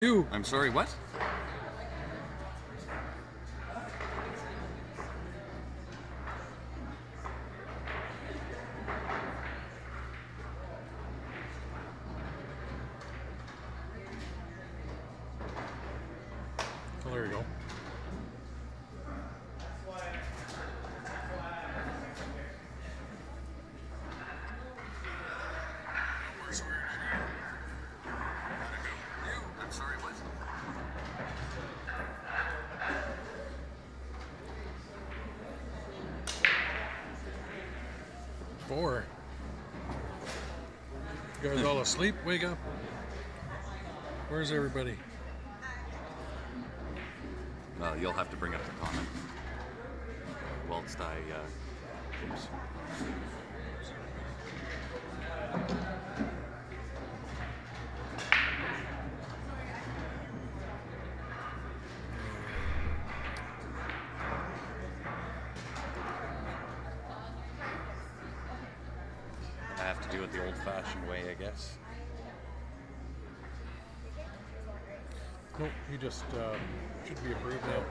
You. I'm sorry, what? Oh, there you go. I'm sorry, what? 4. You guys all asleep? Wake up. Where's everybody? Well, you'll have to bring up the comment. Whilst I, oops. I have to do it the old-fashioned way, I guess. Nope, he just should be approved now.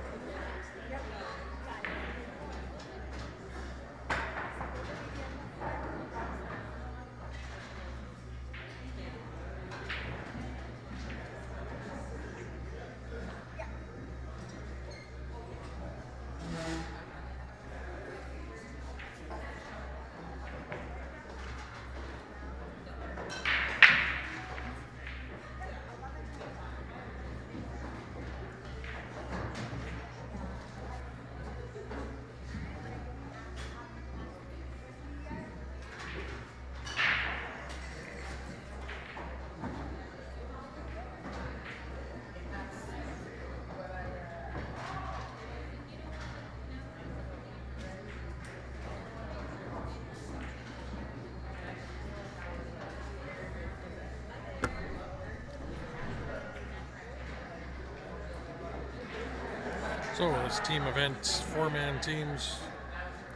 So it's team events, 4-man teams.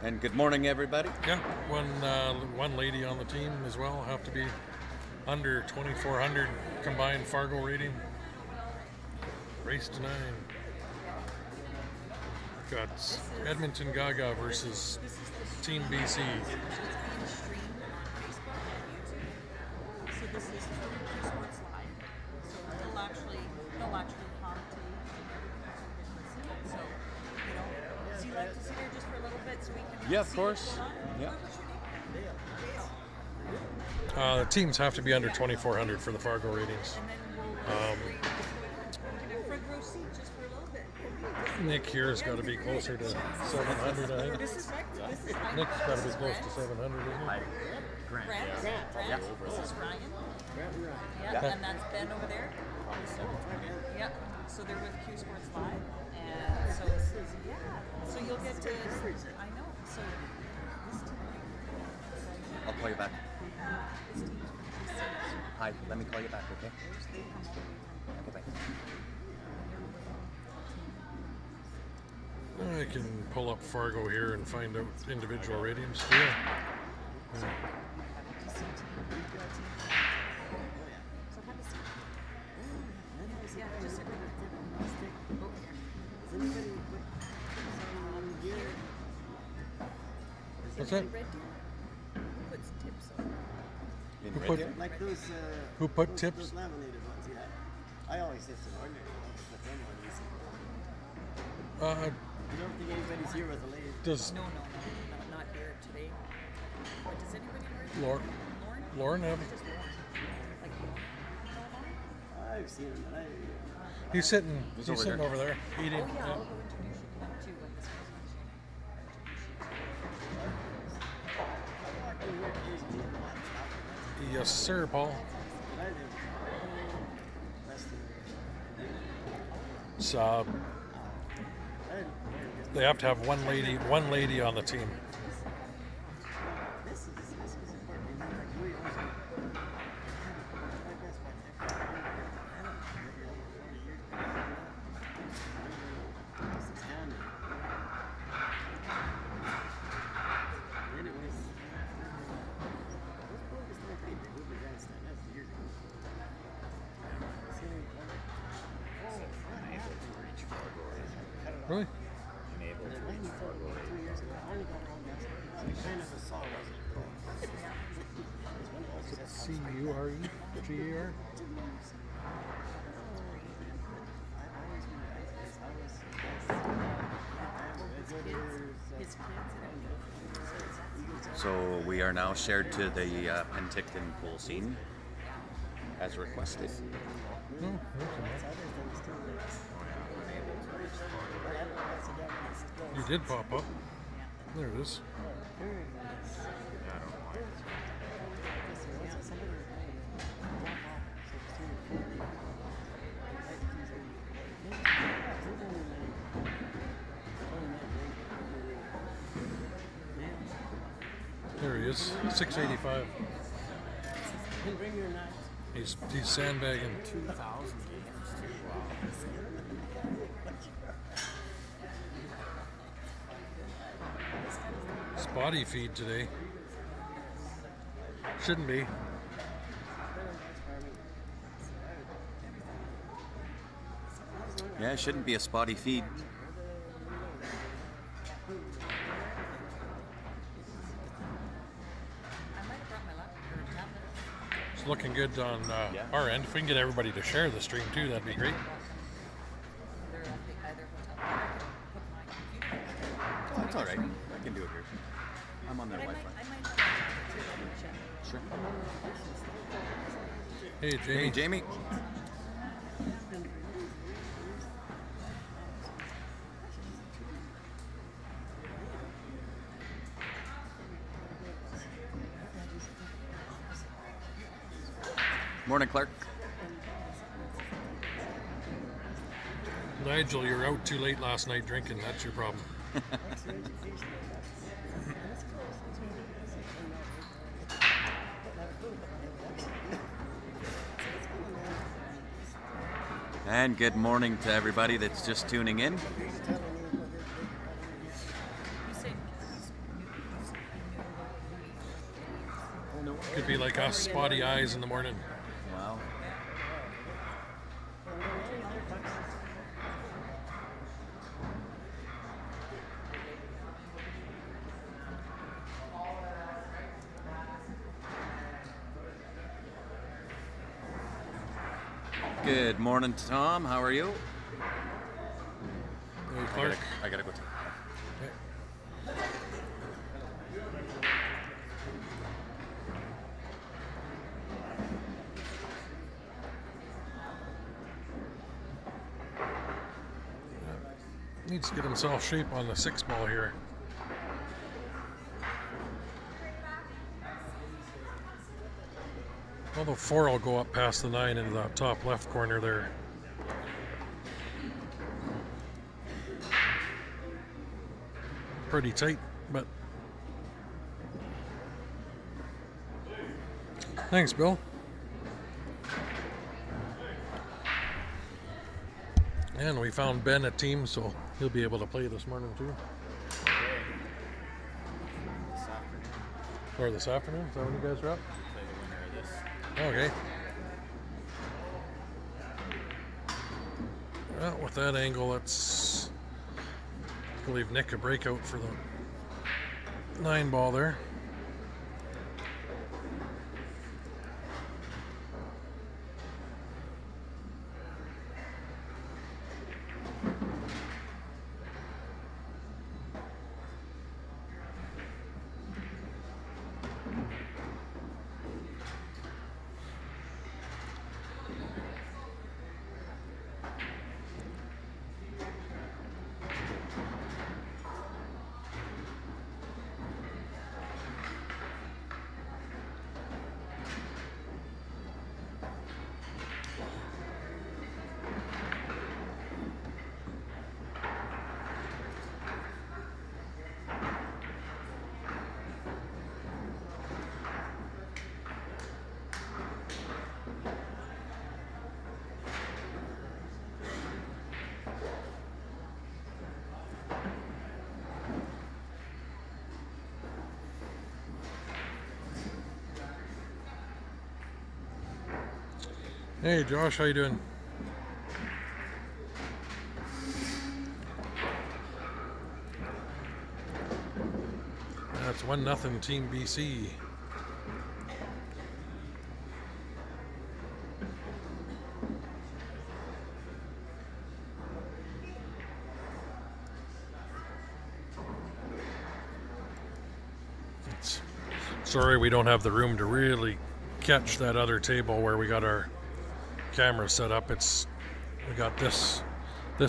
And good morning, everybody. Yeah, one lady on the team as well. Have to be under 2,400 combined Fargo rating. Race to 9. Got Edmonton Gaga versus Team BC. So this is from Sports Live. So they'll actually commentate. So, you know, so you like to sit here just for a little bit so we can Yeah, of see course. what's going on? Yeah. The teams have to be under 2,400 for the Fargo ratings. And then we can have front row seat just for a little bit. Nick here's got to be closer to 700, I think. This is Nick's got to be close to 700, isn't he? Grant. This is Ryan. Yeah, and that's Ben over there. Yeah, so they're with Q Sports Live, and so so you'll get to. I know. So this team. I'll call you back. This team. Hi, let me call you back, okay? Okay, bye. I can pull up Fargo here and find out individual ratings. Yeah. What's that? Red Deer puts tips on. In Who Red put- Deer? Like those, Who put those tips? laminated ones, yeah. I always say it's an ordinary one, but them one easy. You don't think anybody's here with a lady? Does No, not here today. But does anybody wear Lauren, Lauren? Lauren have? Just Lauren. Like Lauren? I've seen them, but He's sitting. He's He's over sitting there. over there eating. Oh yeah, Yeah. I'll go introduce you to them too when this goes on. Yes, sir, Paul. I think less than So I didn't they have to have one lady on the team. this is important. Like we also like that's why this is handy. Anyways, those boys still paid. They moved the grandstand. That's years ago. Really? Enabled to When reach you told Fargo me 2 ratings. years ago, I only got it on yesterday. So kind of a saw, wasn't it? It's when it was just Curegar? I've always been his house. His kids and everything. So we are now shared to the Penticton pool scene as requested. No, okay. That's other things too. Unable to reach Fargo But I ratings. don't know what's again when it's closed. You did pop up. There it is. There it is. I don't know why it's Yes, there was somebody was playing it. So it's 240. Right, he's in. There he is. 685. Can bring your knives. He's sandbagging. 2,000 games too. Spotty feed today. Shouldn't be. Yeah, it shouldn't be a spotty feed. I might have brought my laptop or tablet. It's looking good on Yeah. our end. If we can get everybody to share the stream too, that'd be great. They're at the either hotel. Or I can put my computer. Oh, that's all right. I can do it here. I'm on their But I Wi-Fi. might have a tablet too. I'll check. Sure. Hey, Jamie. Hey, Jamie. Morning, Clark. Nigel, you were out too late last night drinking. That's your problem. And good morning to everybody that's just tuning in. You say Could be like us, spotty eyes in the morning. Wow. Good morning, Tom. How are you? Hey, Clark. I gotta go too. Okay. Needs to get himself shape on the 6-ball here. Although 4 will go up past the 9 into that top left corner there. Pretty tight, but thanks, Bill. And we found Ben a team, so he'll be able to play this morning too. Or this afternoon? Is that when you guys are up? Okay. Well, with that angle, let's leave Nick a breakout for the 9-ball there. Hey Josh, how you doing? That's 1-0 Team BC. Sorry we don't have the room to really catch that other table where we got our camera set up. We got this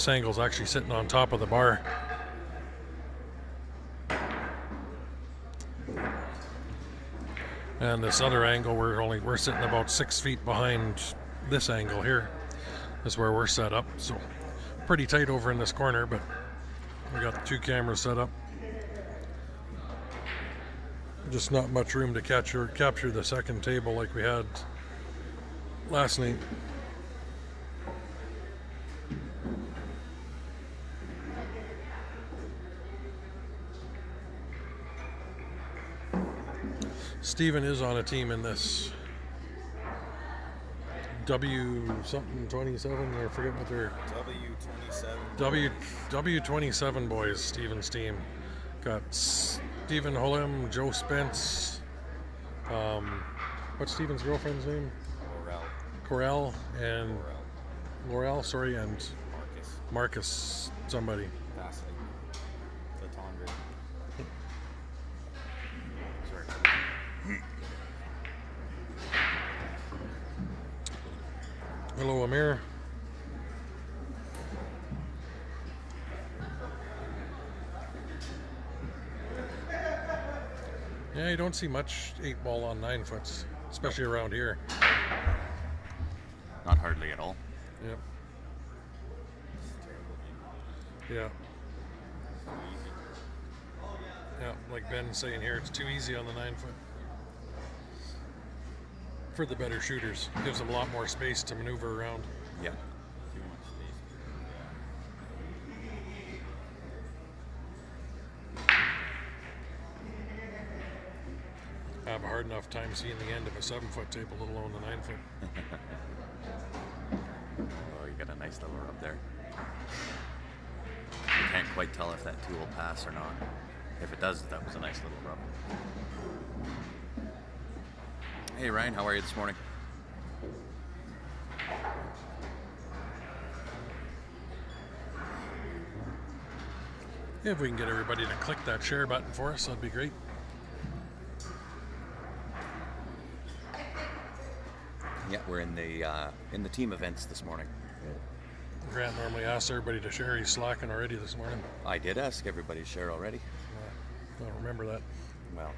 angle's actually sitting on top of the bar. And this other angle, we're sitting about 6 feet behind this angle here. That's where we're set up. So pretty tight over in this corner, but we got the 2 cameras set up. Just not much room to capture the second table like we had last night. Stephen is on a team in this W-something 27, I forget what they're... W27 boys, Stephen's team. Got Stephen Hallam, Joe Spence, what's Stephen's girlfriend's name? Corel and Laurel, sorry, and Marcus somebody. Hello, Amir. Yeah, you don't see much 8-ball on 9-foots, especially around here. Not hardly at all. Yep. Yeah. Yeah, like Ben's saying here, it's too easy on the 9-foot. For the better shooters. Gives them a lot more space to maneuver around. Yeah. I have a hard enough time seeing the end of a 7-foot table, let alone the 9-foot. Oh, you got a nice little rub there. You can't quite tell if that 2 will pass or not. If it does, that was a nice little rub. Hey Ryan, how are you this morning? If we can get everybody to click that share button for us, that'd be great. Yeah, we're in the team events this morning. Grant normally asks everybody to share. He's slacking already this morning. I did ask everybody to share already. I don't remember that. Well,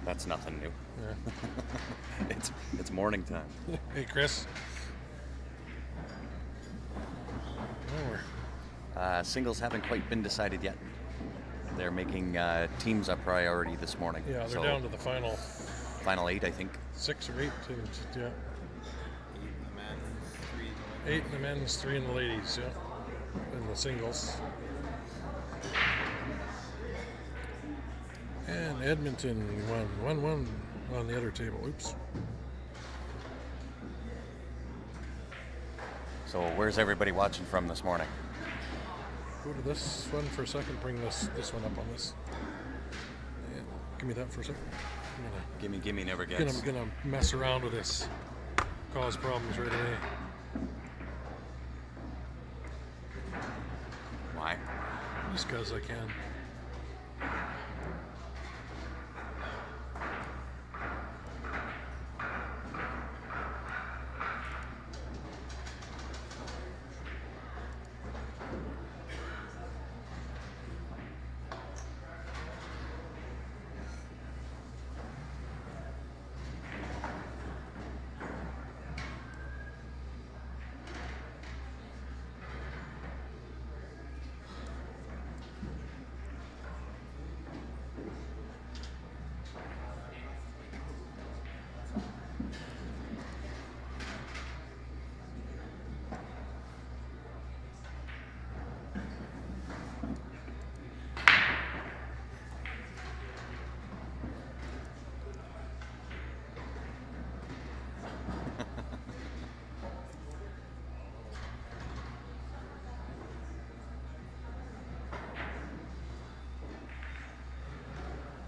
that's nothing new. Yeah. It's morning time. Hey, Chris. Singles haven't quite been decided yet. They're making teams a priority this morning. Yeah, they're down to the final 8, I think. 6 or 8 teams. Yeah. 8 in the men's, 3 in the ladies. Yeah, in the singles. And Edmonton won 1-1 on the other table. Oops. So where's everybody watching from this morning? Go to this one for a second. Bring this one up on this. Yeah. Give me that for a second. Gimme never gets. Gonna mess around with this. Cause problems right away. Why? Just because I can.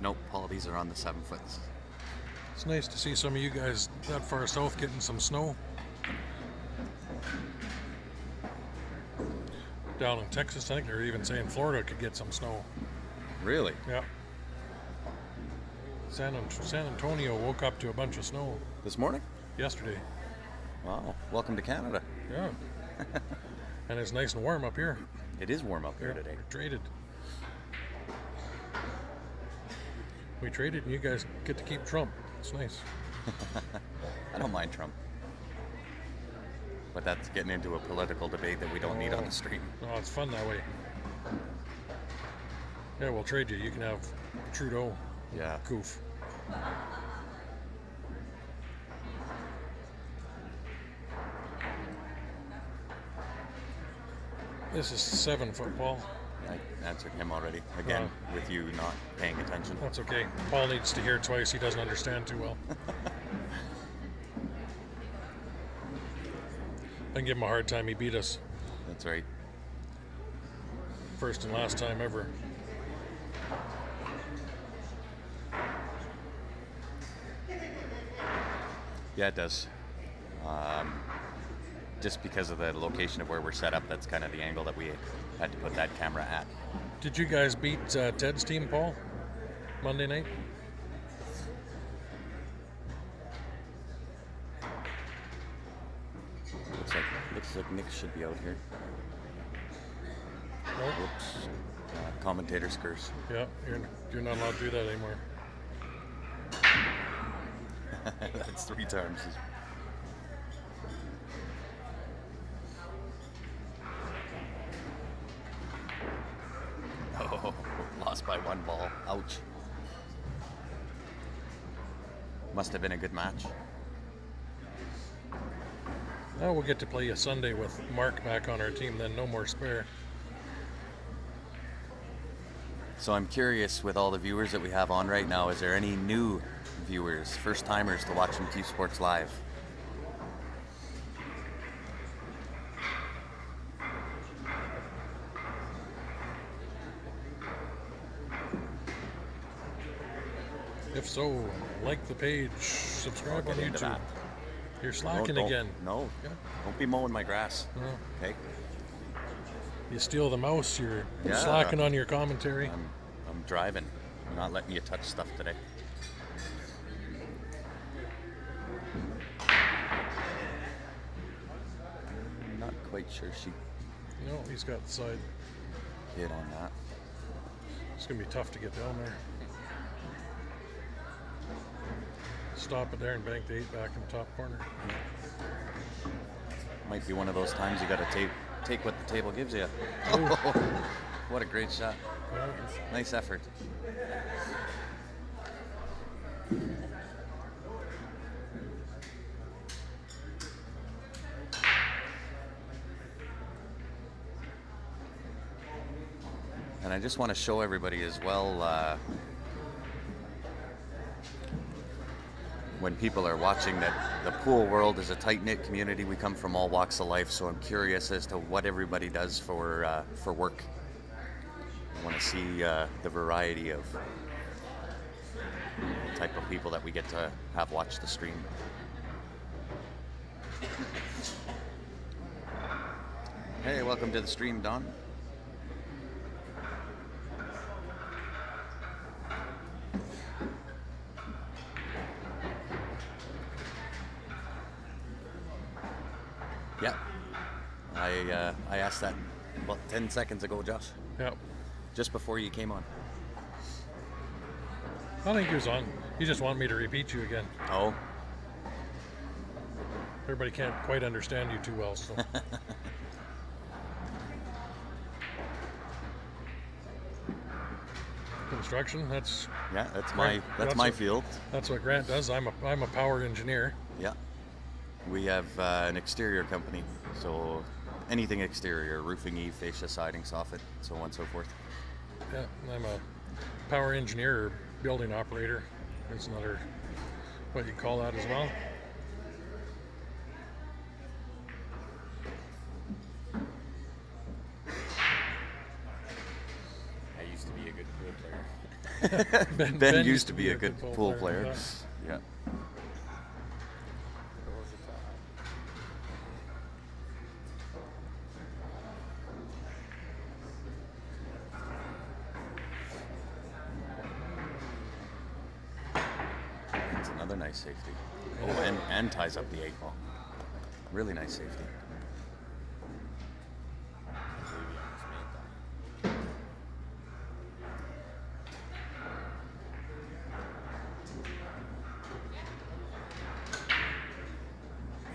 Nope, all these are on the 7 foot. It's nice to see some of you guys that far south getting some snow. Down in Texas, I think they're even saying Florida could get some snow. Really? Yeah. San Antonio woke up to a bunch of snow This morning? yesterday. Wow. Welcome to Canada. Yeah. And it's nice and warm up here. It is warm up here Yeah, today. we traded. We traded and you guys get to keep Trump. It's nice. I don't mind Trump. But that's getting into a political debate that we don't need on the stream. Oh, it's fun that way. Yeah, we'll trade you. You can have Trudeau. Yeah. Goof. This is 7 foot, Paul. I answered him already. Again, with you not paying attention. That's okay. Paul needs to hear twice. He doesn't understand too well. I give him a hard time. He beat us That's right. first and last time ever. Yeah, it does. Just because of the location of where we're set up, that's kind of the angle that we had to put that camera at. Did you guys beat Ted's team, Paul? Monday night? Looks like Nick should be out here. Nope. Whoops. Commentator's curse. Yeah, you're not allowed to do that anymore. That's 3 times. Oh, lost by 1 ball. Ouch. Must have been a good match. Now we'll get to play a Sunday with Mark back on our team, then no more spare. So I'm curious, with all the viewers that we have on right now, is there any new viewers, first timers to watch MQ Sports Live? If so, like the page, subscribe I'll on get into YouTube. that. You're slacking Don't- again. No, Yeah. don't be mowing my grass. No. Okay, You steal the mouse, you're Yeah. slacking on your commentary. I'm driving. I'm not letting you touch stuff today. I'm not quite sure she No, he's got the side. hit on that. It's going to be tough to get down there. Stop it there and bank the 8 back in the top corner. Might be one of those times you got to take what the table gives you. What a great shot. Yeah, Nice effort. And I just want to show everybody as well, when people are watching, that the pool world is a tight-knit community. We come from all walks of life, so I'm curious as to what everybody does for work. I want to see the variety of type of people that we get to have watch the stream. Hey, welcome to the stream, Don. Yeah, I asked that about 10 seconds ago, Josh, yeah. just before you came on. I think he was on. You just want me to repeat you again. Oh, Everybody can't quite understand you too well, so. Construction, that's yeah, that's Right, my that's my what- field. that's what Grant does. I'm a power engineer. Yeah, we have an exterior company, so anything exterior, roofing, eave, fascia, siding, soffit, so on and so forth. Yeah, I'm a power engineer or building operator. There's another, what you call that as well. I used to be a good pool player. Ben used to be a good pool player. Yeah. That's another nice safety. Oh, and ties up the 8-ball. Really nice safety.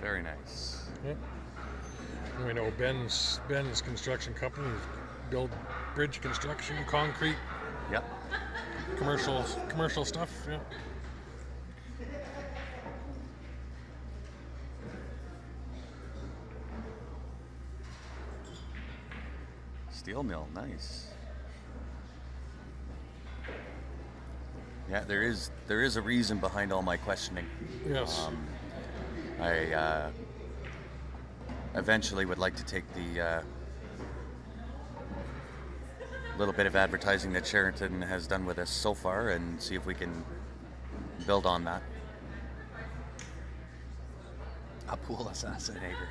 Very nice. Yep. We know Ben's construction company build bridge construction, concrete, Yep. commercial stuff. Yeah. Steel mill, nice. Yeah, there is a reason behind all my questioning. Yes. I eventually would like to take the little bit of advertising that Sheraton has done with us so far and see if we can build on that. A pool assassinator.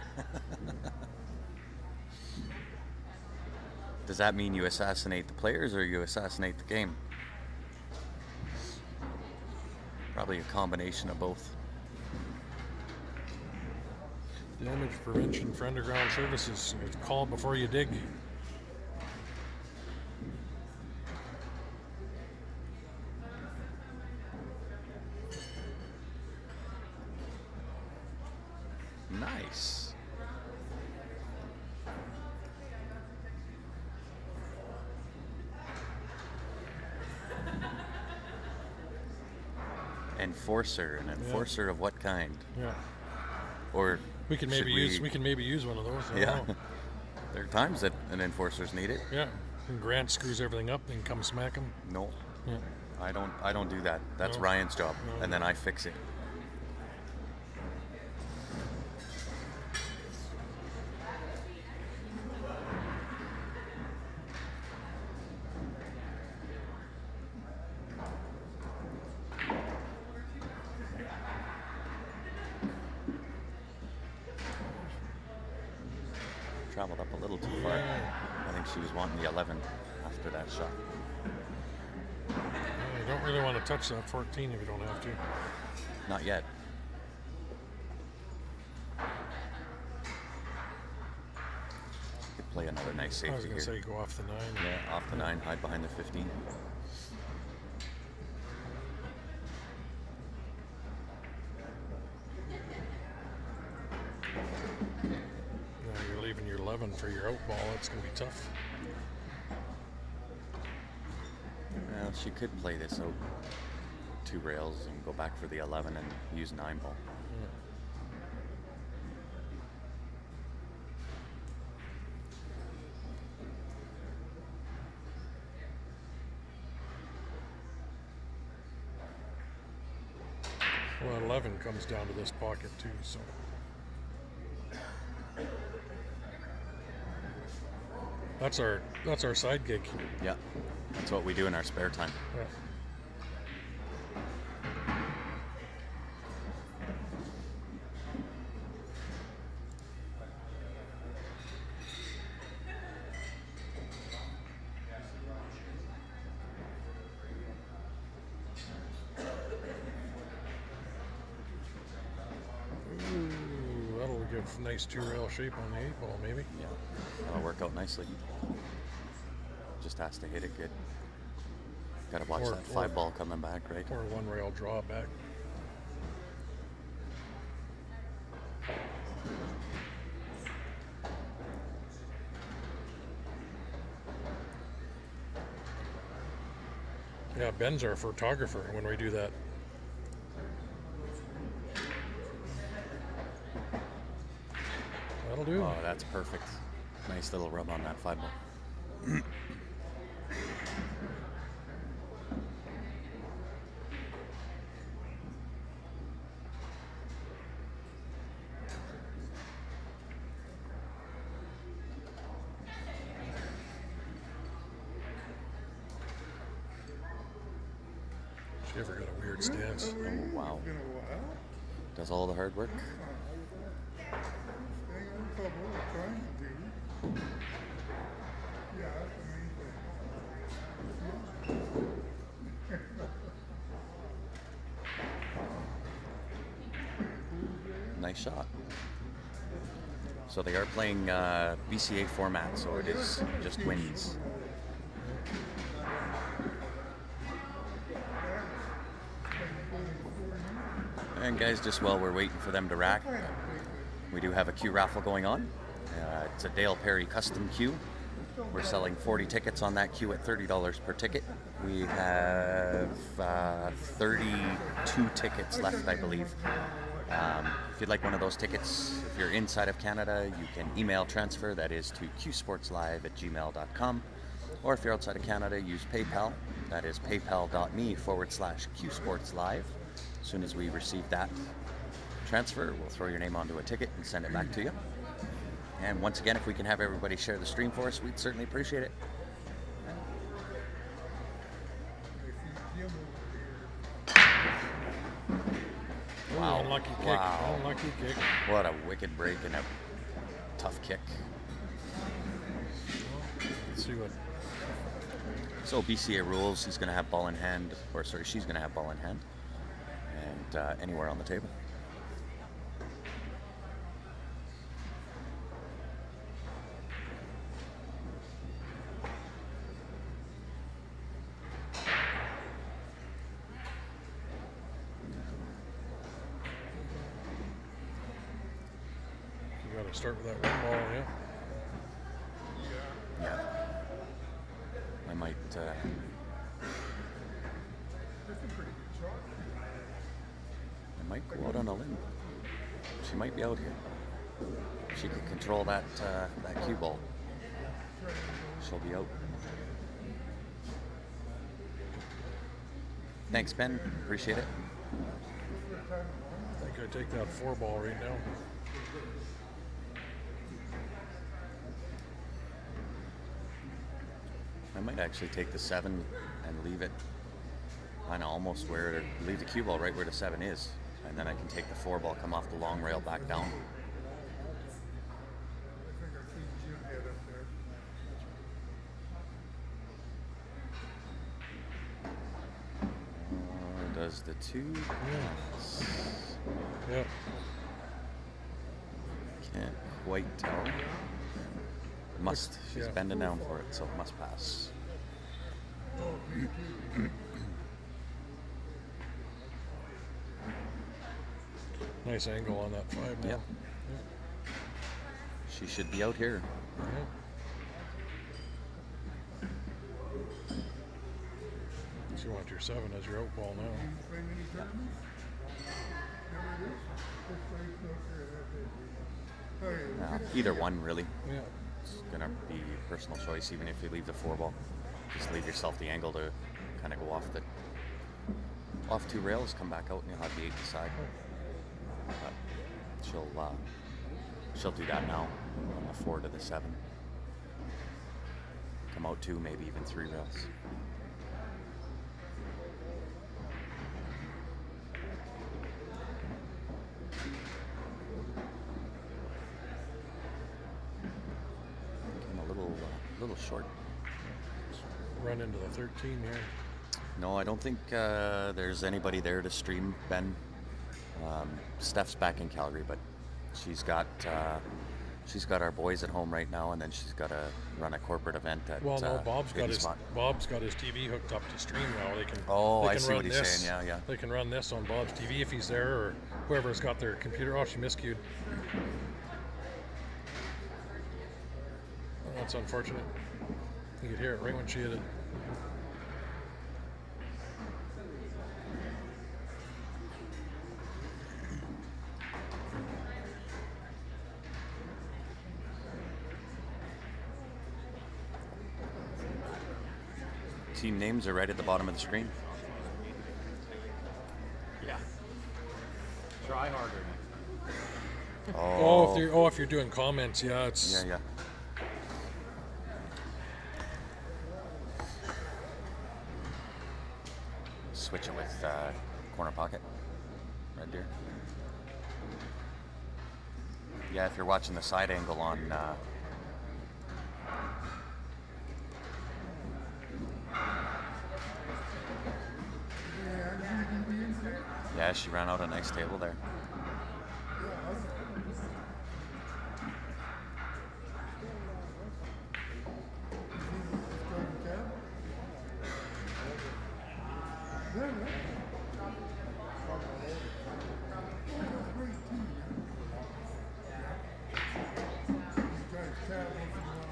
Does that mean you assassinate the players or you assassinate the game? Probably a combination of both. Damage prevention for underground services. Call before you dig. Nice. Enforcer, an enforcer of what kind? Yeah. Or We can maybe use one of those. I don't Yeah. know. There are times that an enforcer's needed. Yeah. And Grant screws everything up, then come smack him. No, Yeah. I don't do that. That's No. Ryan's job, No. and then I fix it. Traveled up a little too far. I think she was wanting the 11 after that shot. You don't really want to touch that 14 if you don't have to. Not yet. Could play another nice I was safety going to here. say go off the 9. Yeah, off the 9, hide behind the 15. Now you're leaving your 11 for your out ball. It's going to be tough. Well, she could play this out 2 rails and go back for the 11 and use 9 ball. Well, 11 comes down to this pocket too, so. That's our side gig. Yeah, that's what we do in our spare time. Yeah. Ooh, that'll give nice 2-rail shape on the 8 ball, maybe. Yeah, that'll work out nicely. Just has to hit it good. Got to watch Or- that 5 ball coming back, right? Or 1-rail draw back. Yeah, Ben's our photographer when we do that. That'll do. Oh, that's perfect. Nice little rub on that 5 ball. Giver got a weird stance. Oh, wow. Does all the hard work. Nice shot. So they are playing BCA format, so it is just wins. And guys, just while we're waiting for them to rack, we do have a queue raffle going on. It's a Dale Perry custom queue. We're selling 40 tickets on that queue at $30 per ticket. We have 32 tickets left, I believe. If you'd like one of those tickets, if you're inside of Canada, you can email transfer, that is to qsportslive@gmail.com. Or if you're outside of Canada, use PayPal, that is paypal.me/qsportslive. As soon as we receive that transfer, we'll throw your name onto a ticket and send it back to you. And once again, if we can have everybody share the stream for us, we'd certainly appreciate it. Wow. Unlucky kick. Wow. Unlucky kick. What a wicked break and a tough kick. Let's see what. So BCA rules, he's going to have ball in hand, or sorry, she's going to have ball in hand. And anywhere on the table. You got to start with that one ball, yeah. Yeah. I might. I might go out on a limb. She might be out here. She can control that that cue ball. She'll be out. Thanks, Ben. Appreciate it. I think I take that 4 ball right now. I might actually take the 7 and leave it kind of almost where, leave the cue ball right where the 7 is. And then I can take the 4 ball, come off the long rail back down. Does the 2? Yes. Yep. Can't quite tell. Must. She's Yeah. bending down for it, so it must pass. Nice angle on that 5 now. Yep. She should be out here. Yeah. So you want your 7 as your out ball now. Either one, really. Yeah. It's going to be personal choice, even if you leave the 4 ball. Just leave yourself the angle to kind of go off 2 rails, come back out, and you'll have the 8 beside. But she'll do that now on the 4 to the 7. Come out 2, maybe even 3 rails. A little short. Run into the 13 here. No, I don't think there's anybody there to stream, Ben. Steph's back in Calgary, but she's got our boys at home right now, and then she's got to run a corporate event at. Well, no, Bob's got his TV hooked up to stream now. They can. Oh, they I can see run what he's this. saying. Yeah. They can run this on Bob's TV if he's there, or whoever's got their computer. Oh, she miscued. Oh, that's unfortunate. You could hear it right when she hit it. Team names are right at the bottom of the screen. Yeah. Try harder. If you're doing comments, yeah, it's. Yeah. Switch it with corner pocket, Red Deer. Yeah, if you're watching the side angle on yeah, she ran out a nice table there.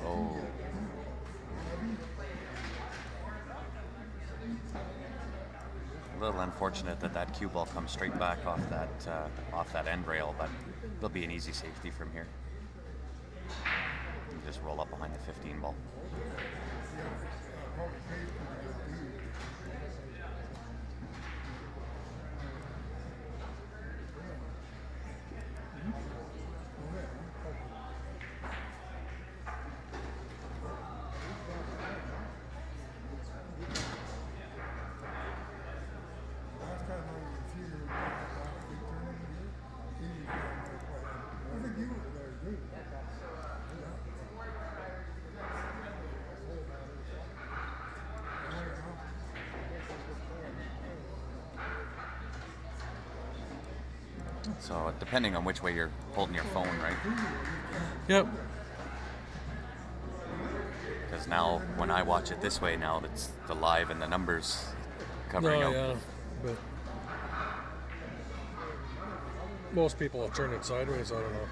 Oh. A little unfortunate that that cue ball comes straight back off that end rail, but there'll be an easy safety from here. You just roll up behind the 15 ball. So depending on which way you're holding your phone, right? Yep. Because now when I watch it this way, now it's the live and the numbers covering out. Yeah, but most people will turn it sideways. I don't know.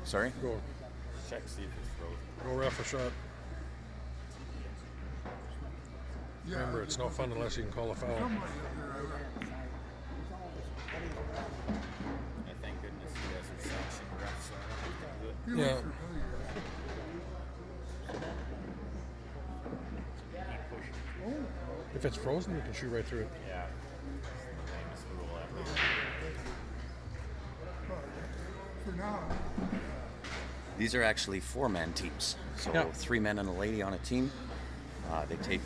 Sorry? Go, Check, see if it's frozen. go ref a shot. Remember, it's no fun unless you can call a foul. And thank goodness he has his section refs, so I don't have to do it. Yeah. If it's frozen, you can shoot right through it. Yeah. Famous rule ever. These are actually 4-man teams. So Yeah. 3 men and a lady on a team. They take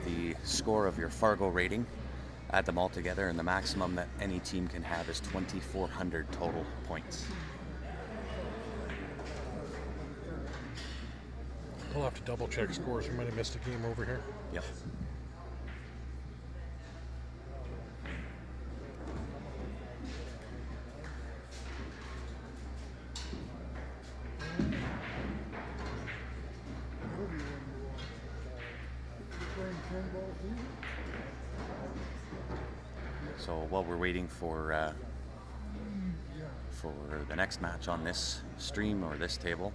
the score of your Fargo rating, add them all together, and the maximum that any team can have is 2,400 total points. I'll have to double check scores. We might have missed a game over here. Yep. So while we're waiting for the next match on this stream or this table,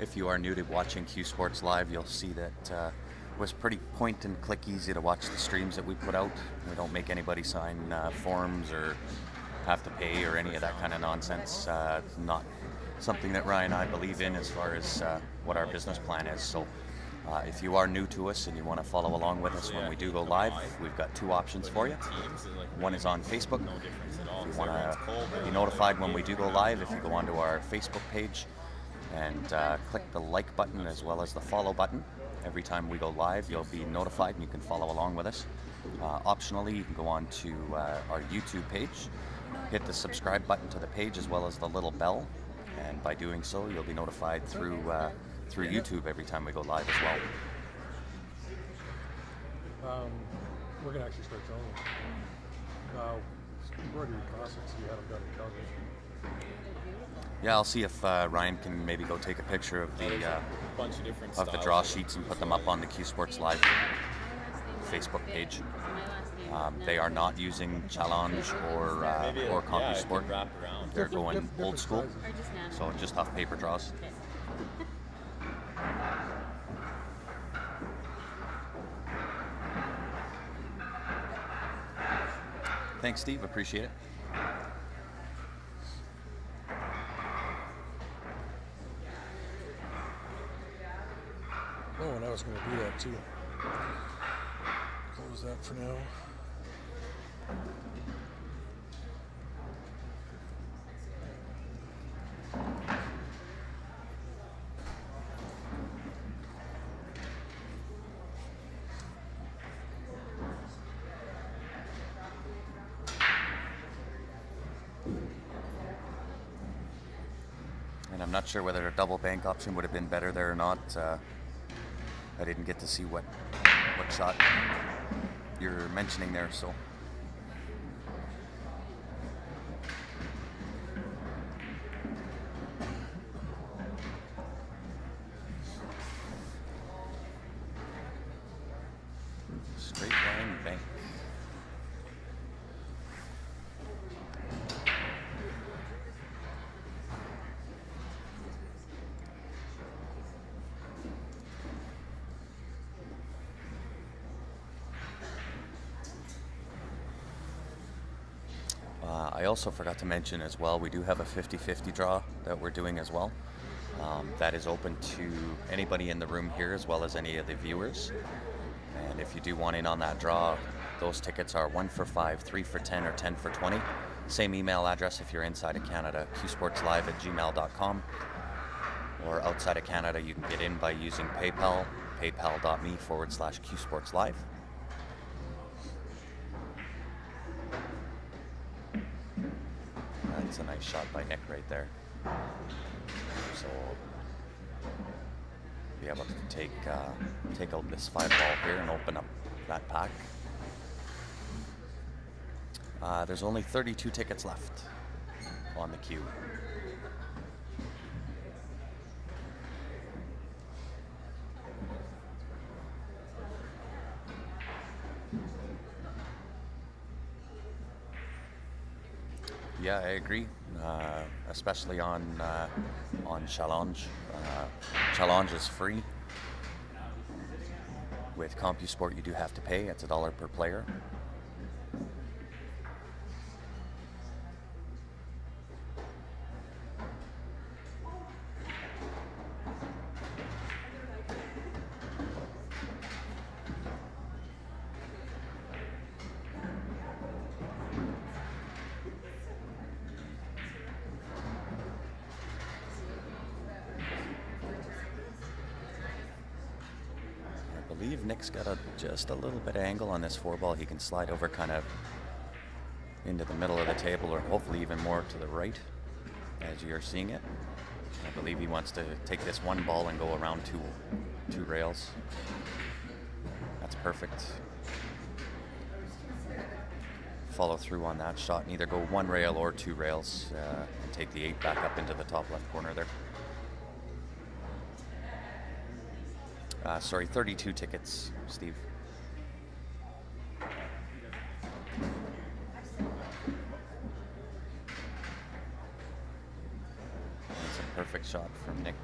if you are new to watching Q Sports Live, you'll see that it was pretty point and click easy to watch the streams that we put out. We don't make anybody sign forms or have to pay or any of that kind of nonsense. Not something that Ryan and I believe in as far as what our business plan is. So if you are new to us and you want to follow along with us when we do go live, we've got 2 options for you. One is on Facebook. If you want to be notified when we do go live, if you go onto our Facebook page and click the like button as well as the follow button, every time we go live you'll be notified and you can follow along with us. Optionally, you can go on to our YouTube page, hit the subscribe button to the page as well as the little bell, and by doing so you'll be notified through YouTube every time we go live as well. We're going to actually start showing them. Embroidery Classics, you haven't got it covered. Yeah, I'll see if Ryan can maybe go take a picture of the Bunch of different of the styles. draw sheets and put them up on the Q Sports Live Facebook page. They are not using Challenge or CompuSport. They're going old school, so just off paper draws. Thanks, Steve. Appreciate it. was going to do that too. Close that for now. And I'm not sure whether a double bank option would have been better there or not. I didn't get to see what shot you're mentioning there, so. Straight line bank. I also forgot to mention as well, we do have a 50-50 draw that we're doing as well. That is open to anybody in the room here as well as any of the viewers. And if you do want in on that draw, those tickets are 1 for 5, 3 for 10, or 10 for 20. Same email address if you're inside of Canada, qsportslive@gmail.com. Or outside of Canada, you can get in by using PayPal, paypal.me/qsportslive. That's a nice shot by Nick right there. So be able to take out this 5-ball here and open up that pack. There's only 32 tickets left on the queue. Yeah, I agree. Especially on Challenge. Challenge is free. With CompuSport, you do have to pay. It's $1 per player. I believe Nick's got just a little bit of angle on this 4-ball. He can slide over kind of into the middle of the table, or hopefully even more to the right as you're seeing it. I believe he wants to take this 1 ball and go around two rails. That's perfect. Follow through on that shot and either go 1 rail or 2 rails and take the 8 back up into the top left corner there. Sorry, 32 tickets, Steve. That's a perfect shot from Nick.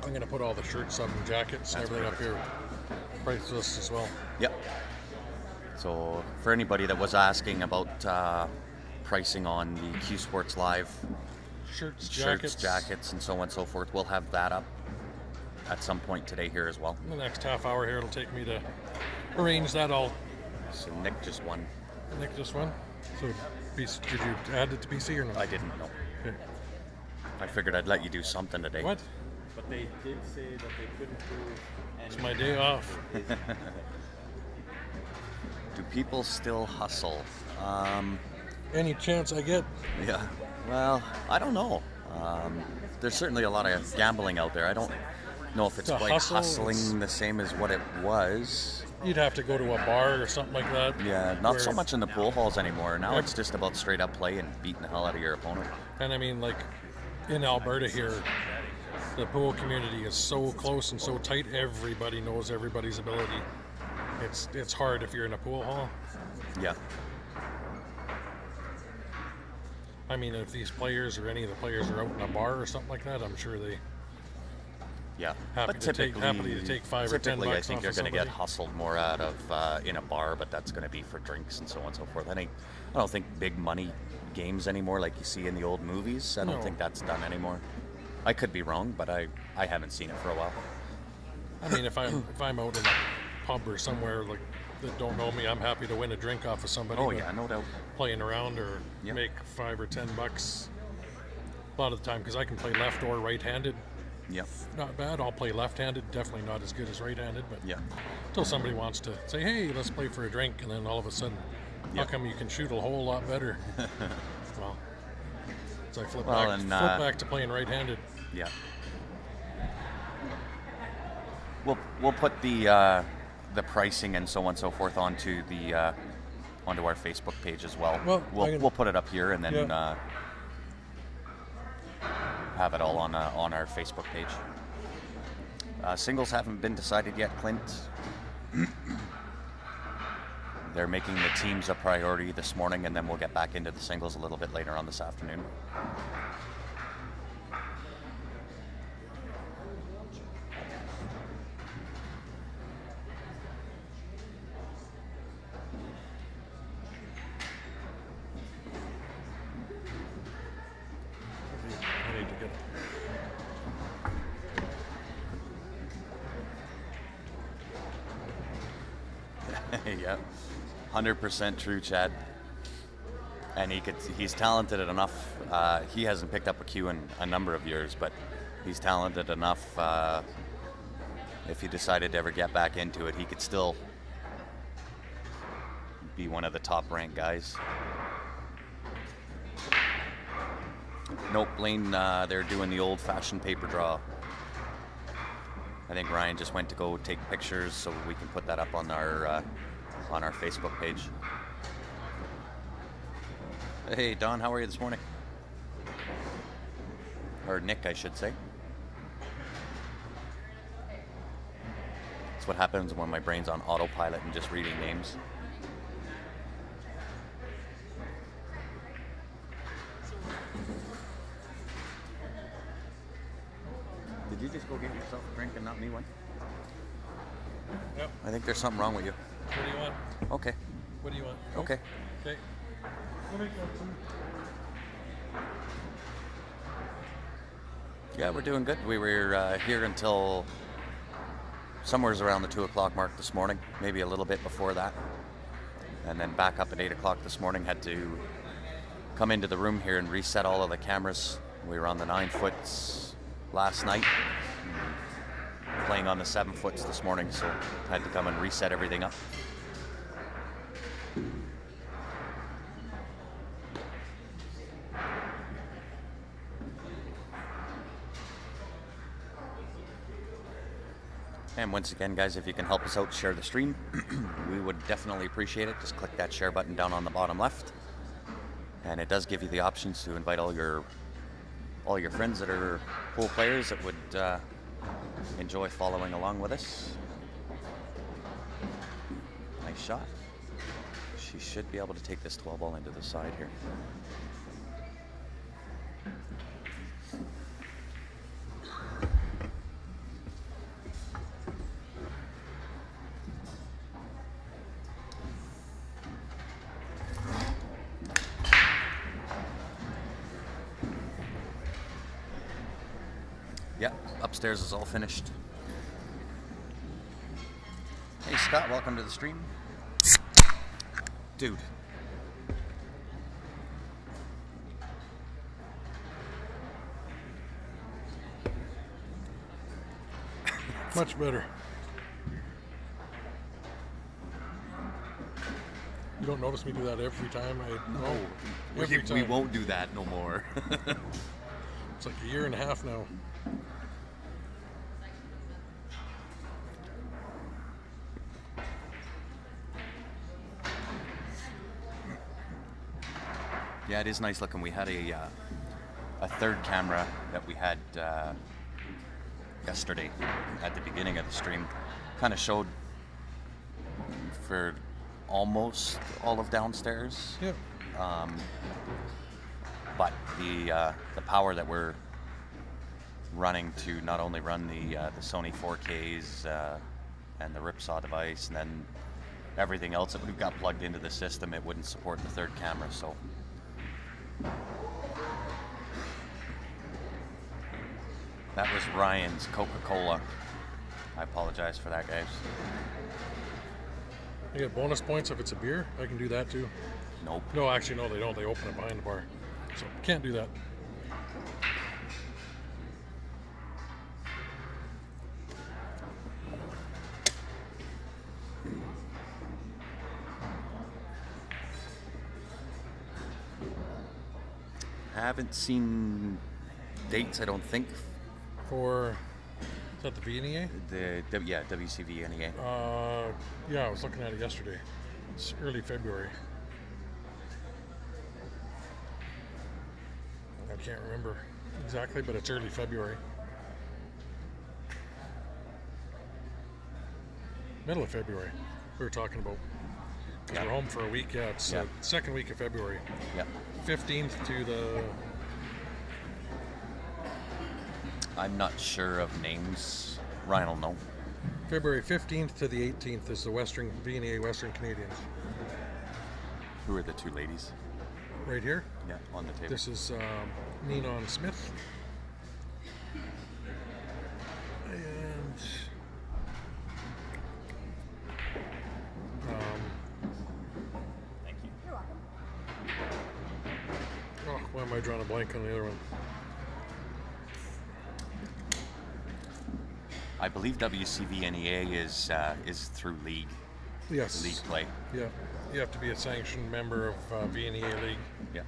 I'm going to put all the shirts up and jackets and everything up here. Price list as well. Yep. So for anybody that was asking about pricing on the Q Sports Live Shirts, jackets, and so on and so forth, we'll have that up at some point today here as well. In the next half hour here, it'll take me to arrange that all. So Nick just won. Nick just won. So did you add it to PC or no? I didn't know. Okay. I figured I'd let you do something today. What? But they did say that they couldn't prove It's my day off. Do people still hustle? Any chance I get? Yeah. Well, I don't know. There's certainly a lot of gambling out there. I don't know if it's The quite hustle hustling is- the same as what it was. You'd have to go to a bar or something like that. Yeah, not so where- much in the pool halls anymore. Now Yeah. it's just about straight up play and beating the hell out of your opponent. And I mean, like, in Alberta here, the pool community is so close and so tight, everybody knows everybody's ability. It's hard if you're in a pool hall. Yeah. I mean, if these players or any of the players are out in a bar or something like that, I'm sure they Yeah, happy but to take $5 or $10 typically, I think off you're of going to get somebody. hustled more out of in a bar, but that's going to be for drinks and so on and so forth. I don't think big money games anymore like you see in the old movies. I don't No. think that's done anymore. I could be wrong, but I haven't seen it for a while. I mean, if I'm out in a pub or somewhere like that don't know me, I'm happy to win a drink off of somebody. Oh but yeah, no doubt. playing around or Yep. make $5 or $10 a lot of the time because I can play left or right-handed. Yep. Not bad. I'll play left-handed. Definitely not as good as right-handed, but Yeah. until somebody wants to say, "Hey, let's play for a drink," and then all of a sudden, how Yeah. come you can shoot a whole lot better? Well, so I flip Well, back to playing right-handed. Yeah. We'll put the pricing and so on and so forth onto the onto our Facebook page as well. Well, We'll put it up here and then Yeah. have it all on our Facebook page. Singles haven't been decided yet, Clint. They're making the teams a priority this morning, and then we'll get back into the singles a little bit later on this afternoon. I need to get Yeah, 100% true, Chad. And he's talented enough. He hasn't picked up a cue in a number of years, but he's talented enough. If he decided to ever get back into it, he could still be one of the top-ranked guys. Nope, Blaine, they're doing the old-fashioned paper draw. I think Ryan just went to go take pictures so we can put that up on our Facebook page. Hey, Don, how are you this morning? Or Nick, I should say. That's what happens when my brain's on autopilot and just reading names. Did you just go get yourself a drink and not me one? Yep. I think there's something wrong with you. What do you want? Okay. What do you want? Okay. Okay. Yeah, we're doing good. We were here until somewhere around the 2 o'clock mark this morning, maybe a little bit before that. And then back up at 8 o'clock this morning, had to come into the room here and reset all of the cameras. We were on the 9-foots last night, playing on the 7-foots this morning, so had to come and reset everything up. And once again, guys, if you can help us out, share the stream. We would definitely appreciate it. Just click that share button down on the bottom left. And it does give you the options to invite all your friends that are pool players that would enjoy following along with us. Nice shot. She should be able to take this 12 ball into the side here. Yep, upstairs is all finished. Hey Scott, welcome to the stream. Dude. Much better. You don't notice me do that every time? Every time. We won't do that no more. It's like a year and a half now. Yeah, it is nice looking. We had a third camera that we had yesterday at the beginning of the stream. Kind of showed for almost all of downstairs. Yep. but the power that we're running to not only run the Sony 4Ks and the Ripsaw device, and then everything else that we've got plugged into the system, it wouldn't support the third camera. So that was Ryan's Coca-Cola. I apologize for that, guys. You get bonus points if it's a beer. I can do that too. Nope. No, actually, no, they don't. They open it behind the bar, so can't do that. Haven't seen dates, I don't think. For is that the VNEA? Yeah, WCVNEA. Yeah, I was looking at it yesterday. It's early February. I can't remember exactly, but it's early February. Middle of February, we were talking about. Because we're home for a week, yeah. It's the second week of February. Yeah. 15th to the... I'm not sure of names. Ryan will know. February 15th to the 18th is the VNA Western Canadians. Who are the two ladies? Right here. Yeah, on the table. This is Ninon Smith. And... Thank you. You're welcome. oh, why am I drawing a blank on the other one? I believe WCVNEA is through league. Yes. League play. Yeah. You have to be a sanctioned member of VNEA League. Yeah.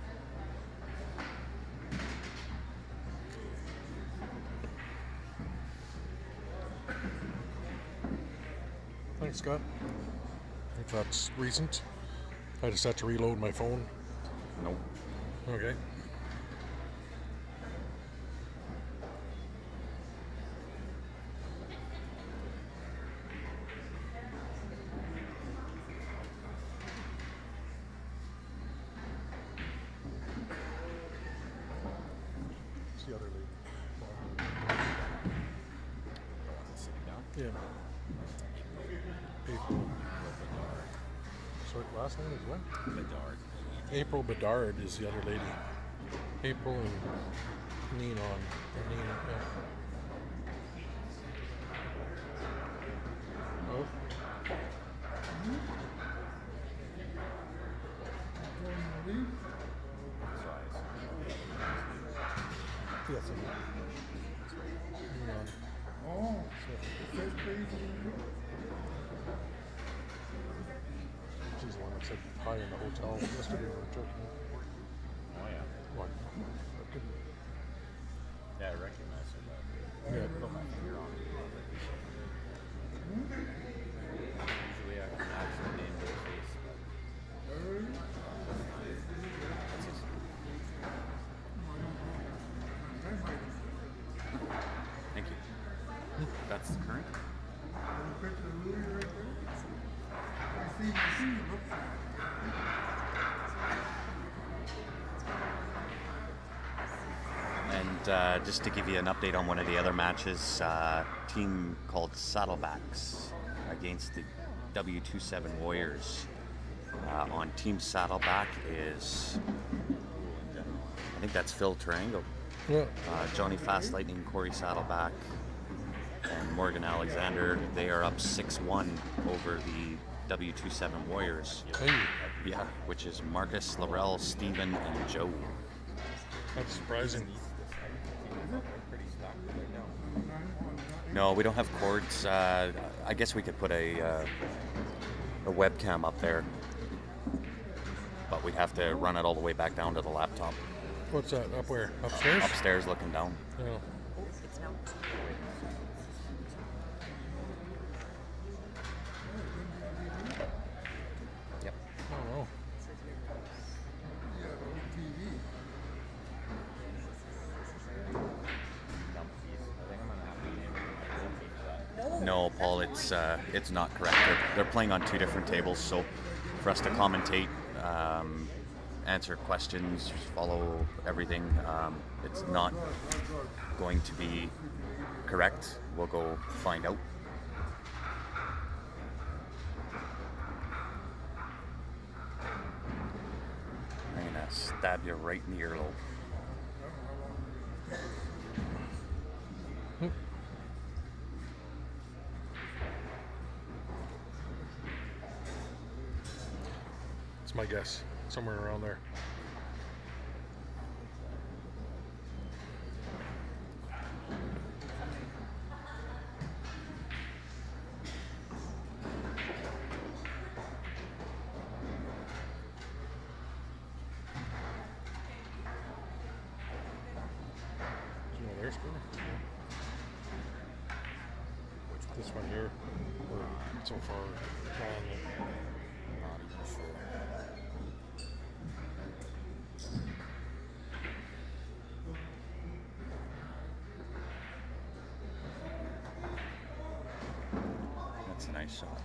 Thanks, Scott. If that's recent. I just had to reload my phone. Nope. Okay. It's the other league. Sitting down. Yeah. April. Sorry, last name is what? Bedard. April Bedard is the other lady. April and Ninon. Or Nina, yeah. Oh. Yes, Ninon. Oh, that's crazy. She's the one that said hi in the hotel yesterday when we were joking. Oh yeah. What? Yeah, I recognize her. But Yeah. put my finger on it. Usually I can match the name to the face, but that's just Thank you. That's the current. And just to give you an update on one of the other matches, team called Saddlebacks against the W27 Warriors. On Team Saddleback is, I think that's Phil Tarango, Yeah. Johnny Fast Lightning, Corey Saddleback, and Morgan Alexander. They are up 6-1 over the W27 Warriors. Hey, Yeah, which is Marcus, Laurel, Steven, and Joe. that's surprising. pretty stocked right now. No, we don't have cords. I guess we could put a webcam up there, but we'd have to run it all the way back down to the laptop. What's that? Up where? Upstairs? Upstairs looking down. Yeah. It's no. Yep. I don't know. I think I'm gonna have to name my goalkeeper that. No, Paul, it's not correct. They're playing on two different tables, so for us to commentate, answer questions, follow everything. It's not going to be correct. We'll go find out. I'm gonna stab you right in the earlobe. It's my guess. Somewhere around there. Do you know their score? This one here, or so far gone. Not even sure. That's a nice shot.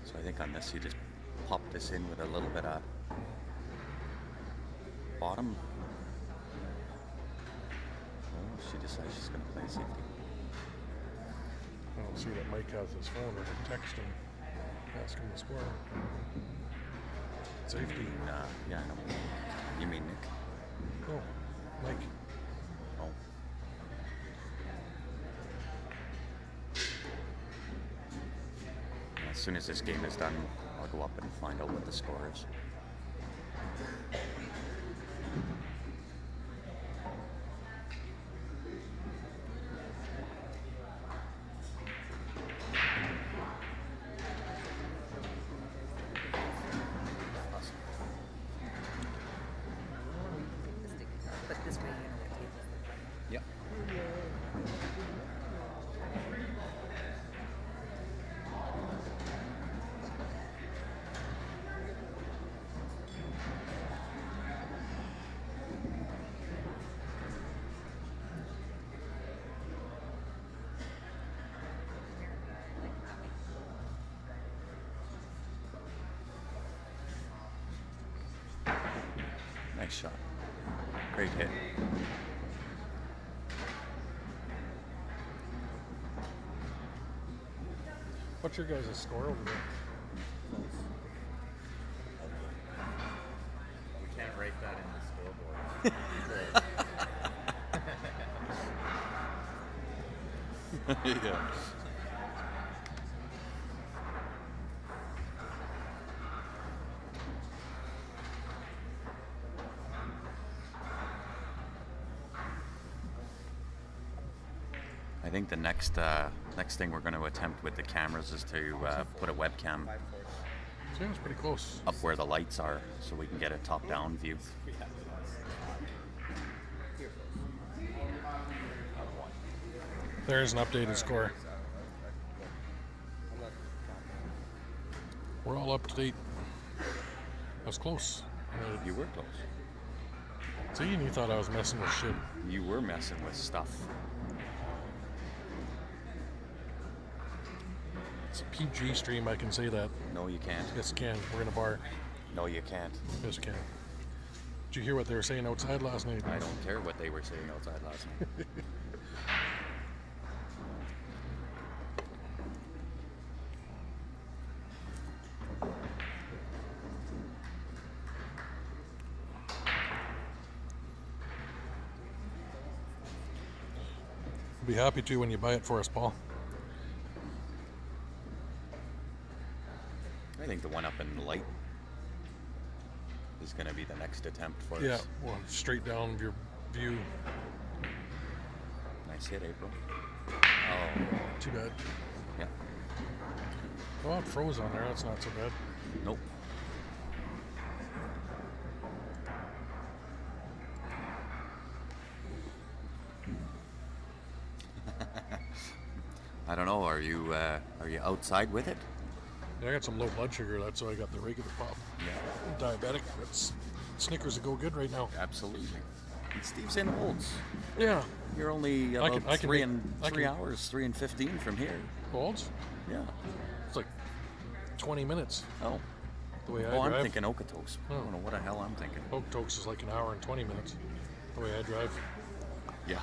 So I think on this you just pop this in with a little bit of bottom. Oh, she decides she's going to play safety. I don't see that Mike has his phone. I can text him, ask him the score. Safety. Yeah, I know. You mean Nick? Oh, Mike. Oh. As soon as this game is done, I'll go up and find out what the score is. But this way you know what table. Yep. Nice shot. Great hit. What's your guys' score over there? We can't write that in the scoreboard. Yeah. I think the next thing we're going to attempt with the cameras is to put a webcam Seems pretty close. up where the lights are, so we can get a top-down view. There's an updated score. We're all up to date. That's close. You were close. See, and you thought I was messing with shit. You were messing with stuff. It's a PG stream, I can say that. No, you can't. Yes, can. We're in a bar. No, you can't. Yes, can. Did you hear what they were saying outside last night? I don't care what they were saying outside last night. Be happy to when you buy it for us, Paul. I think the one up in the light is going to be the next attempt for Yeah, us. well, straight down your view. Nice hit, April. Oh, Too bad. yeah. Oh, it froze on there. That's not so bad. Nope. I don't know. Are you outside with it? Yeah, I got some low blood sugar. That's why I got the regular pop. Yeah. I'm diabetic. That's Snickers would go good right now. Absolutely. And Steve's in Olds. Yeah. You're only I about can 3 make- hours, 3 and 15 from here. Olds? Yeah. It's like 20 minutes Oh. the way I Oh, I'm drive. thinking Okotoks. I Oh. don't know what the hell I'm thinking. Okotoks is like an hour and 20 minutes the way I drive. Yeah.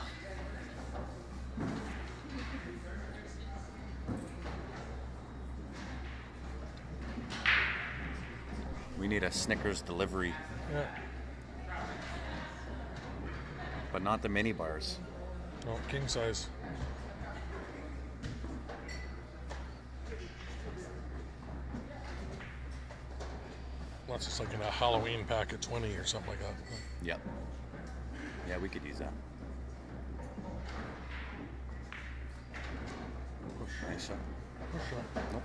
We need a Snickers delivery, Yeah. but not the mini bars. No, king size. Unless it's like in a Halloween pack at 20 or something like that. Yep. Yeah, we could use that. Nice shot. Nope.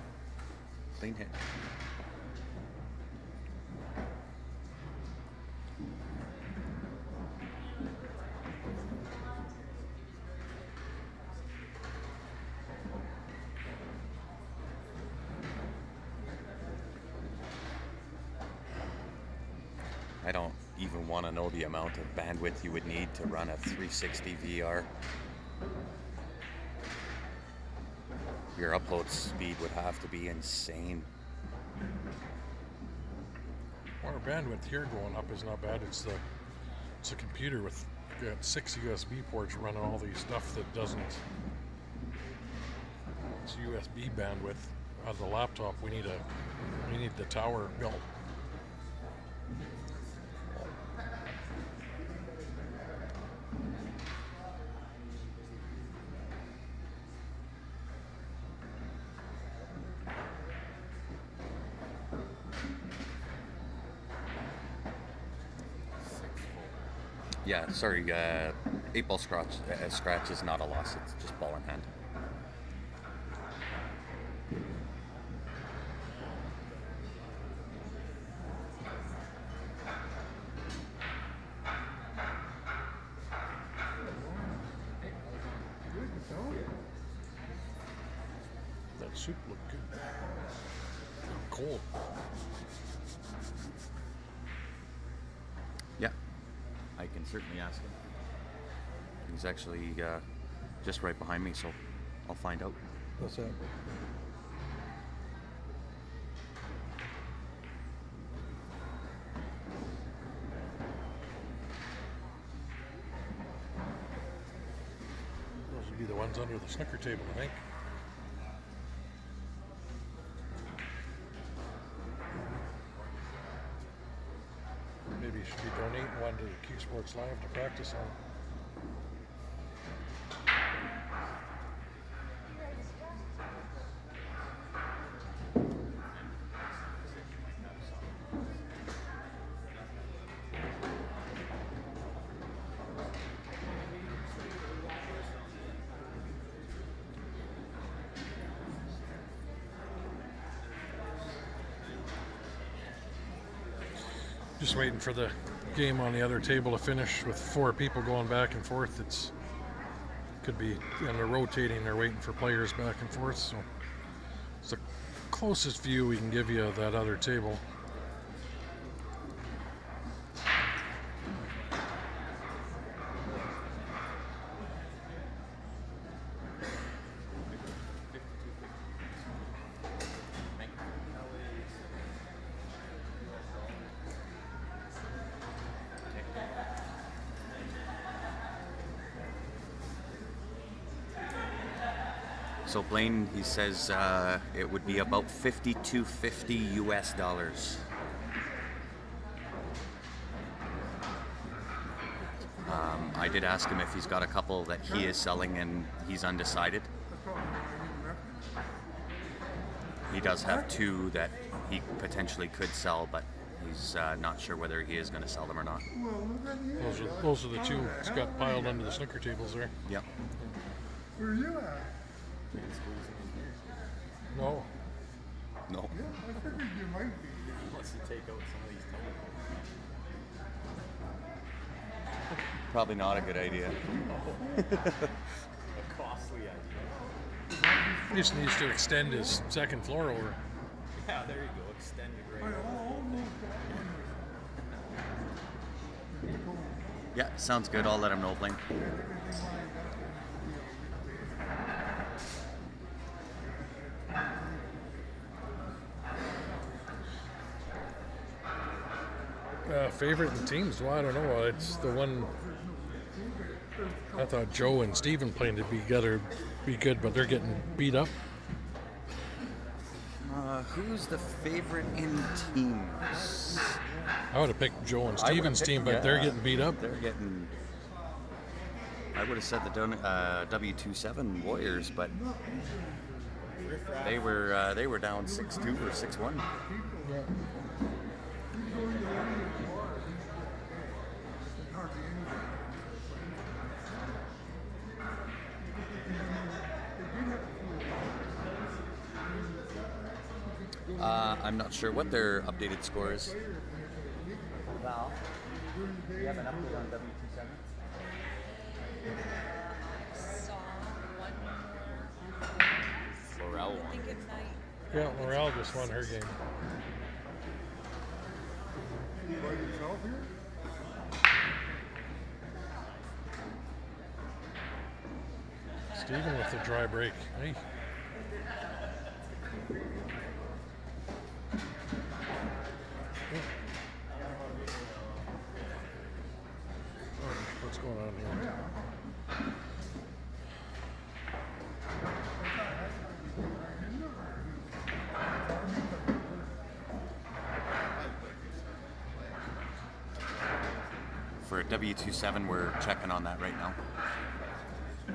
Clean hit. I don't even want to know the amount of bandwidth you would need to run a 360 VR. Your upload speed would have to be insane. Our bandwidth here going up is not bad. It's a computer with got 6 USB ports running all these stuff that doesn't. It's USB bandwidth. Out of the laptop, we need the tower built. Yeah, sorry, 8-ball scratch is not a loss, it's just ball in hand. That soup looked good. Cold. Yeah, I can certainly ask him. He's actually just right behind me, so I'll find out. What's that? Those would be the ones under the snooker table, I think. Maybe you should be donating one to Q Sports Live to practice on. Just waiting for the game on the other table to finish with 4 people going back and forth. It's could be, and they're rotating, they're waiting for players back and forth, so it's the closest view we can give you of that other table. So Blaine, he says it would be about $52.50 US dollars. I did ask him if he's got a couple that he is selling and he's undecided. He does have 2 that he potentially could sell, but he's not sure whether he is going to sell them or not. Those are the 2 that's got piled under the snooker tables there. Yep. Where are you at? No. No. Yeah, I figured you might be. Wants to take out some of these tables. Probably not a good idea. A costly idea. He just needs to extend his second floor over. Yeah, there you go. Extend it I right over. almost got one. Yeah, sounds good. I'll let him know, Blaine. Favorite in teams? Well, I don't know. It's the one. I thought Joe and Steven playing together be good, but they're getting beat up. Who's the favorite in teams? I would have picked Joe and Steven's team, but they're getting beat up. They're getting. I would have said the W27 Warriors, but they were down 6-2 or 6-1. Yeah. I'm not sure what their updated score is. Val, do you have an update on W27? Saw one more. Laurel I won. think it might. Yeah, Morale just won her game. You by yourself here? Steven with the dry break. Hey. What's going on here? For a W27, we're checking on that right now. No.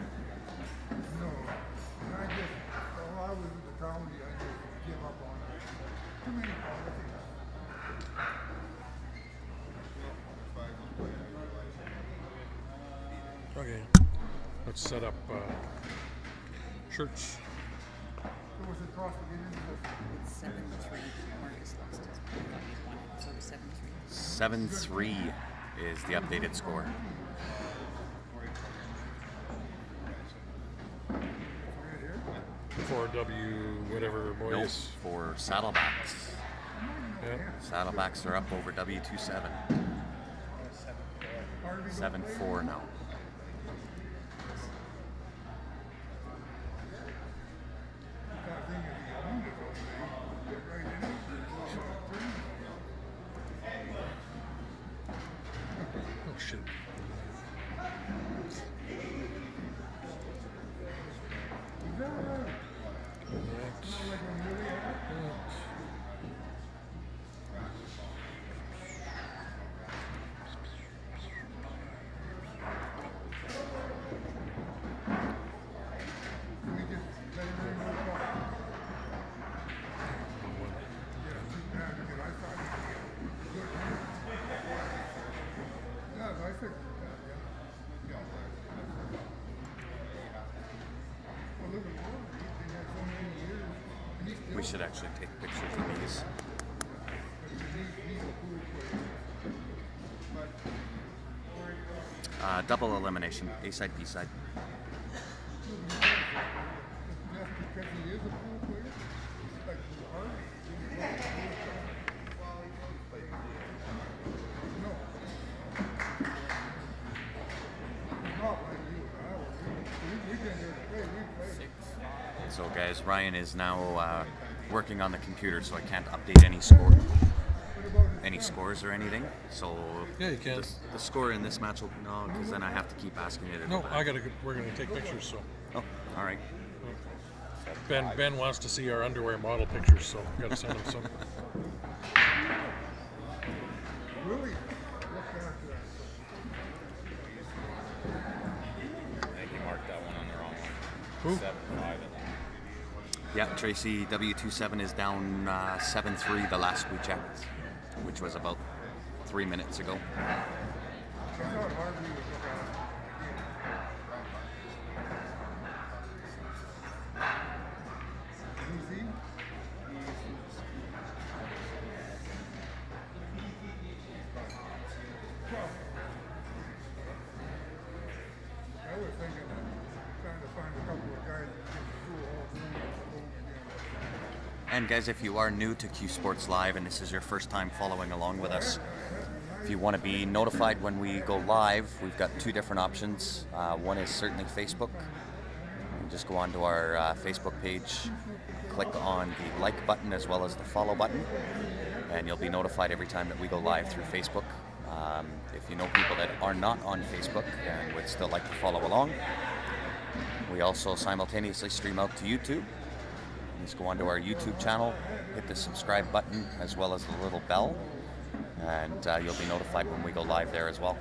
And I just, while I was at the county, I just give up on it. Too many politics. Okay. Let's set up shirts. So was it cost to get into this? 7-3. Marcus lost his. I thought he'd won it, so 7-3. 7-3 is the updated score. For W whatever Nope, boys. for Saddlebacks. Yeah. Saddlebacks are up over W27. 7-4 now. That thing is the owned it all day. Get right in it. Oh shit. Is that right? Right. Like when you really have it? We just let everybody know about it. Yeah, because I thought it was good. Yeah, I figured that, yeah. Well, look at Warren, he's been there so many years, and he's still, We should actually take pictures of these. he's a cool player. But Double elimination, A-side, B-side. just because he is a cool player, like the art, no. Not like you and I were. We've been there to play, we played. So guys, Ryan is now working on the computer, so I can't update any scores or anything. So Yeah, you can. the score in this match will no, because then I have to keep asking it. No, we're gonna take pictures, so Oh, all right. Ben wants to see our underwear model pictures, so we gotta send him some. Really look after that. I think you marked that one on the wrong Who? one. 7-5. I think. Yeah, Tracy W27 is down 7-3 the last we checked, which was about 3 minutes ago. I thought Harvey would look at it. Who's he? I was thinking of trying to find a couple of guys that can do a whole thing again. And guys, if you are new to Q Sports Live and this is your first time following along with us, If you want to be notified when we go live, we've got two different options. One is certainly Facebook. You just go onto our Facebook page, click on the like button as well as the follow button, and you'll be notified every time that we go live through Facebook. If you know people that are not on Facebook and would still like to follow along, we also simultaneously stream out to YouTube. Just go onto our YouTube channel, hit the subscribe button as well as the little bell, and you'll be notified when we go live there as well.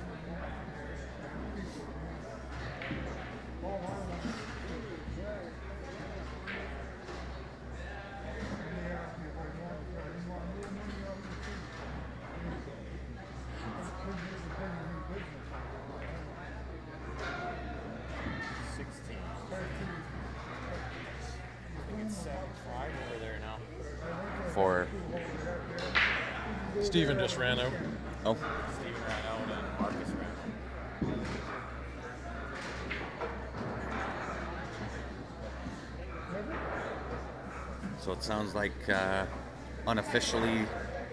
For Steven just ran out. oh, Steven ran out and Marcus ran out. so it sounds like unofficially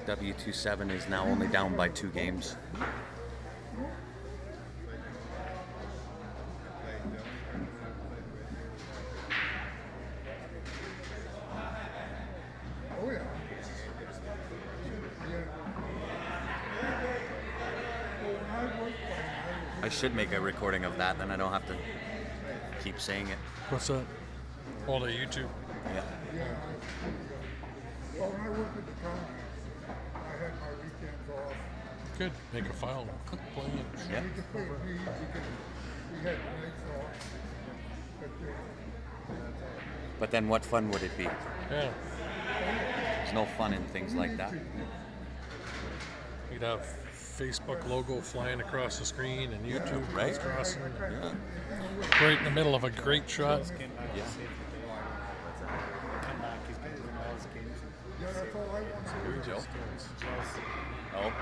W27 is now only down by 2 games. Oh, yeah. I should make a recording of that, then I don't have to keep saying it. What's that? All the YouTube. Yeah. Yeah. Well, when I worked at the county, I had my weekends off. Good. Make a file. Click play it. Yeah. We could play league because we had the nights off. But But then what fun would it be? Yeah. There's no fun in things like that. You'd have Facebook logo flying across the screen and YouTube right. crossing. Yeah. Right in the middle of a great shot. Yeah. yeah, that's all I wanted to do. Oh.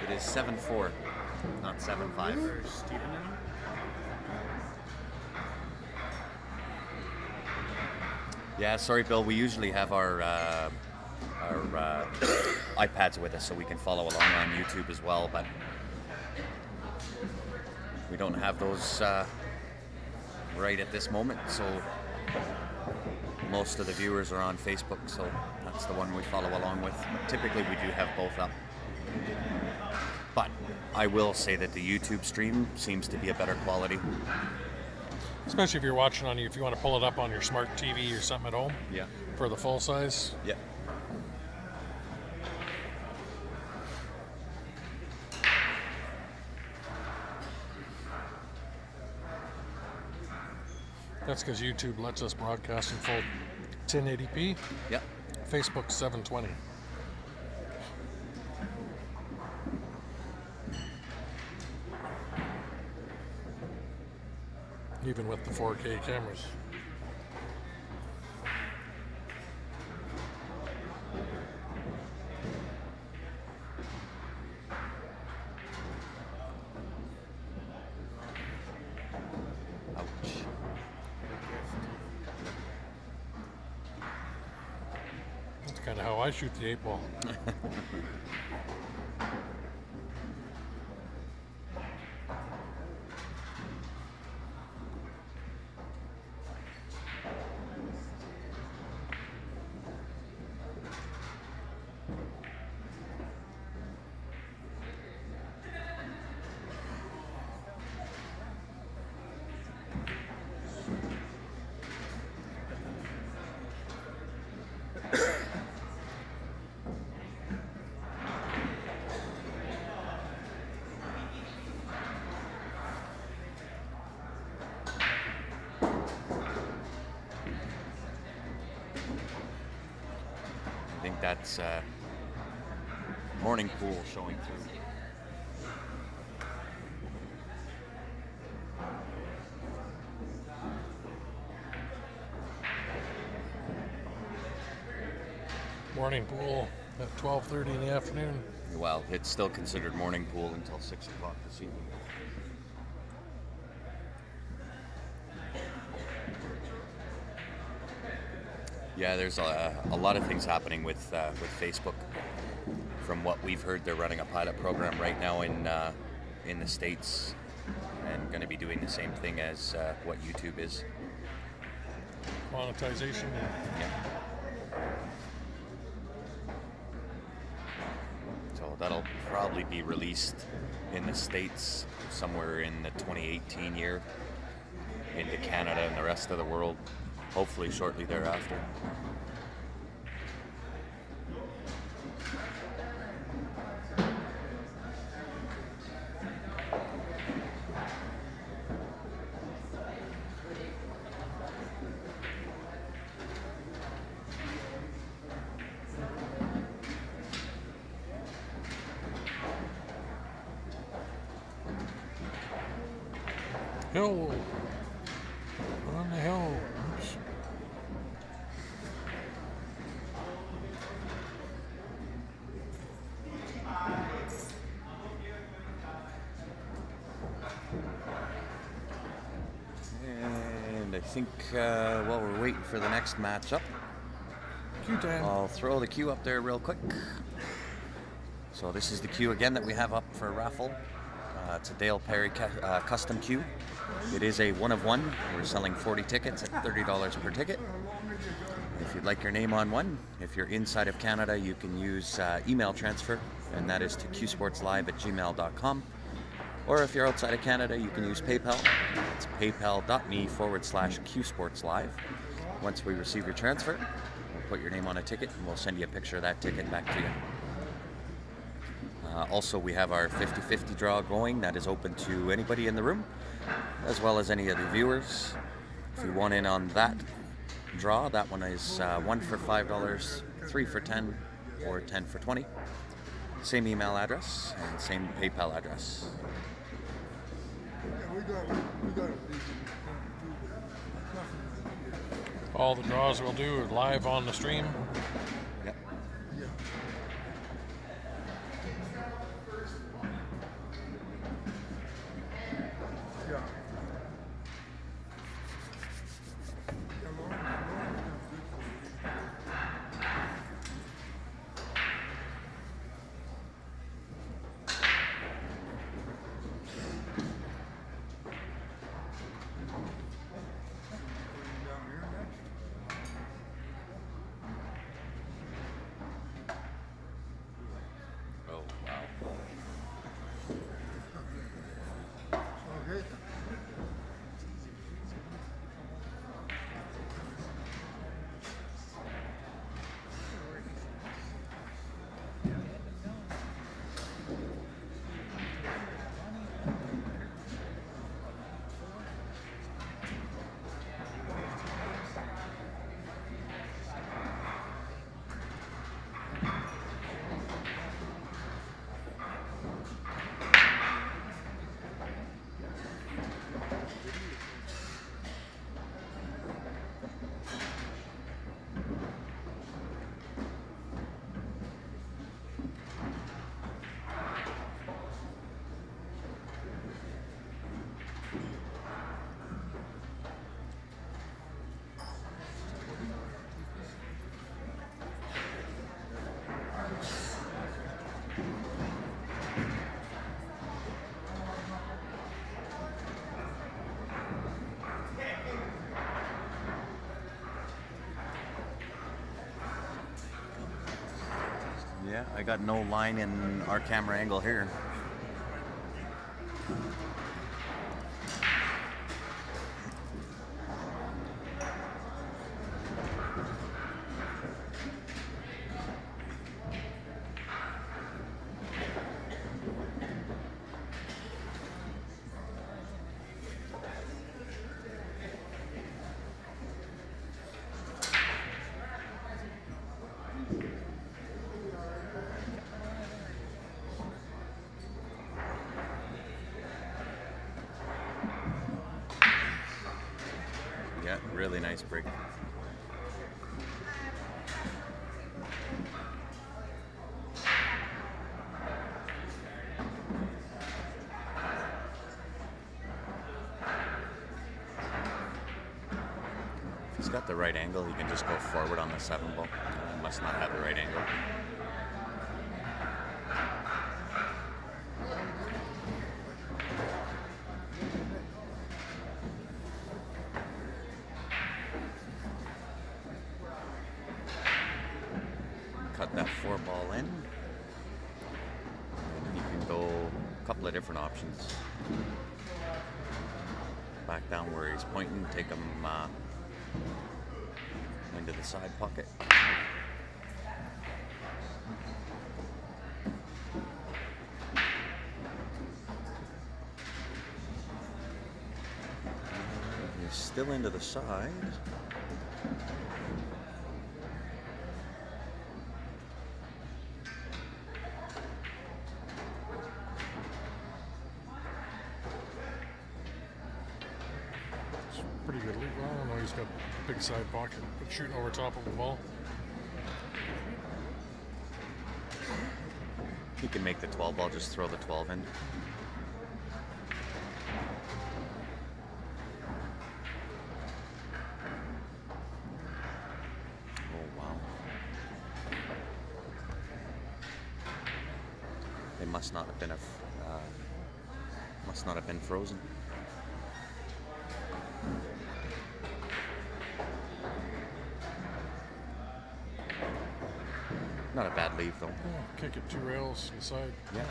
It is 7-4, not 7-5. Yeah, sorry, Bill. We usually have our iPads with us so we can follow along on YouTube as well, but we don't have those right at this moment. So most of the viewers are on Facebook, so that's the one we follow along with. Typically, we do have both up. But I will say that the YouTube stream seems to be a better quality. Especially if you're watching if you want to pull it up on your smart TV or something at home. Yeah. For the full size. Yeah. That's because YouTube lets us broadcast in full 1080p. Yeah. Facebook 720. Even with the 4K cameras. Ouch. That's kind of how I shoot the 8-ball. I think that's morning pool showing through. Morning pool at 12:30 in the afternoon. Well, it's still considered morning pool until 6 o'clock this evening. Yeah, there's a lot of things happening with Facebook. From what we've heard, they're running a pilot program right now in the States, and going to be doing the same thing as what YouTube is. Monetization. Yeah. So that'll probably be released in the States somewhere in the 2018 year, into Canada and the rest of the world, hopefully shortly thereafter. Hill. On the hill. And I think while we're waiting for the next matchup, Cue time. I'll throw the queue up there real quick. So this is the queue again that we have up for raffle. It's a Dale Perry custom queue. It is a 1 of 1. We're selling 40 tickets at $30 per ticket. If you'd like your name on one, if you're inside of Canada, you can use email transfer, and that is to qsportslive@gmail.com. Or if you're outside of Canada, you can use PayPal. It's paypal.me/qsportslive. Once we receive your transfer, we'll put your name on a ticket, and we'll send you a picture of that ticket back to you. Also, we have our 50-50 draw going. That is open to anybody in the room, as well as any of the viewers. If you want in on that draw, that one is 1 for $5, 3 for $10, or 10 for $20. Same email address and same PayPal address. Yeah, we got it. All the draws we'll do are live on the stream. Yep. Yeah. Yeah. Yeah, Lauren, down here next. Oh, wow. Okay. Yeah, I got no line in our camera angle here. Yeah, really nice break. He's got the right angle. He can just go forward on the 7 ball. He must not have the right angle. Cut that 4 ball in. And he can go a couple of different options. Back down where he's pointing, take him into the side pocket. He's still into the side. Pretty good lead. Well, I don't know. He's got a big side pocket, but shooting over top of the ball. He can make the 12 ball, just throw the 12 in. Oh, wow. They must not have been frozen. Not a bad leave though. Yeah, kick it 2 rails inside. Yeah.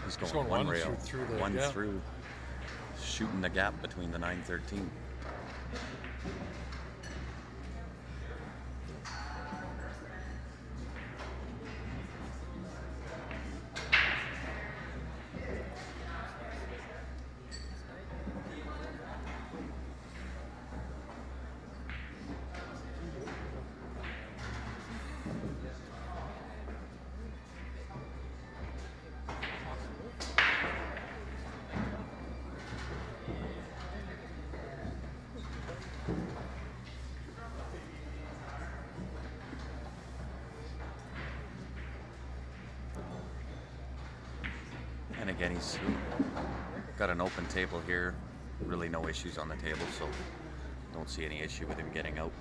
He's going one rail, through the, one yeah. through, shooting the gap between the 913. And again, he's got an open table here. Really no issues on the table, so don't see any issue with him getting out.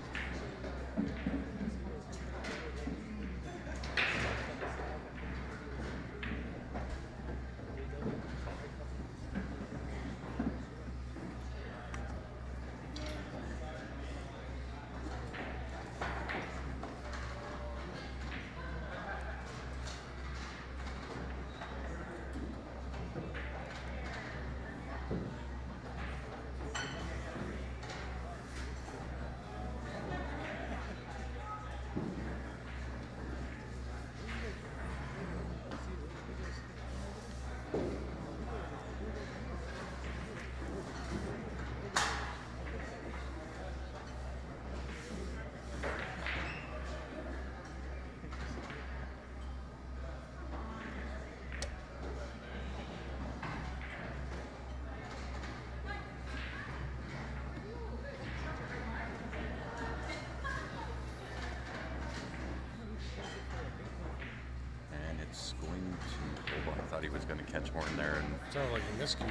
He was going to catch more in there, and Sounded like a miscue.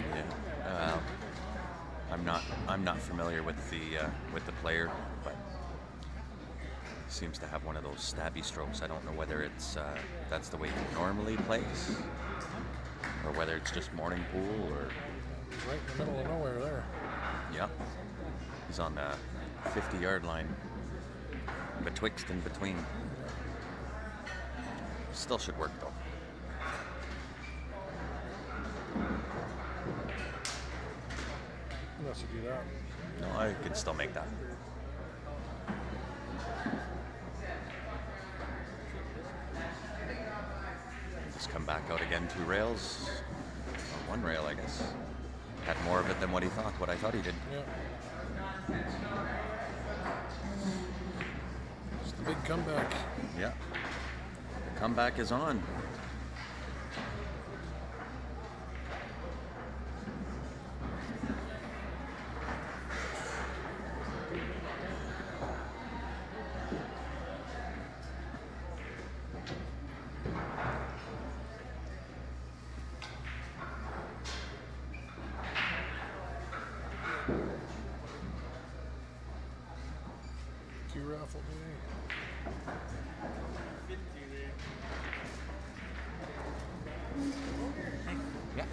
yeah. I'm not familiar with the player, but seems to have one of those stabby strokes. I don't know whether it's that's the way he normally plays, or whether it's just morning pool, or Right in the middle of nowhere there. yeah. He's on the 50-yard line, betwixt and between. Still should work though. Unless you do that. No, I can still make that. Just come back out again, 2 rails. Or 1 rail, I guess. Had more of it than what I thought he did. Yeah. It's the big comeback. Yeah. The comeback is on. raffle today. Yeah.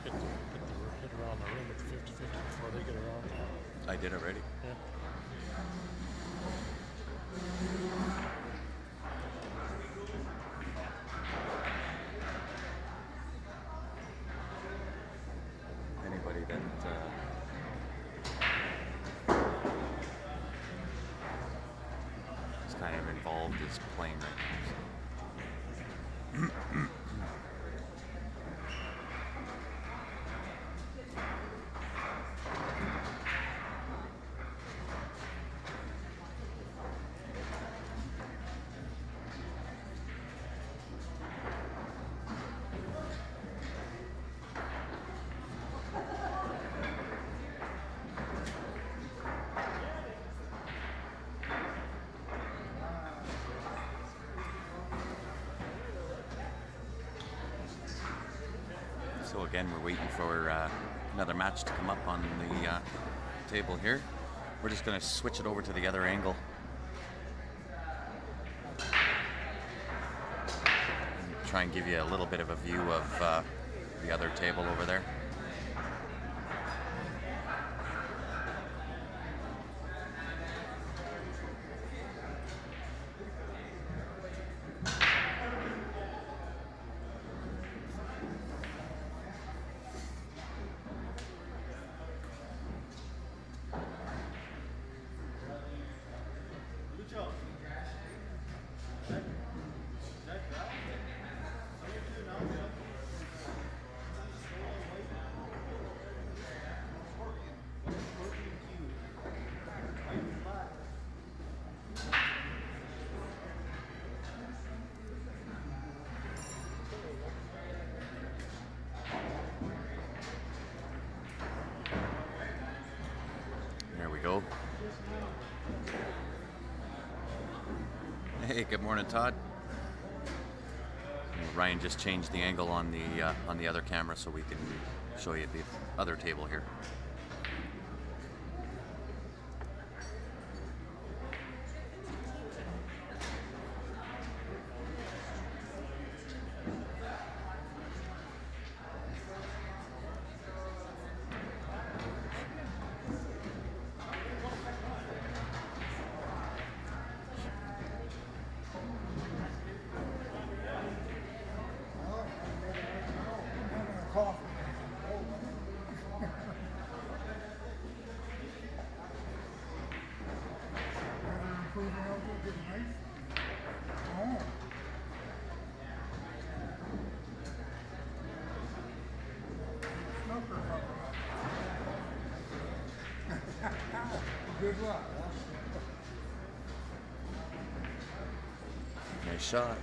Hit around the room with the 50-50 before they get around. I did already. Yeah. Anybody that is kind of involved is playing right now. So. So again, we're waiting for another match to come up on the table here. We're just going to switch it over to the other angle. And try and give you a little bit of a view of the other table over there. There we go. Hey, good morning, Todd. Ryan just changed the angle on the other camera so we can show you the other table here. Coffee. Weather improving out there, getting nice. Oh. Snooker coming up. Good luck. Nice shot.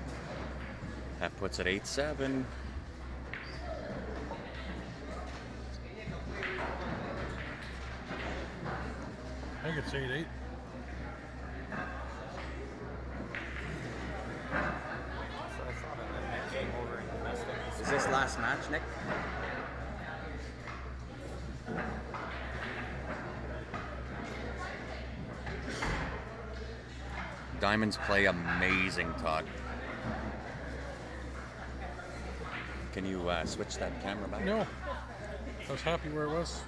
That puts it 8-7. I think it's 8-8. Is this last match, Nick? Diamonds play amazing, Todd. Can you switch that camera back? No. I was happy where it was.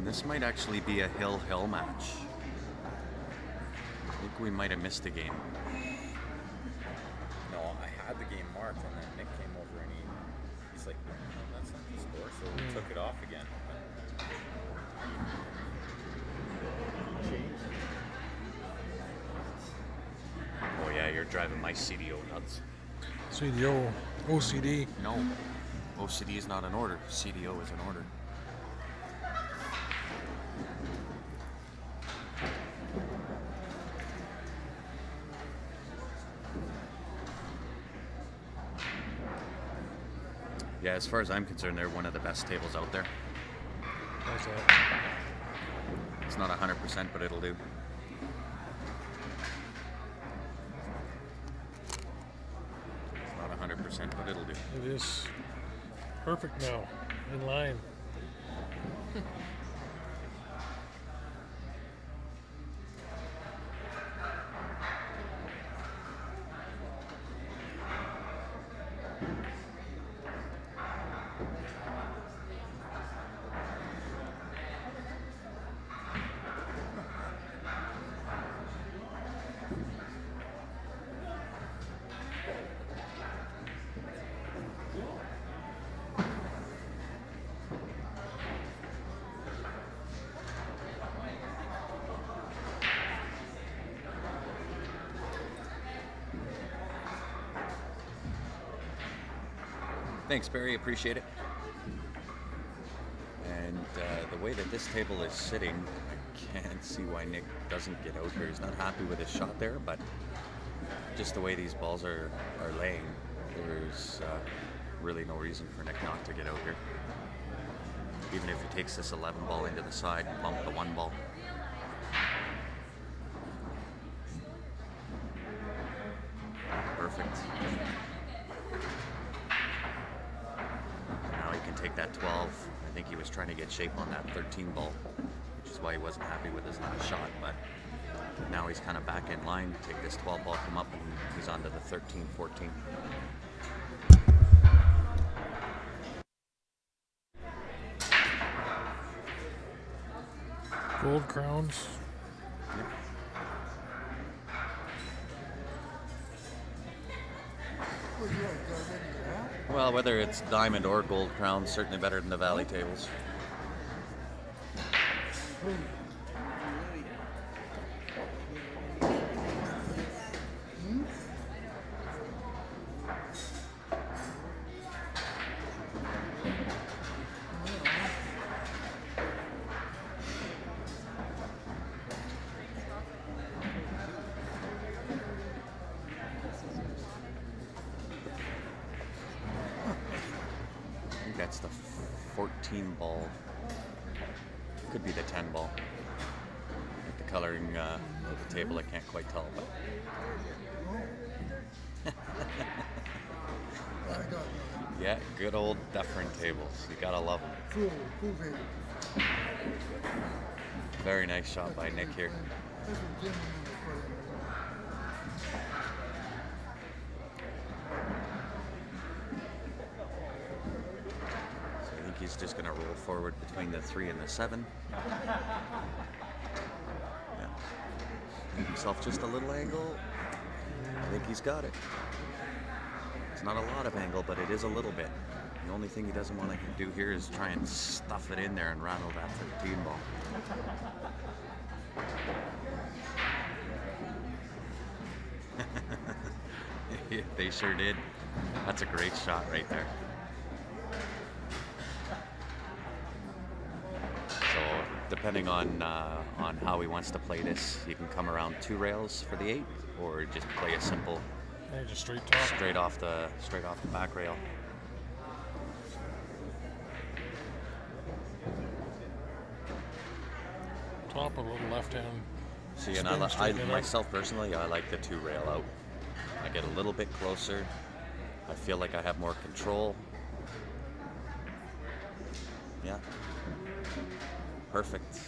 This might actually be a hill-hill match. I think we might have missed a game. No, I had the game marked, and then Nick came over and he's like, no, that's not the score, so we took it off again. Oh yeah, you're driving my CDO nuts. CDO, OCD. No, OCD is not an order. CDO is an order. Yeah, as far as I'm concerned, they're one of the best tables out there. How's that? It's not 100%, but it'll do. It's not 100%, but it'll do. It is perfect now, in line. Thanks, Barry. Appreciate it. And the way that this table is sitting, I can't see why Nick doesn't get out here. He's not happy with his shot there, but just the way these balls are laying, there's really no reason for Nick not to get out here. Even if he takes this 11 ball into the side and bump the 1 ball. Perfect. Now he can take that 12. I think he was trying to get shape on that 13 ball, which is why he wasn't happy with his last shot, but now he's kind of back in line. Take this 12 ball, come up, and he's on to the 13, 14. Gold crowns. Would you like that? Well, whether it's diamond or gold crown, certainly better than the valley tables. I think that's the 14 ball. Could be the 10 ball. With the coloring of the table, I can't quite tell, but I got that. yeah, good old Dufferin tables. You gotta love them. Cool table. Very nice shot by Nick here. That's what Jim was playing. So I think he's just gonna roll forward between the 3 and the 7. Yeah. Give himself just a little angle. I think he's got it. It's not a lot of angle, but it is a little bit. The only thing he doesn't want to do here is try and stuff it in there and rattle that 13 ball. Yeah, they sure did. That's a great shot right there. So depending on how he wants to play this, you can come around 2 rails for the 8, or just play a simple Yeah, just straight top. straight off the back rail. Top of a little left hand. See, and Spin straight in. myself personally, I like the 2 rail out. I get a little bit closer. I feel like I have more control. Yeah. Perfect.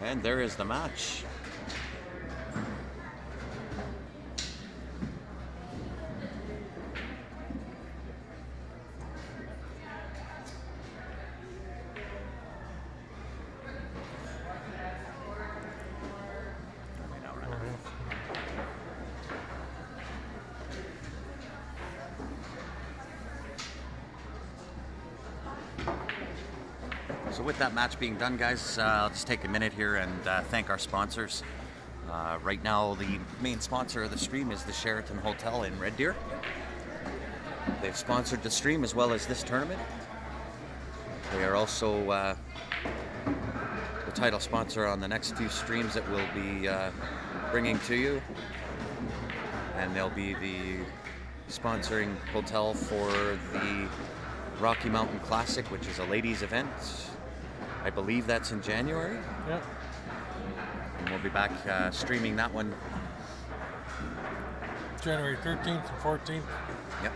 And there is the match. So with that match being done, guys, I'll just take a minute here and thank our sponsors. Right now, the main sponsor of the stream is the Sheraton Hotel in Red Deer. They've sponsored the stream as well as this tournament. They are also the title sponsor on the next few streams that we'll be bringing to you. And they'll be the sponsoring hotel for the Rocky Mountain Classic, which is a ladies' event. I believe that's in January. Yep. And we'll be back streaming that one. January 13th and 14th. Yep.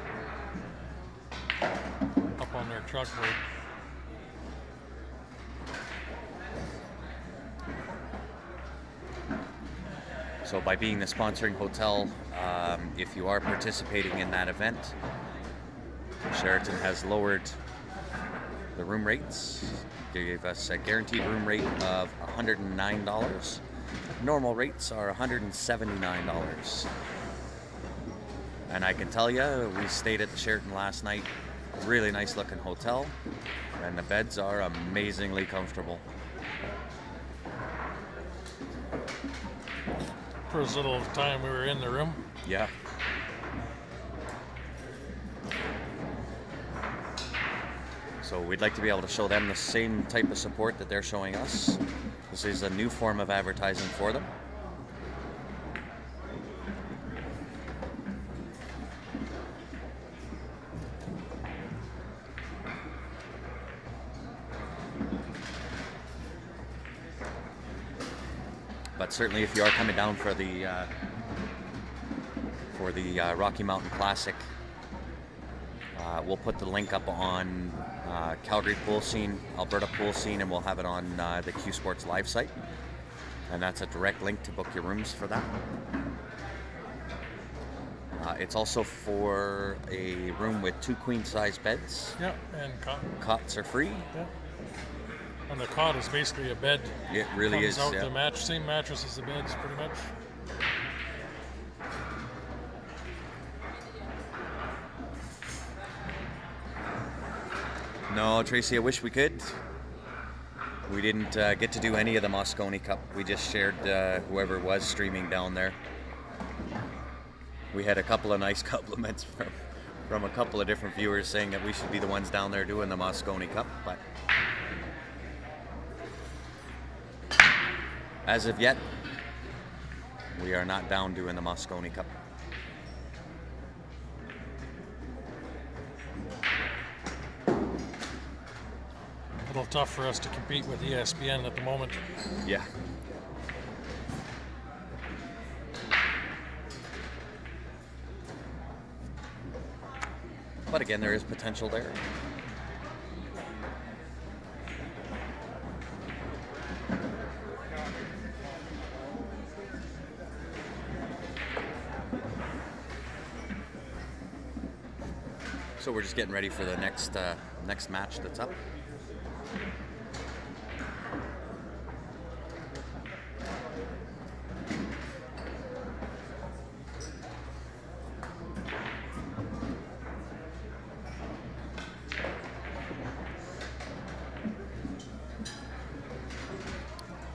Up on their truck road. So by being the sponsoring hotel, if you are participating in that event, Sheraton has lowered the room rates. They gave us a guaranteed room rate of $109. Normal rates are $179. And I can tell you, we stayed at the Sheraton last night. Really nice looking hotel, and the beds are amazingly comfortable. For as little time we were in the room. Yeah. So we'd like to be able to show them the same type of support that they're showing us. This is a new form of advertising for them. But certainly if you are coming down for the Rocky Mountain Classic, we'll put the link up on Calgary Pool Scene, Alberta Pool Scene, and we'll have it on the Q Sports Live site. And that's a direct link to book your rooms for that. It's also for a room with 2 queen-size beds. Yep, and cot. Cots are free. Yep. And the cot is basically a bed. It really Comes is. out Yeah. the same mattress as the beds, pretty much. No, Tracy, I wish we could. We didn't get to do any of the Moscone Cup. We just shared whoever was streaming down there. We had a couple of nice compliments from a couple of different viewers saying that we should be the ones down there doing the Moscone Cup, but as of yet, we are not down doing the Moscone Cup. A little tough for us to compete with ESPN at the moment. Yeah. But again, there is potential there. So we're just getting ready for the next match that's up.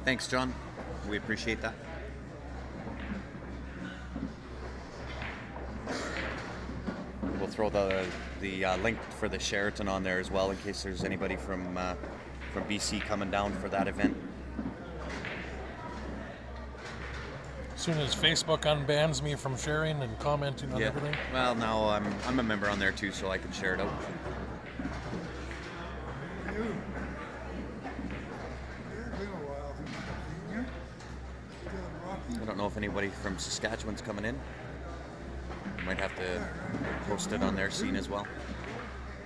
Thanks, John. We appreciate that. We'll throw the link for the Sheraton on there as well in case there's anybody from BC coming down for that event. As soon as Facebook unbans me from sharing and commenting on everything. Well, now I'm a member on there too, so I can share it out. It's been a while since I've seen you. Still Rocky. I don't know if anybody from Saskatchewan's coming in. Might have to post it on their scene as well.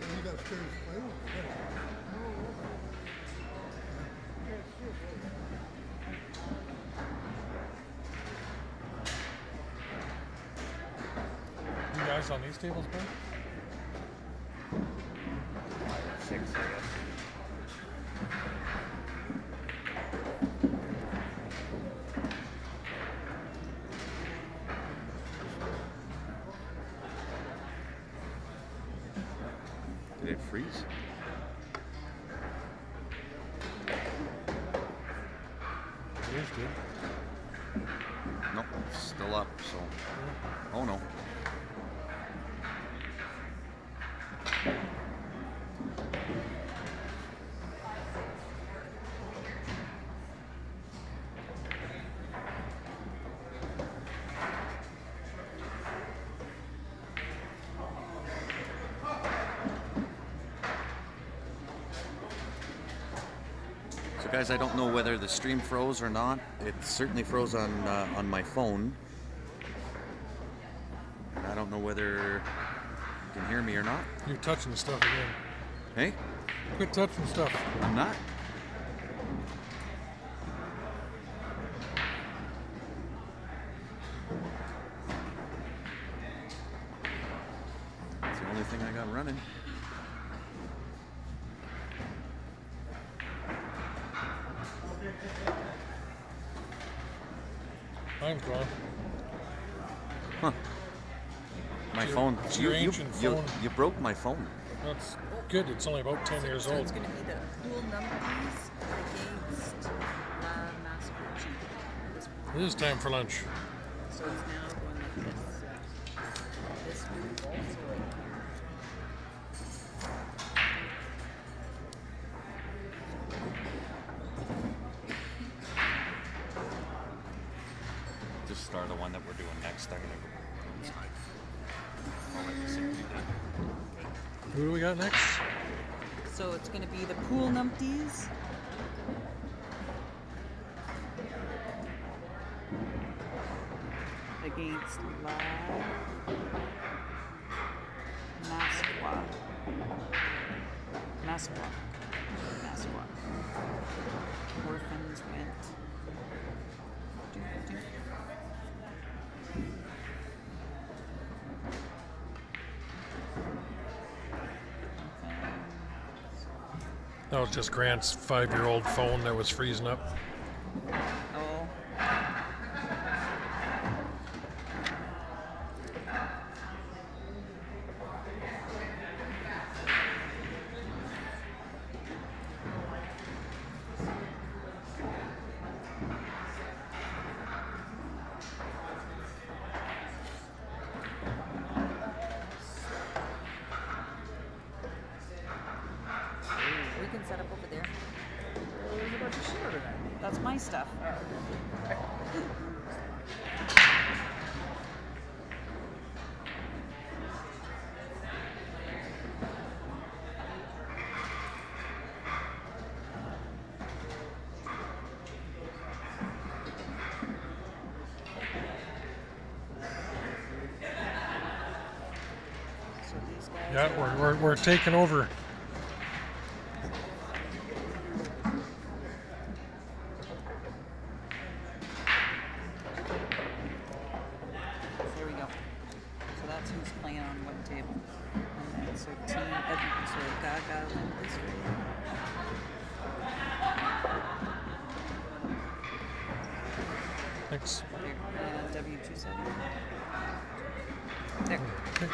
You got stairs to play with. You guys on these tables, Ben? 6, I guess. Did it freeze? It is good. Nope, still up. So, oh no. So guys, I don't know whether the stream froze or not. It certainly froze on my phone. And I don't know whether you can hear me or not. You're touching stuff again. Hey, Quit touching stuff. I'm not. It's the only thing I got running. Mine's gone. Huh. My It's your- phone. it's your ancient phone. You broke my phone. That's good. It's only about 10 years So old. it's going to be the pool numbers against Mascone. It is time for lunch. So it's now going like this move also right here. Just start the one that we're doing next. I'm gonna go inside. I'll let you see what you did. Who do we got next? So it's going to be the pool numpties. Against live Masqua. Orphans went. That was just Grant's 5-year-old phone that was freezing up. Oh. We can set up over there. There's a bunch of shit over there. That's my stuff. So these guys Yeah, we're taking over. There we go. So that's who's playing on what table. And then, so team Edmonton, so Gaga went this way. Thanks. There, W27. There. Okay.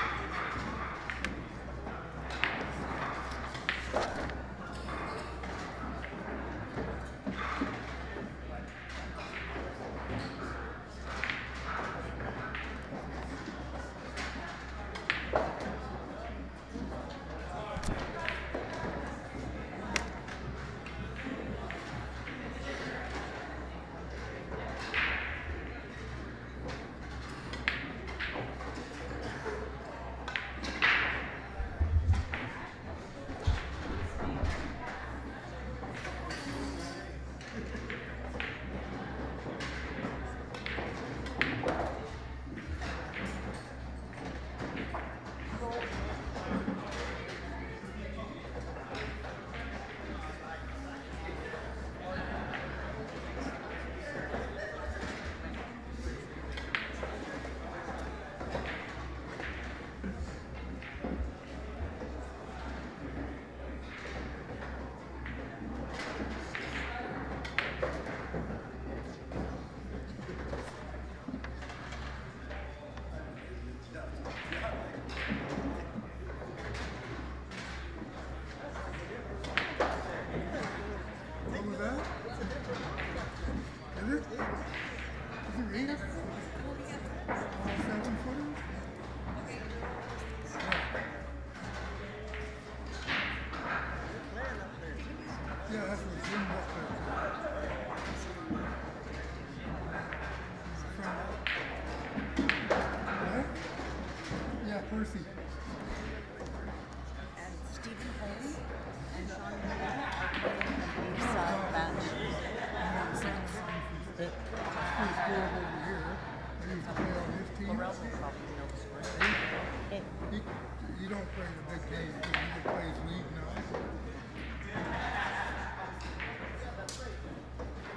Yeah, that's what Jim up there. What? Yeah, Percy. And Stephen Holmes and Sean Murray are playing the Bayside match. Pretty scored over here. He used to play on his team. Laurel will probably know the score. He don't play the big games. He just plays league now.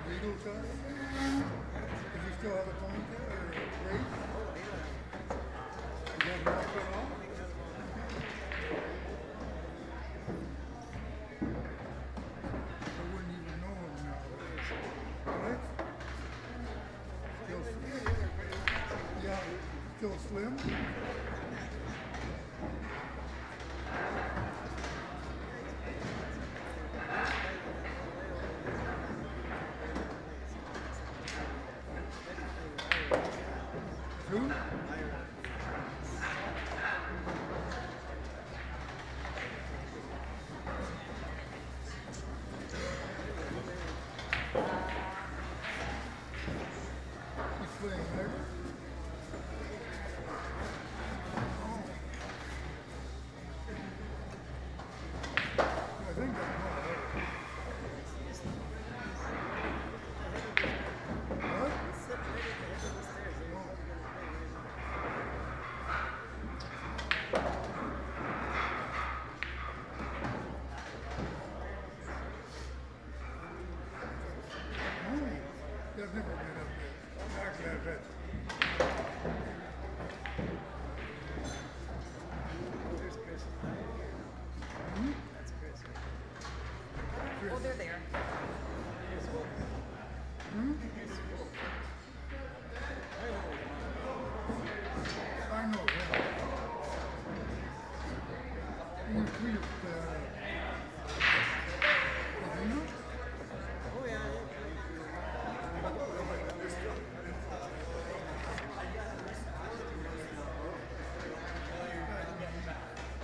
Legal time? Does he still have a ponytail or a braid? Is that not cut off? I wouldn't even know him nowadays. What? Still slim? Yeah, still slim? Who? He's playing there. I think that's what? I've never been up there. Actually, I've had. Oh, they're there. I know him. We did you know? Oh, yeah.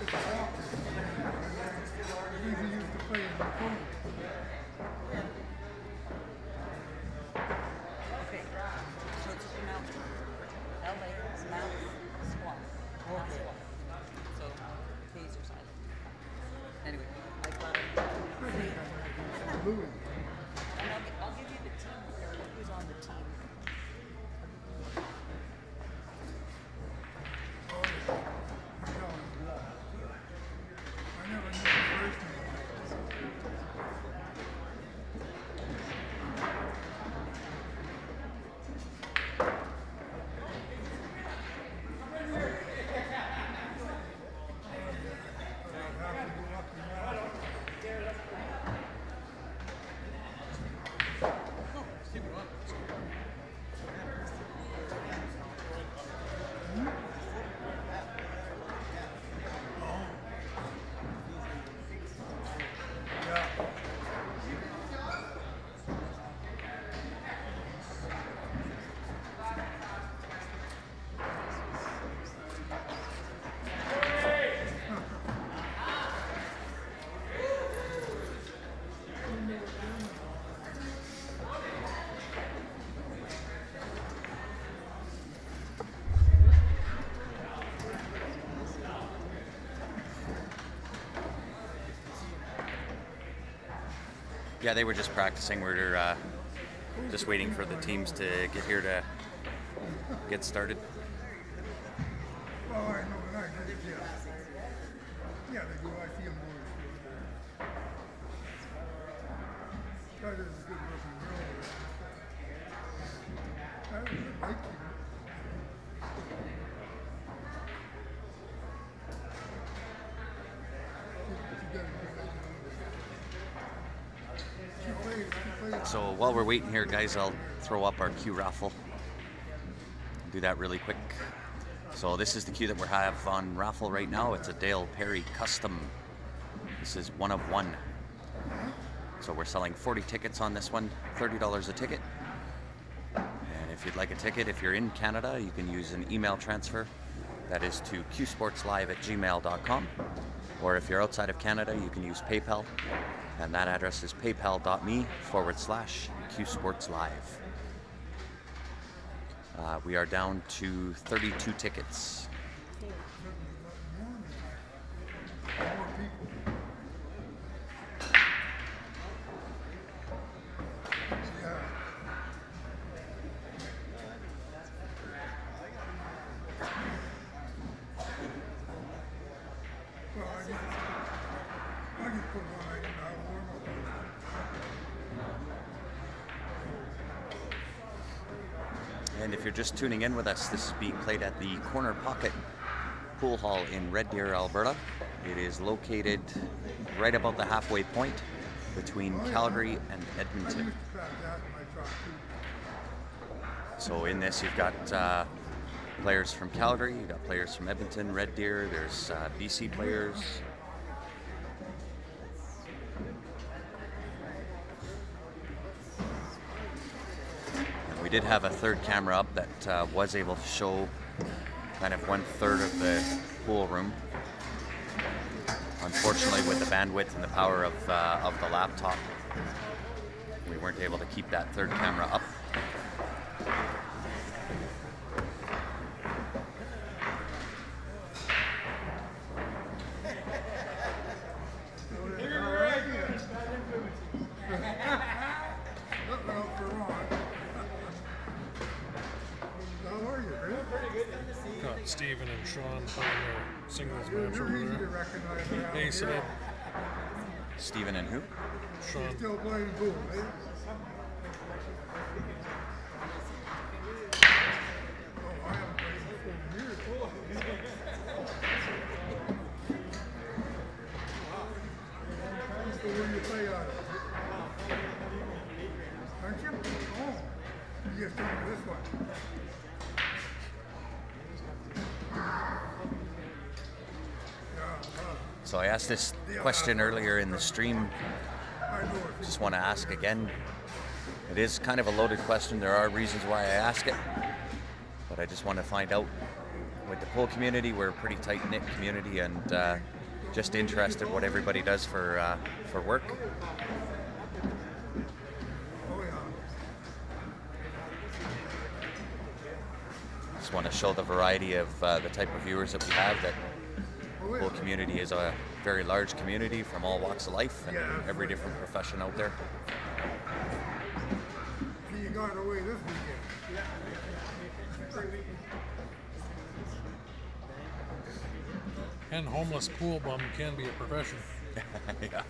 It's a doctor. He used to play in the phone. Okay. So it's Mount. LA is Mount Squat. Mount Squat. So K's are silent. Anyway, I got it. Louis. And I'll give you the team, or who's on the team. I never knew the first name. I'd have to go up and down. Yeah. Yeah, they were just practicing. We're just waiting for the teams to get here to get started. Oh, I know, I did, yeah. Yeah, they do, I see them always. That is a good looking girl. I would like to. She played. So while we're waiting here, guys, I'll throw up our cue raffle. Do that really quick. So this is the cue that we have on raffle right now. It's a Dale Perry custom. This is 1 of 1. So we're selling 40 tickets on this one, $30 a ticket. And if you'd like a ticket, if you're in Canada, you can use an email transfer. That is to qsportslive@gmail.com. Or if you're outside of Canada, you can use PayPal. And that address is paypal.me/QSportsLive. We are down to 32 tickets. And if you're just tuning in with us, this is being played at the Corner Pocket Pool Hall in Red Deer, Alberta. It is located right about the halfway point between Calgary and Edmonton. So in this, you've got players from Calgary, you've got players from Edmonton, Red Deer, there's BC players. We did have a third camera up that was able to show kind of 1/3 of the pool room. Unfortunately, with the bandwidth and the power of the laptop, we weren't able to keep that third camera up. Got Steven and Sean playing their singles match over there. Hey, so Steven and who? Sean. Still playing pool, eh? Oh, I haven't played for years. So where do you play out of? Aren't you? Oh, you just told me this one. So I asked this question earlier in the stream. Just want to ask again. It is kind of a loaded question. There are reasons why I ask it, but I just want to find out. With the pool community, we're a pretty tight-knit community, and just interested what everybody does for work. Just want to show the variety of the type of viewers that we have. That the pool community is a very large community from all walks of life and every different profession out there. You got away this weekend. And homeless pool bum can be a profession. Yeah.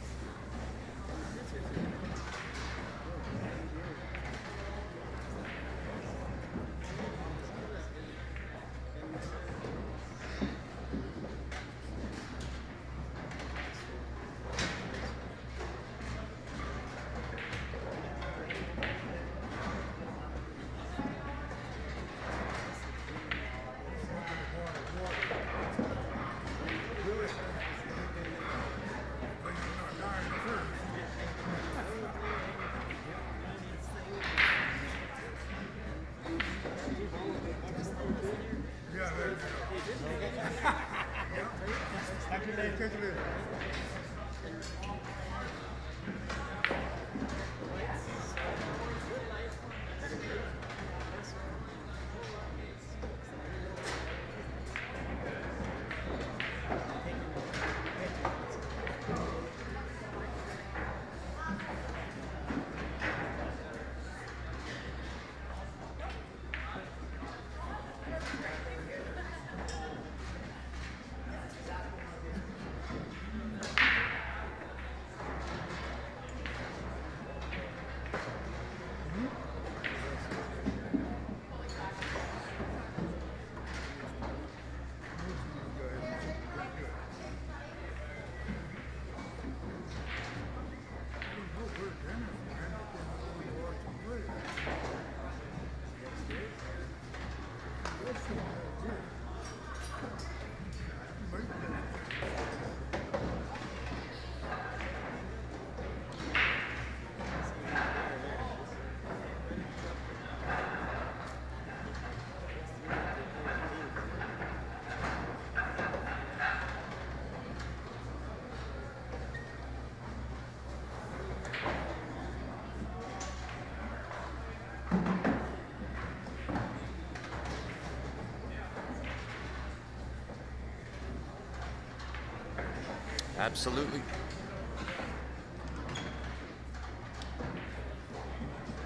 Absolutely.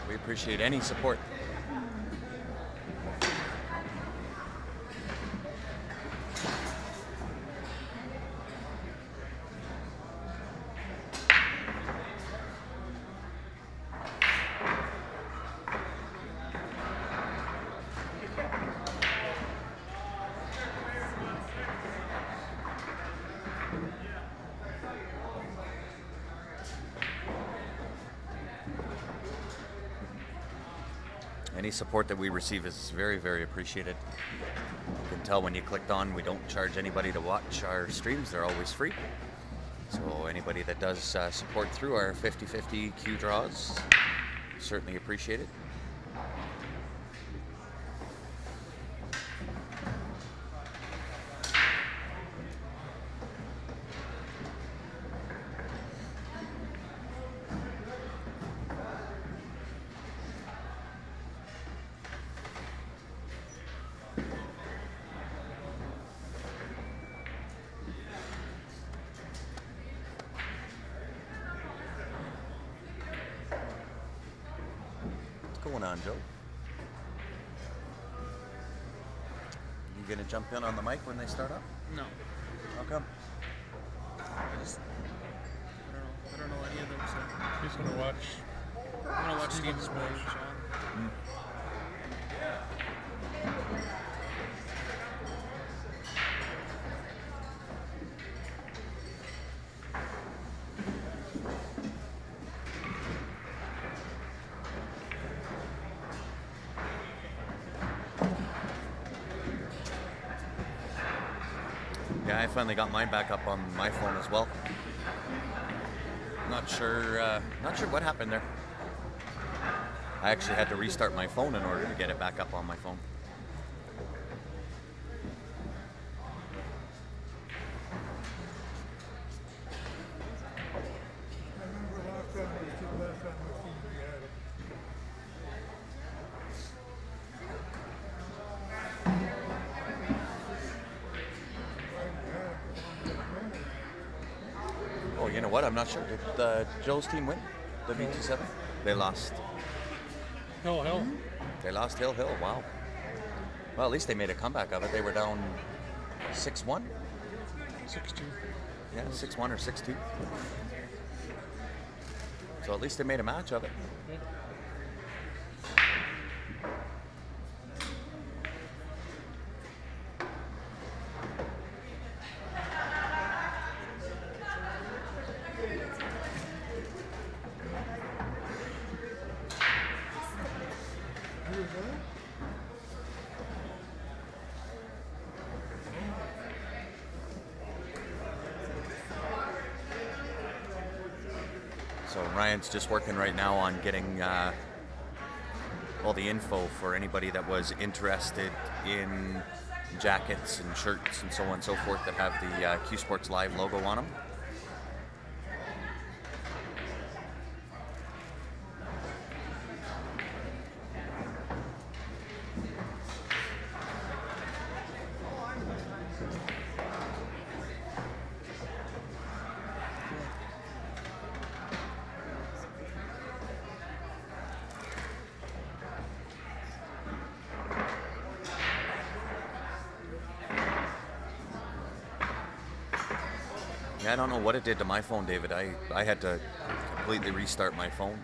We appreciate any support. Any support that we receive is very, very appreciated. You can tell when you clicked on, we don't charge anybody to watch our streams. They're always free. So anybody that does support through our 50/50 Q draws, certainly appreciate it. What's going on, Joe? You gonna jump in on the mic when they start up? No. How come? I don't know any of them, so He's gonna watch. I'm gonna watch Steven's Steven's match. match. Yeah, I finally got mine back up on my phone as well. Not sure what happened there. I actually had to restart my phone in order to get it back up on my phone. I remember last time we seen we had it. Oh, you know what? I'm not sure. Did Joe's team win the VT7? They lost. Oh, hell. They lost Hill. Wow. Well, at least they made a comeback of it. They were down 6-1. 6-2. Yeah, 6-1 or 6-2. So at least they made a match of it. So Ryan's just working right now on getting all the info for anybody that was interested in jackets and shirts and so on and so forth that have the Q Sports Live logo on them. I don't know what it did to my phone, David. I had to completely restart my phone.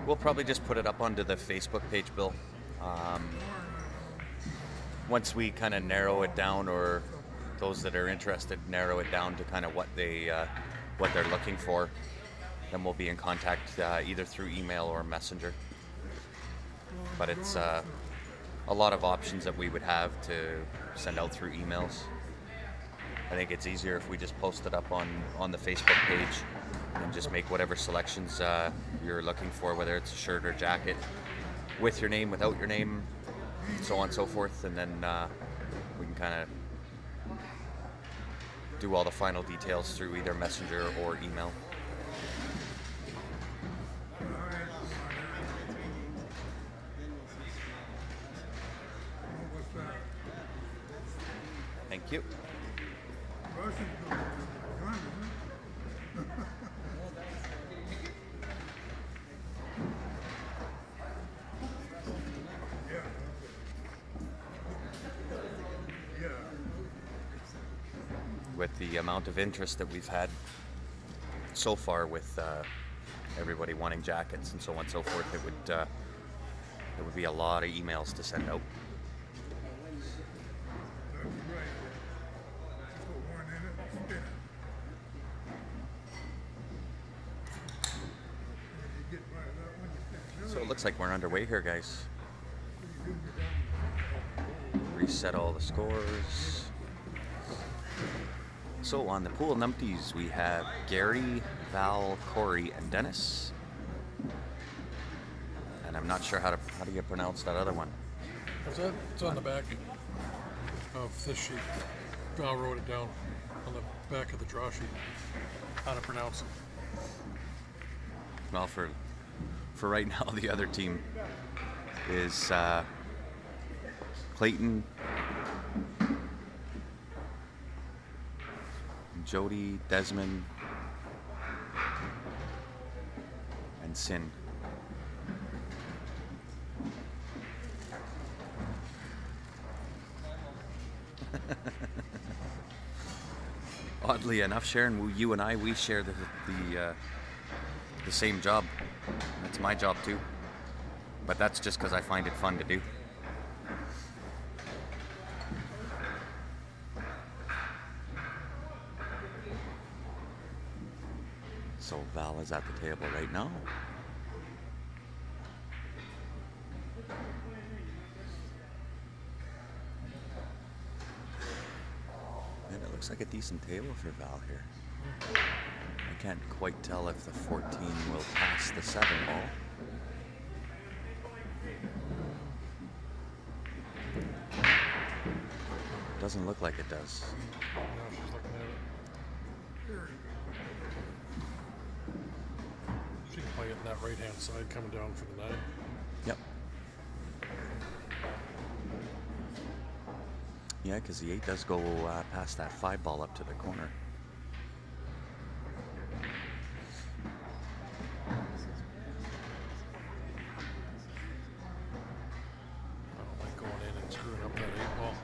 We'll probably just put it up onto the Facebook page, Bill. Once we kind of narrow it down, or those that are interested narrow it down to kind of what they're looking for, then we'll be in contact either through email or messenger. But it's a lot of options that we would have to send out through emails. I think it's easier if we just post it up on the Facebook page and just make whatever selections you're looking for, whether it's a shirt or jacket, with your name, without your name, so on and so forth, and then we can kind of do all the final details through either messenger or email. Thank you. With the amount of interest that we've had so far with everybody wanting jackets and so on and so forth, it would be a lot of emails to send out. So it looks like we're underway here, guys. Reset all the scores. So on the pool numpties, we have Gary, Val, Corey, and Dennis. And I'm not sure how do you pronounce that other one? It's on the back of this sheet. Val wrote it down on the back of the draw sheet. How to pronounce it. Well, for right now, the other team is Clayton, Jody, Desmond, and Sin. Oddly enough, Sharon, you and I, we share the same job. That's my job too. But that's just because I find it fun to do. So Val is at the table right now. And it looks like a decent table for Val here. I can't quite tell if the 14 will pass the 7 ball. Doesn't look like it does. No, she's looking at it. She can play it in that right-hand side coming down for the 9. Yep. Yeah, because the 8 does go past that 5 ball up to the corner. I don't like going in and screwing up that 8 ball.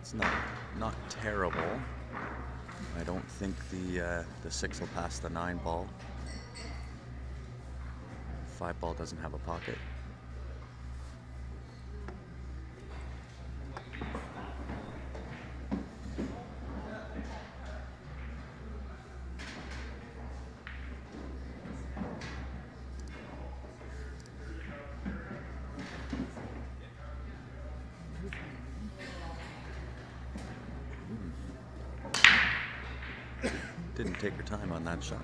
It's not terrible. I don't think the 6 will pass the 9 ball. 5 ball doesn't have a pocket. Didn't take her time on that shot.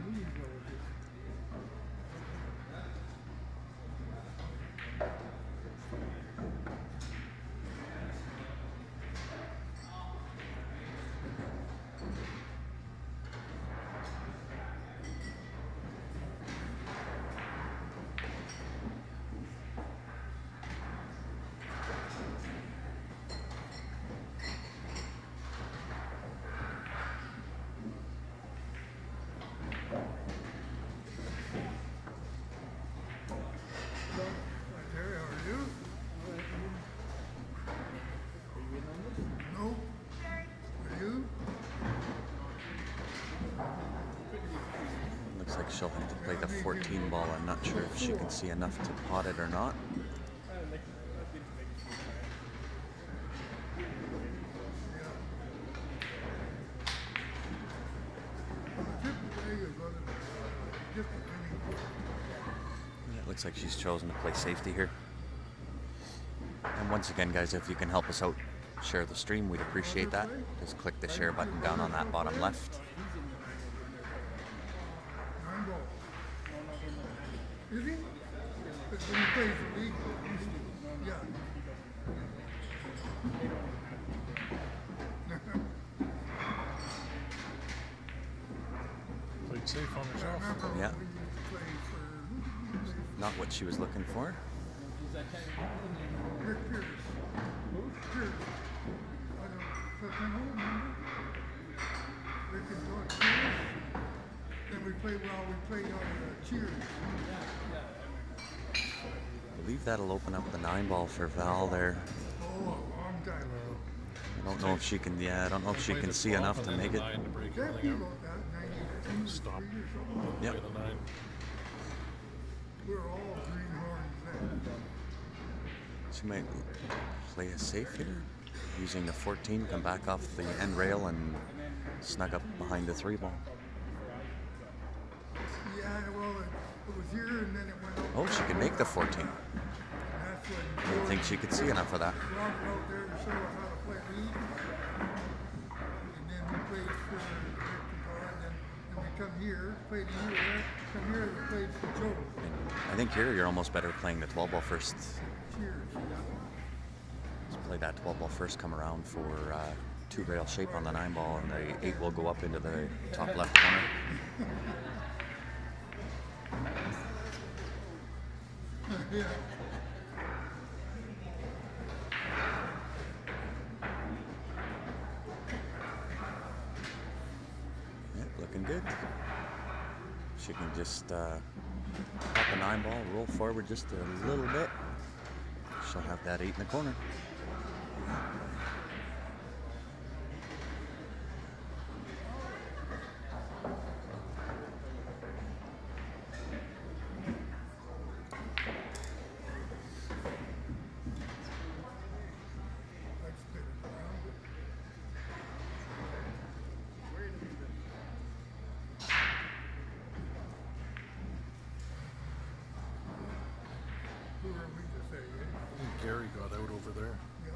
Looks like she'll have to play the 14 ball. I'm not sure if she can see enough to pot it or not. just a really It looks like she's chosen to play safety here. And once again, guys, if you can help us out, share the stream, we'd appreciate that. Just click the share button down on that bottom left. 9 ball. Is he? But when he plays the league, yeah. Played safe on I herself. remember Yeah. when we used to play for Not what she was looking for. Rick Pierce. Pierce. I don't remember. Rick and George Pierce. Then we played on Cheers. I believe that'll open up the 9 ball for Val there. Oh, a long time ago. I don't know if she can, I don't know if she Played can it see 12 enough and to then make the it. 9 to break That everything be up. about that, 92 Stop. or 3 or something. Yep. Play the 9. We were all greenhorns then. She might play a safe here, using the 14, come back off the end rail and snug up behind the 3 ball. Yeah, well, it was here and then it went out. Oh, she can make the 14. And that's when I didn't think she could see enough of that. Brought it out there to show us how to play league. And then we played for Victor and then we come here, played here, come here and played for Joe. And I think here you're almost better playing the 12 ball first. Cheers. Let's play that 12 ball first, come around for 2 rail shape on the 9 ball, and the 8 will go up into the top left corner. Yeah. Yep, looking good. She can just pop the 9 ball, roll forward just a little bit. She'll have that 8 in the corner. Let's spin it around. Who are we to say, eh? I think Gary got out over there. Yeah.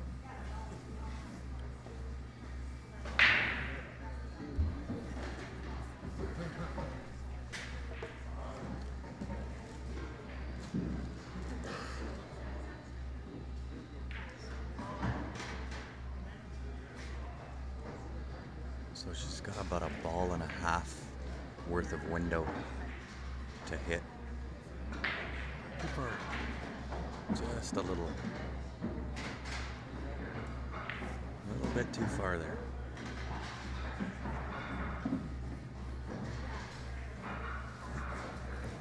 So she's got about a ball and a half worth of window to hit. Too far. Just a little bit too far there.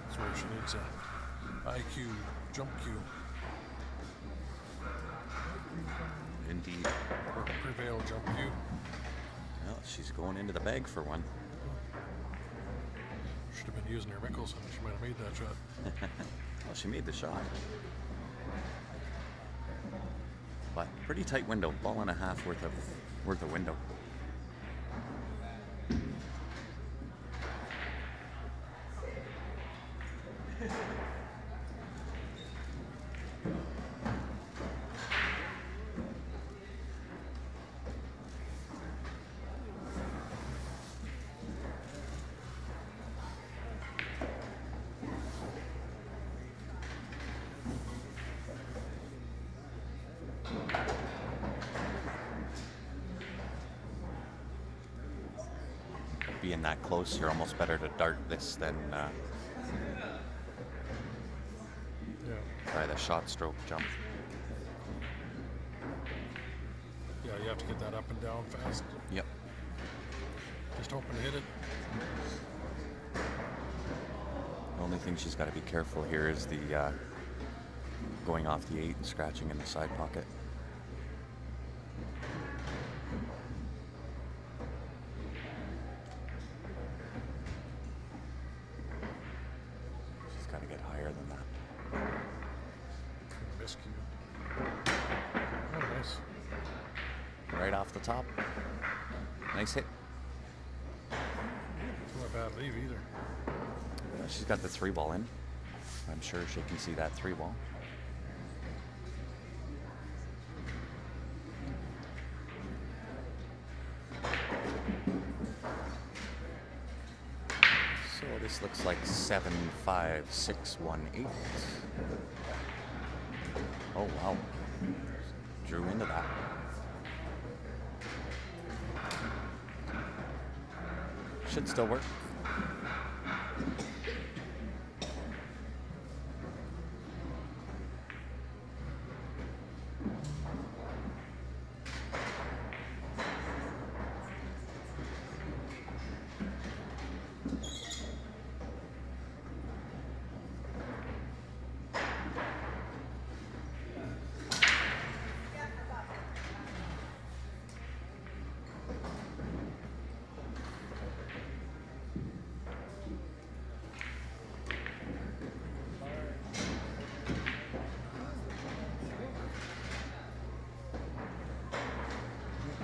That's where she needs a IQ jump cue. Indeed. Or prevail jump cue. Well, she's going into the bag for one. Should have been using her Mickelson. She might have made that shot. Well, she made the shot. But pretty tight window, ball and a half worth of window. Being that close, you're almost better to dart this than Yeah. try the shot stroke jump. Yeah, you have to get that up and down fast. Yep. Just hoping to hit it. The only thing she's got to be careful here is the going off the 8 and scratching in the side pocket. She's got to get higher than that. Miscue. Oh, nice. Right off the top. Nice hit. It's not a bad leave either. She's got the 3-ball in. I'm sure she can see that 3-ball. So this looks like 7, 5, 6, 1, 8. Oh wow. Drew into that. Should still work.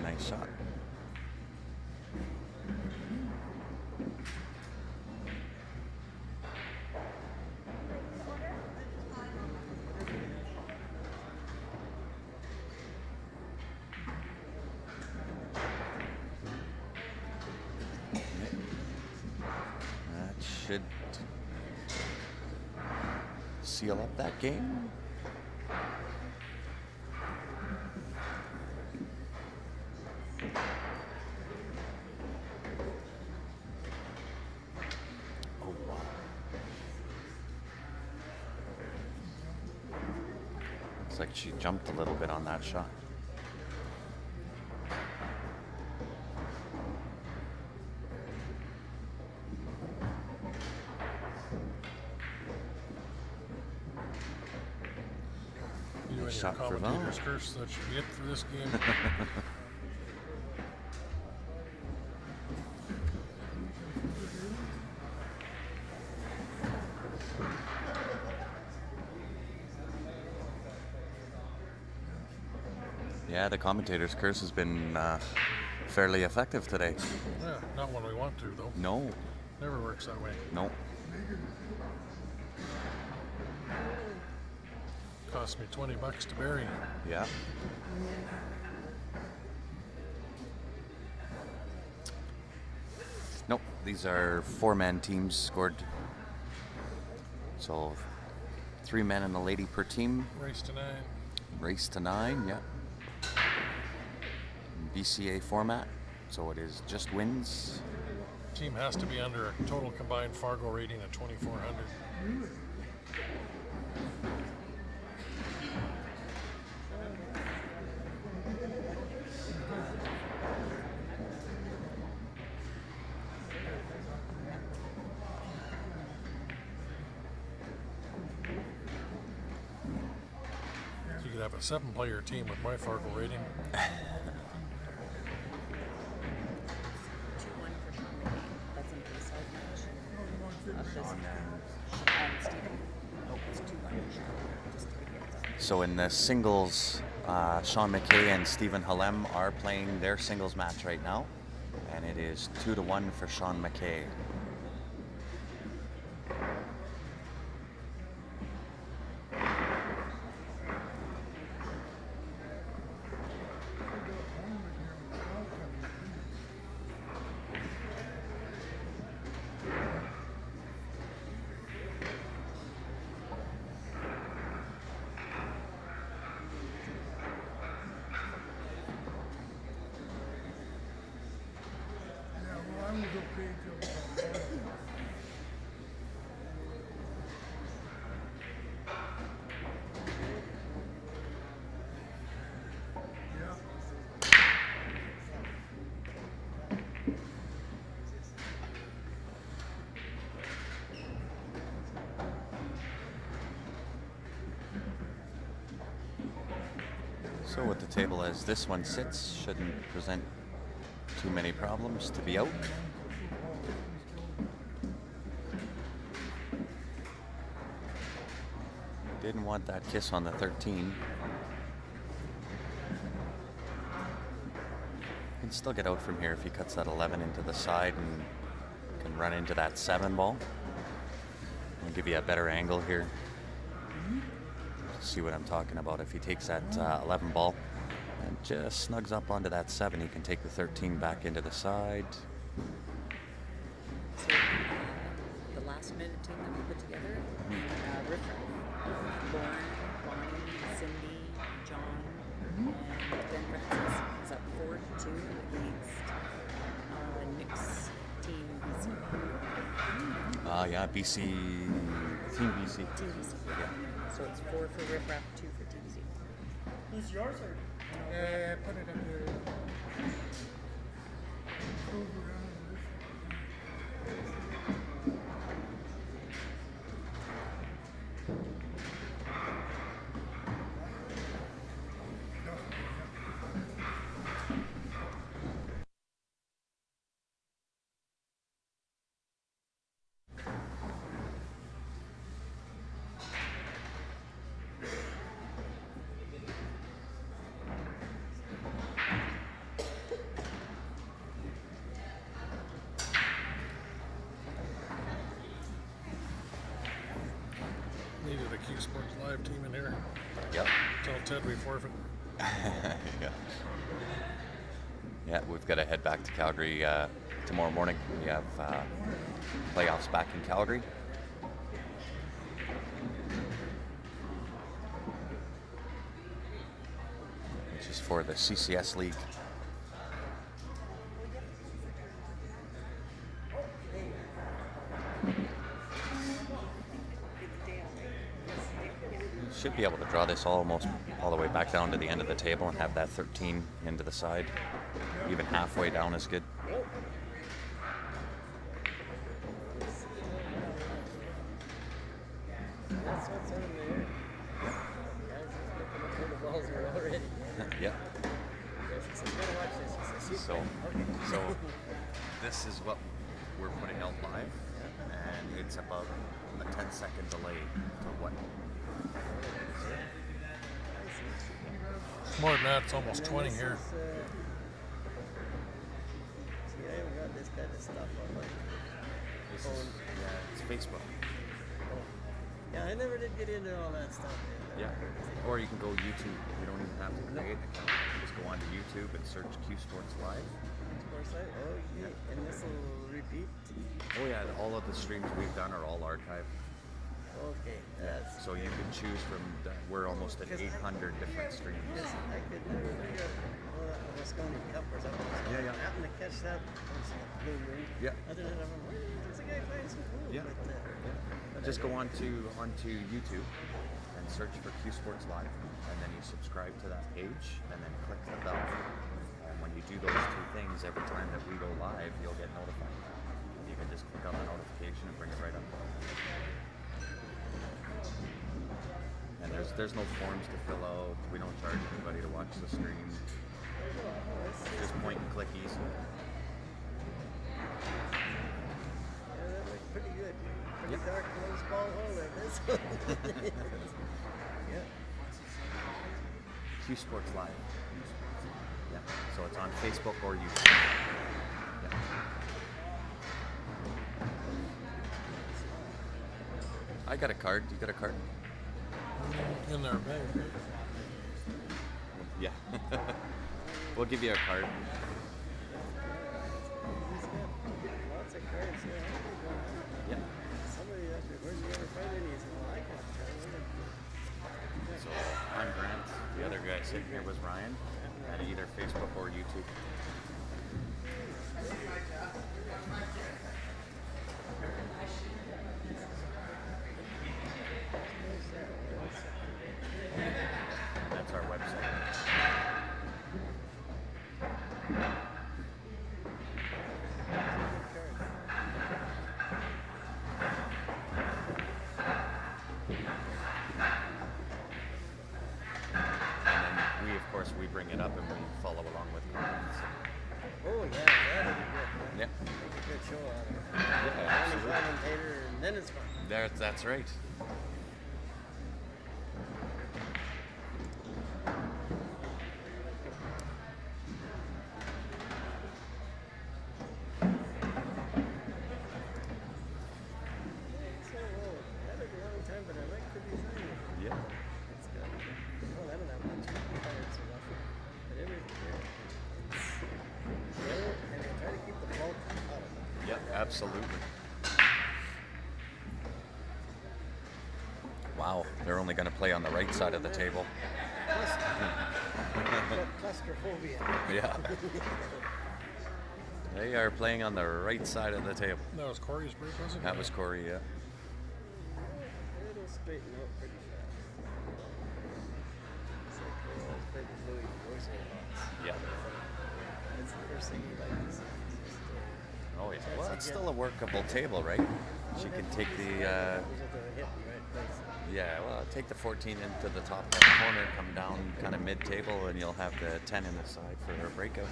Nice shot. That should seal up that game. Looks like she jumped a little bit on that shot. You and Shot your for commentator's Val. curse, that should be it for this game. Yeah, the commentator's curse has been fairly effective today. Yeah, not when we want to, though. No, Never works that way. no. Cost me $20 to bury. Yeah. Nope, these are 4-man teams scored. So 3 men and a lady per team. Race to 9. Race to 9, yeah. BCA format, so it is just wins. Team has to be under a total combined Fargo rating of 2,400. So you could have a 7-player team with my Fargo rating. 2-1 for Sean McKay. That's an A-side match. Of this Stephen. Oh, it's 2-1 for Sean. Just to give you a thought. So in the singles, Sean Mckay and Stephen Hallam are playing their singles match right now, and it is 2-1 for Sean Mckay. Yeah, well, I was okay till about 4. Yeah. So with the table as this one sits, shouldn't present too many problems to be out. Didn't want that kiss on the 13. Can still get out from here if he cuts that 11 into the side and can run into that 7 ball. I'll give you a better angle here. See what I'm talking about. If he takes that 11 ball and just snugs up onto that 7, he can take the 13 back into the side. So, the last minute team that we put together, Rick, Lauren, Bonnie, Cindy, John, and Ben Francis is up 4-2 against Nick's team BC. Yeah, BC, Team BC. Team BC. Yeah. So it's 4 for Riff Raff, 2 for TBC. Who's yours or? Put it up there. Over around this. Needed a Q Sports Live team in here. Yep. Tell Ted we forfeit. Yeah. Yeah, we've got to head back to Calgary tomorrow morning. We have playoffs back in Calgary. Which is for the CCS League. Should be able to draw this almost all the way back down to the end of the table and have that 13 into the side. Even halfway down is good. That's what's on there. Guys, he's looking up where the balls are already. Yeah. He says, gotta watch this. He says, So, so this is what we're putting out live, and it's about a 10-second delay to what. More than that, it's almost 20 here. See, I haven't got this kind of stuff on my This phone. is, yeah, it's Facebook. Yeah, I never did get into all that stuff. Man. Yeah. Or you can go YouTube. You don't even have to create an account. You just go onto YouTube and search Q Sports Live. Sports Live? Oh, yeah. And this will repeat? Oh yeah, all of the streams we've done are all archived. Okay. That's, So you can choose from, we're almost at 800 different streams. I could never figure out a Moscone Cup or something. So Yeah, yeah. I happened to catch that once in a blue moon. Yeah. Other than that, I'm like, where does the guy find some cool? Yeah. But, Just go onto YouTube and search for Q Sports Live, and then you subscribe to that page, and then click the bell. And when you do those two things, every time that we go live, you'll get notified. And you can just click on the notification and bring it right up. And there's no forms to fill out. We don't charge anybody to watch the stream. Just point and click easy. Yeah, that looked pretty good. Pretty Yep. dark close ball hole like this. Yeah. Q Sports Live. Yeah. So it's on Facebook or YouTube. Yeah. I got a card. You got a card? In there, babe. Yeah. We'll give you a card. He's got lots of cards here. Yeah. Somebody asked me, where'd you ever find any? He said, well, I can't tell. So I'm Grant. The other guy sitting here was Ryan at either Facebook or YouTube. That's our website. And then of course, we bring it up and we follow along with comments. Oh, yeah, that'd be good. Yeah. Make a good show out of it. Yeah, I'm absolutely. a commentator, and then it's fun. That's right. So, Absolutely. Wow, they're only going to play on the right side of the table. Claustrophobia. Yeah. They are playing on the right side of the table. That was Corey's break, was it? That was Corey, yeah. It'll straighten out pretty fast. It's like those big Louis Vuitton lots. Yeah. That's the first thing you like to see. Oh yeah. Well, it's still a workable table, right? She can take the yeah. Well, take the 14 into the top left corner, come down kind of mid-table, and you'll have the 10 in the side for her breakout.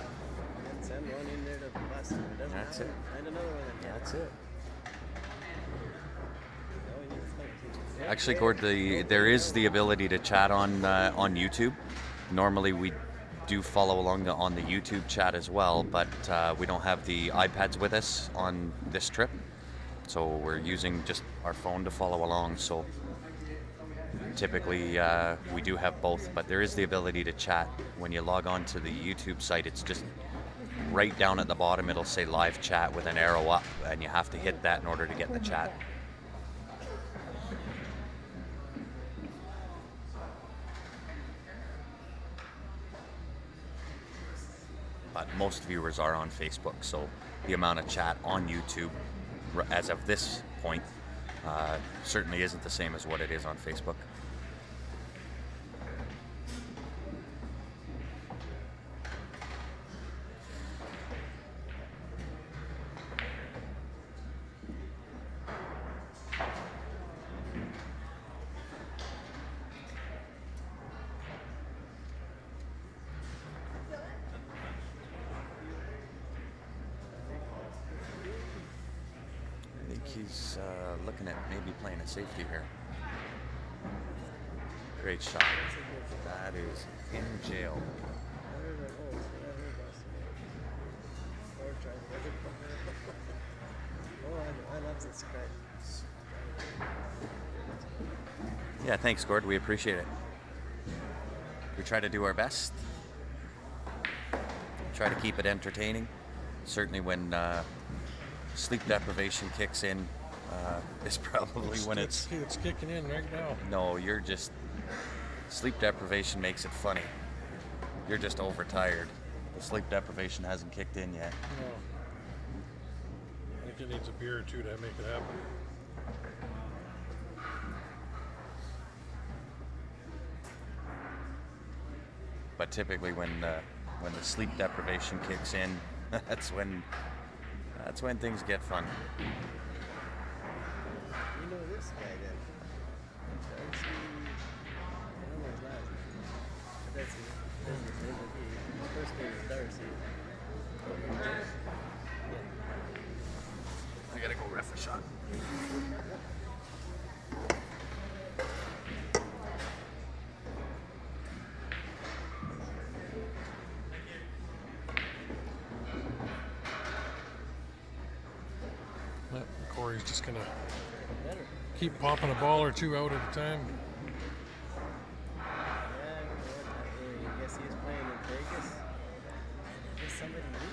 And send one in there to the bus. That's it. Find another one. That's it. Yeah, Actually, Gord, there is the ability to chat on YouTube. Normally, we do follow along on the YouTube chat as well, but we don't have the iPads with us on this trip, so we're using just our phone to follow along. So typically, we do have both, but there is the ability to chat. When you log on to the YouTube site, it's just right down at the bottom. It'll say live chat with an arrow up, and you have to hit that in order to get the chat. But most viewers are on Facebook, so the amount of chat on YouTube as of this point certainly isn't the same as what it is on Facebook. He's looking at maybe playing a safety here. Great shot. That is in jail. I love this guy. Yeah, thanks, Gord. We appreciate it. We try to do our best. Try to keep it entertaining. Certainly when sleep deprivation kicks in, is probably when it's kicking in right now. No, you're just sleep deprivation makes it funny. You're just overtired. The sleep deprivation hasn't kicked in yet. No. I think it needs a beer or two to make it happen. But typically when the sleep deprivation kicks in, that's when things get fun. You know this guy then? Darcy. I don't know his last name. But that's his name. His first name is Darcy. I gotta go ref a shot. Corey's just gonna keep popping a ball or two out at a time. Yeah, I guess he was playing in Vegas. I guess somebody knew it.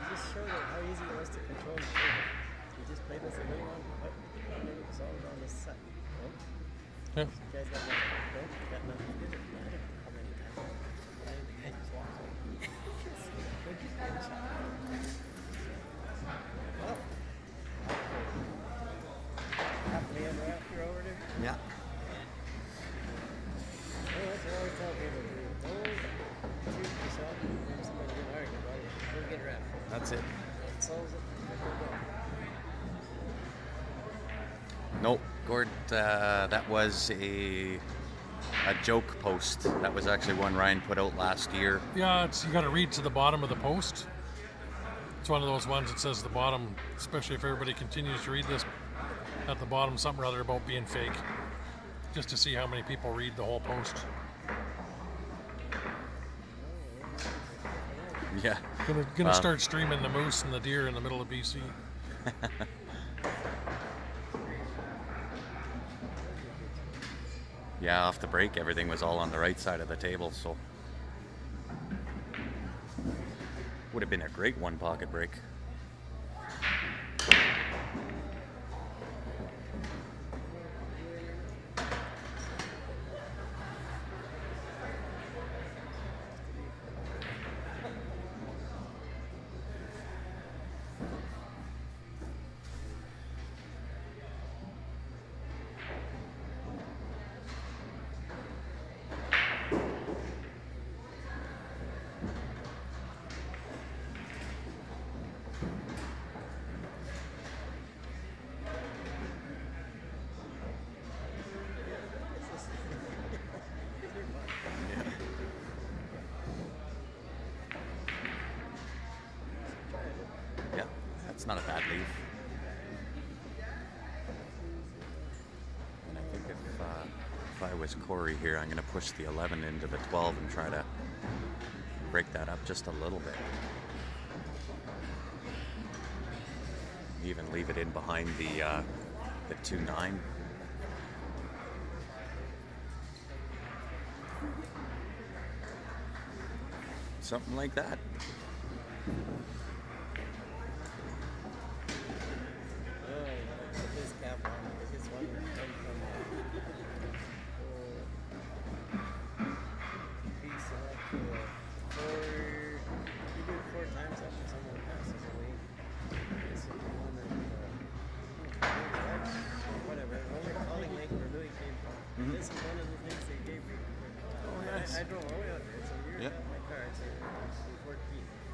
He just showed how easy it was to control the table. He just played with a little on button. It was all on the set. Yeah. You guys got nothing. Got nothing to do with it. How many times? The guy just walks away. Well, happily ever after over there. Yeah. Oh, that's what I always tell people to do. Don't shoot yourself when somebody get argued about it. Go get ref. That's it. That solves it. Nope, Gord, that was a joke post. That was actually one Ryan put out last year. Yeah, you got to read to the bottom of the post. It's one of those ones that says the bottom, especially if everybody continues to read this, at the bottom something rather about being fake, just to see how many people read the whole post. Yeah. Gonna start streaming the moose and the deer in the middle of BC. Yeah, off the break, everything was all on the right side of the table, so would have been a great one pocket break. I was Corey here, I'm going to push the 11 into the 12 and try to break that up just a little bit. Even leave it in behind the 2-9. Something like that. His cap on, his one come from he selected he did 4 times after someone passes away. This is the one that whatever, only calling Lake where Louis came from. This is one of the things they gave me. I drove all the way out there, so you're in my car, it's 14.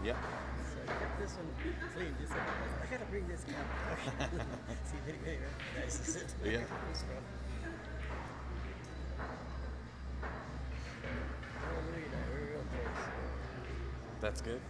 Yeah. So I kept this one clean. Just like, I gotta bring this cap. See if anybody recognizes it. Yeah. Oh, look at that. We're real close. That's good.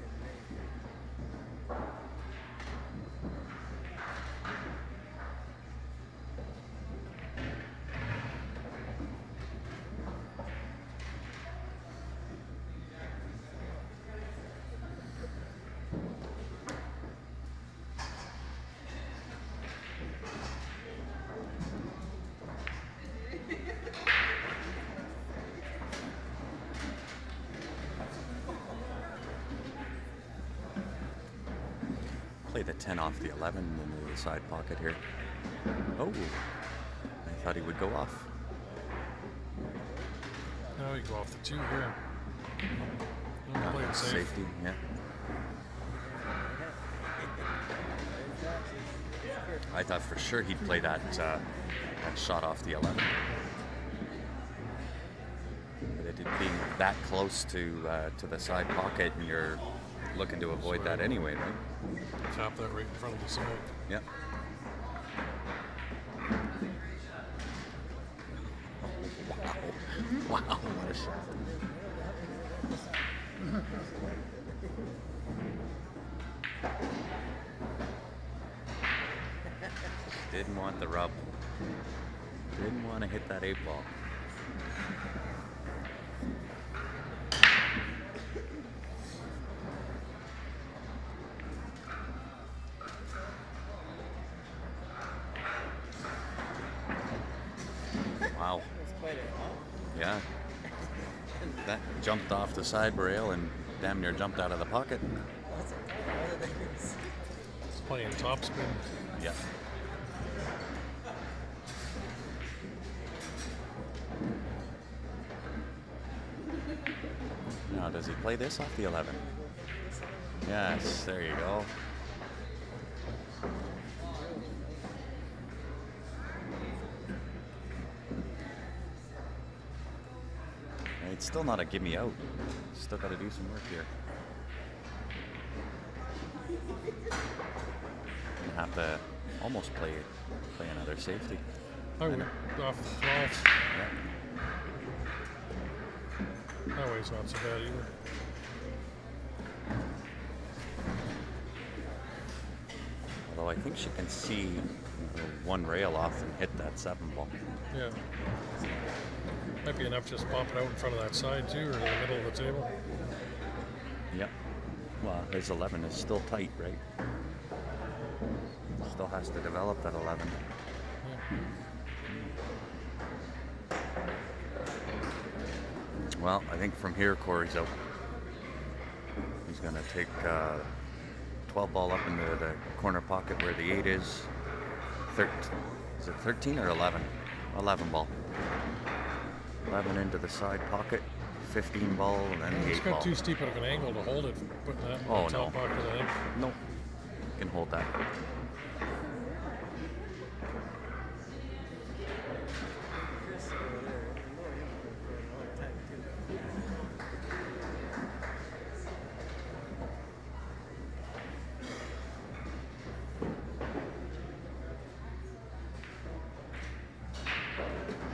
Play the 10 off the 11 into the side pocket here. Oh, I thought he would go off. Now you go off the 2 here. Play it safe. Safety, yeah. I thought for sure he'd play that shot off the 11. But it being that close to the side pocket, and you're looking to avoid that anyway, right? Tap that right in front of the side. Yep. Wow. Wow, what a shot. Didn't want the rub. Didn't want to hit that 8-ball. Wow. Yeah. That jumped off the side rail and damn near jumped out of the pocket. It's playing topspin. Yeah. Now, does he play this off the 11? Yes, there you go. It's still not a gimme out. Still got to do some work here. Gonna have to almost play another safety. I would off the 12. Yeah. That way's not so bad either. Although I think she can see one rail off and hit that 7-ball. Yeah. Might be enough just pop it out in front of that side too, or in the middle of the table. Yep. Well, his 11 is still tight, right? Still has to develop that 11. Yeah. Well, I think from here, Corey's out. He's going to take 12 ball up into the corner pocket where the 8 is. Is it 13 or 11? 11 ball. 11 into the side pocket, 15 ball, and then the 8 It's got ball. too steep of an angle to hold it, putting that in Oh, the top no. pocket, I think. Nope. Can hold that. Chris over there, I know him for a long time too.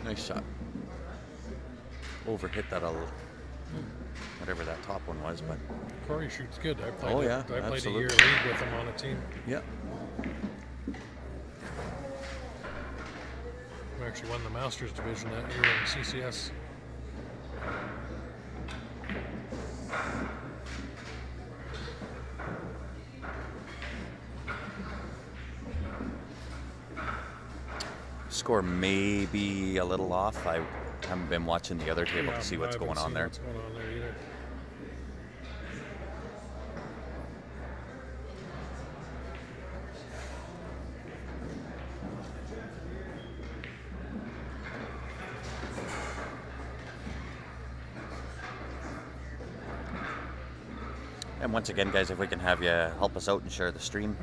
Nice shot. Overhit that a little, whatever that top one was, but Corey shoots good. I played, Oh, yeah, I played a absolutely. year league with him on a team. yeah. We actually won the Masters division that year in CCS. Score may be a little off. I haven't been watching the other table Yeah, to see what's I haven't going on seen there. What's going on there either. And once again, guys, if we can have you help us out and share the stream.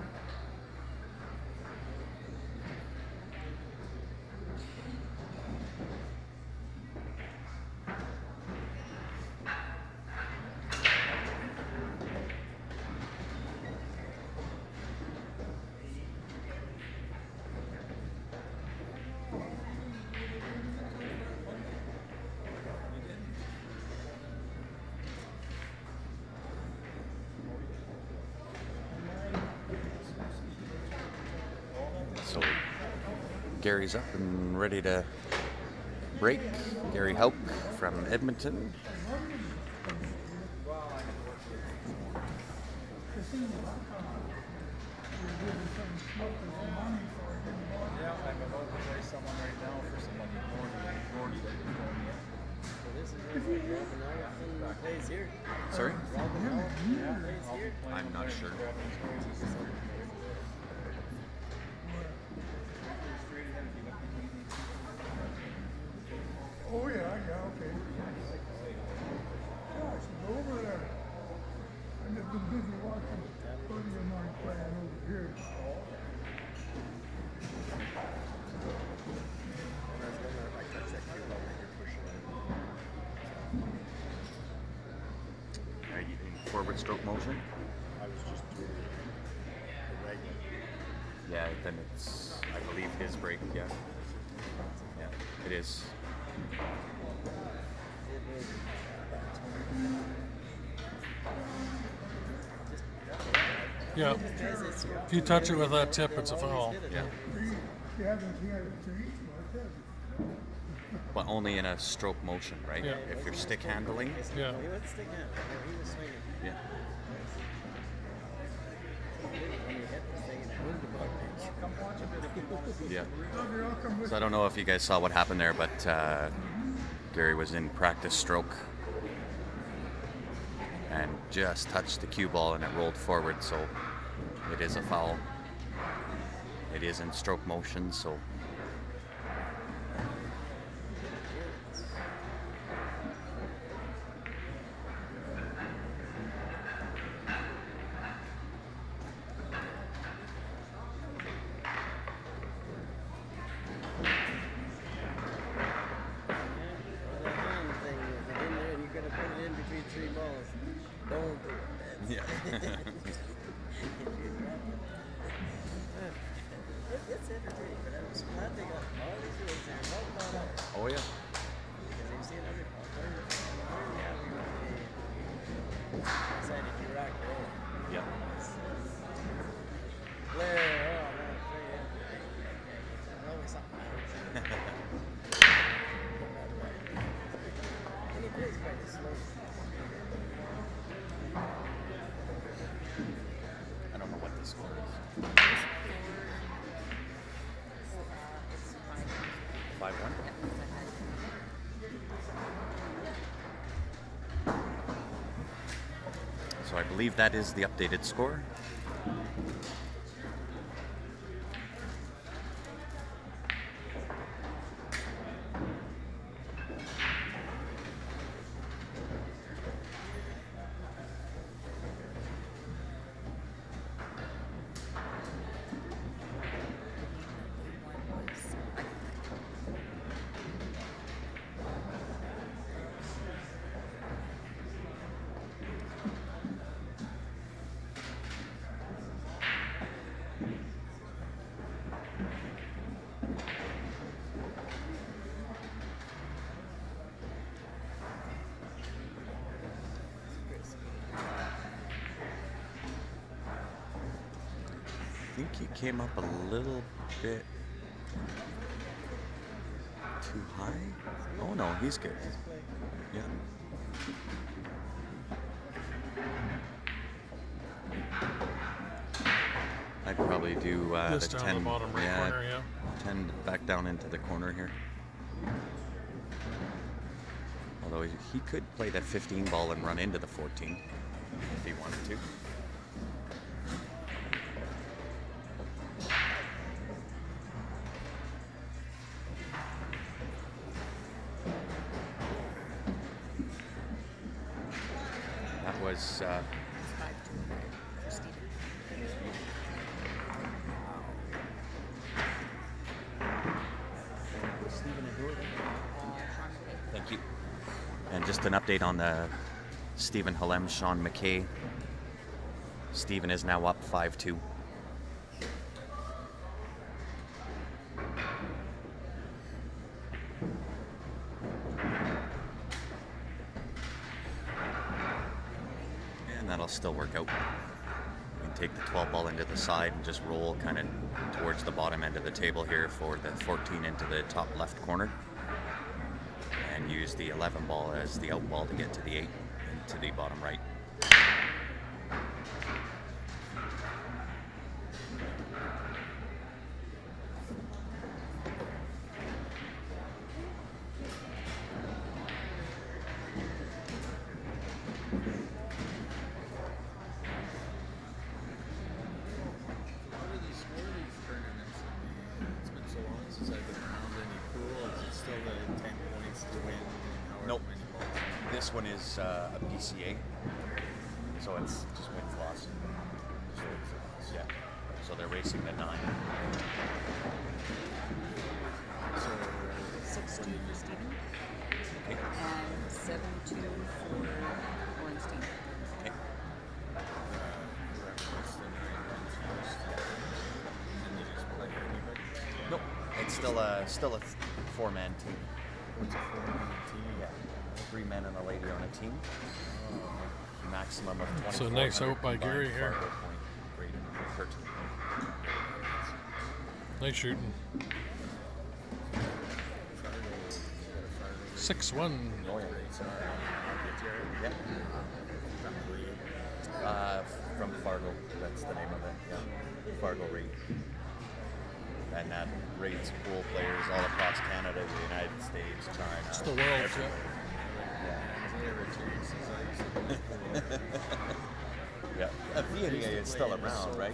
So Gary's up and ready to break. Gary Hauk from Edmonton. Yeah, I'm about to play someone right now for some money. Gordy that you told me. So this is where Robin Allen plays here. Sorry? Robin Allen plays here. I'm not sure. Oh yeah, okay. Yeah, she's over there. I've just been busy watching Cody and mine playing over here. Are you in forward stroke motion? I was just doing the regular. Yeah, then it's, I believe, his break, yeah. Yeah, it is. Yeah. If you touch it with that tip, it's a foul. Yeah. She hasn't seen it changed much, has it? But only in a stroke motion, right? Yeah. If you're stick handling, Yeah. He went stick hand. He was swinging. yeah. When he hit the thing and it moved about it. Come watch a bit if you want to see. Yeah. Okay, I'll come with So I don't know if you guys saw what happened there, but Gary was in practice stroke and just touched the cue ball and it rolled forward, so it is a foul. It is in stroke motion, so The hand thing, if it's in there and you're gonna put it in between three balls, don't do it. yeah. It's entertaining, but I'm just glad they got all these rules there, all thought out. Oh yeah. Because they've seen every ball. They're happy when they decided to rock and roll. Yeah. Blair, oh man, there's always something. And he plays quite slow. I don't know what the score is. It's 5-1? So I believe that is the updated score. I think he came up a little bit too high? Oh no, he's good. Yeah. I'd probably do This the down 10. the bottom right corner, yeah. 10 back down into the corner here. Although he could play that 15 ball and run into the 14 if he wanted to. That was It's 5-2 for Stephen. Stephen and Jordan. Sean Mckay. Thank you. And just an update on the Stephen Hallam, Sean Mckay. Stephen is now up 5-2. And that'll still work out. You can take the 12 ball into the side and just roll kind of towards the bottom end of the table here for the 14 into the top left corner. And use the 11 ball as the out ball to get to the 8 into the bottom right. What are these tournaments? It's been so long since I've been around any pool. Is it still the 10 points to win and however Nope. many balls? This one is a BCA, so it's just wins loss. Yeah. So they're racing the 9. So 6-2 for Stephen. Okay. And 7-2 for Ornstein. Okay. what's the 9 wins first? And you just play anybody? Nope. It's still a 4-man team. What's a 4-man team? Yeah. 3 men and a lady on a team. Maximum of 24. So nice out by Gary here. Rating per team. Nice shooting. 6-1. Oh, yeah. Yeah. From Fargo. That's the name of it. Yeah. Fargo Rate. And that rates pool players all across Canada, the United States, China. It's the world. everywhere. Yeah. VNA is still around, right?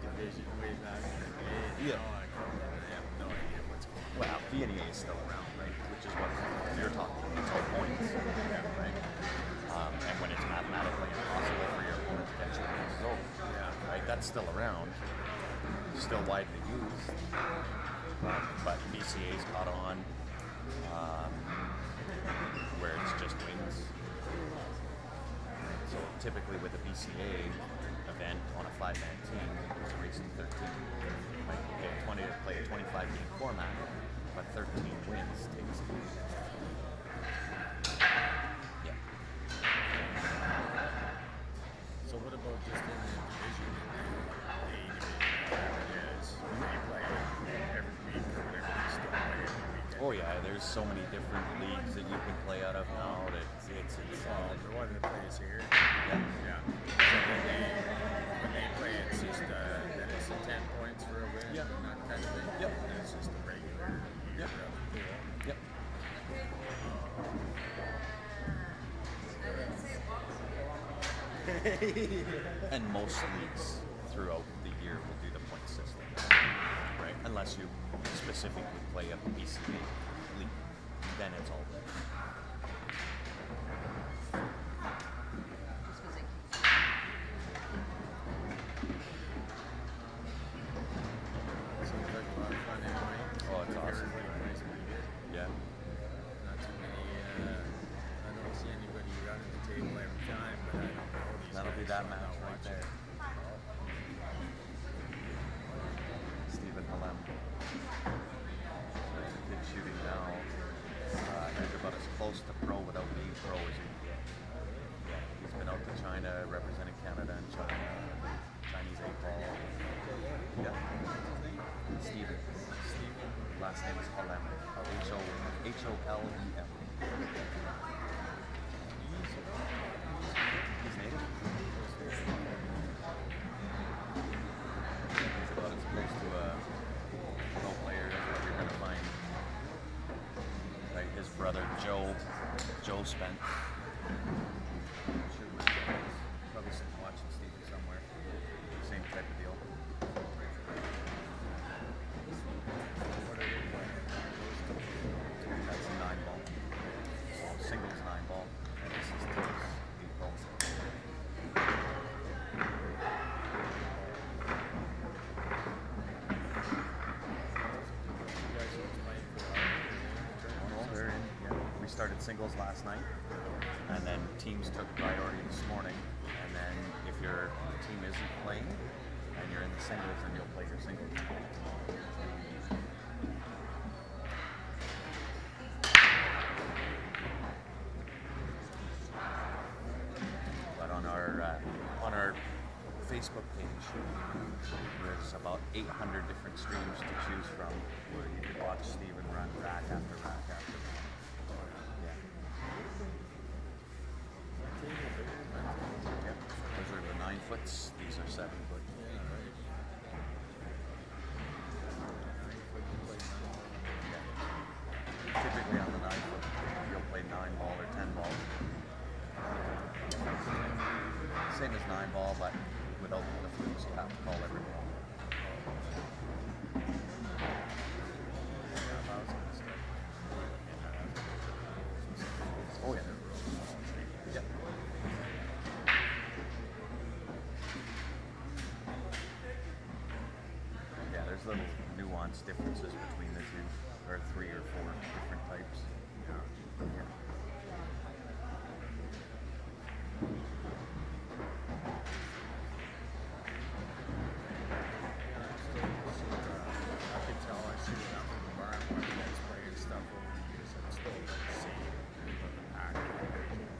division way back in the day. Yeah. Now I have no idea what's going on. Well, VNA is still around, right? Which is what you're talking about. It's all points. Yeah, right? And when it's mathematically impossible for your opponent to catch your result, right? That's still around. Still widely used. But BCA's caught on where it's just wins. So typically with a BCA event on a 5-man team, it's a race to 13. Like, okay, 20 to play a 25-game format, but 13 wins takes it. Yeah. So what about just in the division, in the A division, whatever it is? They play every week or whatever, they still play every weekend. Oh yeah, there's so many different leagues that you can play out of now that it's insane. The one that plays here, Yeah. yeah. So when they play, it's just then it's a 10 points for a win, Yeah. and that kind of thing. Yep. And it's just a regular year Yep. round pool. Yep. And most leagues throughout the year will do the point system, right? Unless you specifically play a BCA league, then it's all good. Seems like a lot of fun anyway. Oh, it's awesome. Everybody plays pretty good. Yeah. Not too many. I don't see anybody running the table every time, but I don't know these That'll be guys, that so I'm match not right watching. there. Stephen Hallam. Hallam. H-O-L-E-M. He's native. He's about as close to a pro player as what you're gonna find. Right, his brother Joe Spence. Probably sitting watching Stevie somewhere. Same type of deal. That's a 9-ball. Singles 9-ball. And this is 8-ball. We started singles last night, and then teams took priority this morning. And then if your team isn't playing and you're in the singles, then you'll play your singles. But on our Facebook page, there's about 800 different streams to choose from, where you can watch Steven run rack after rack after rack. Yep. Those are the 9-foots. These are 7-foot. Yeah. Typically on the 9-foot, you'll play 9-ball or 10-ball. Same as 9-ball, but without the flutes, you have to call every ball. Oh yeah. Yep. Yeah, there's little nuanced differences between the two, or 3 or 4 different types. Yeah. I could tell I see it out in the bar when you guys play and stuff over the years. I'm still the same. The pack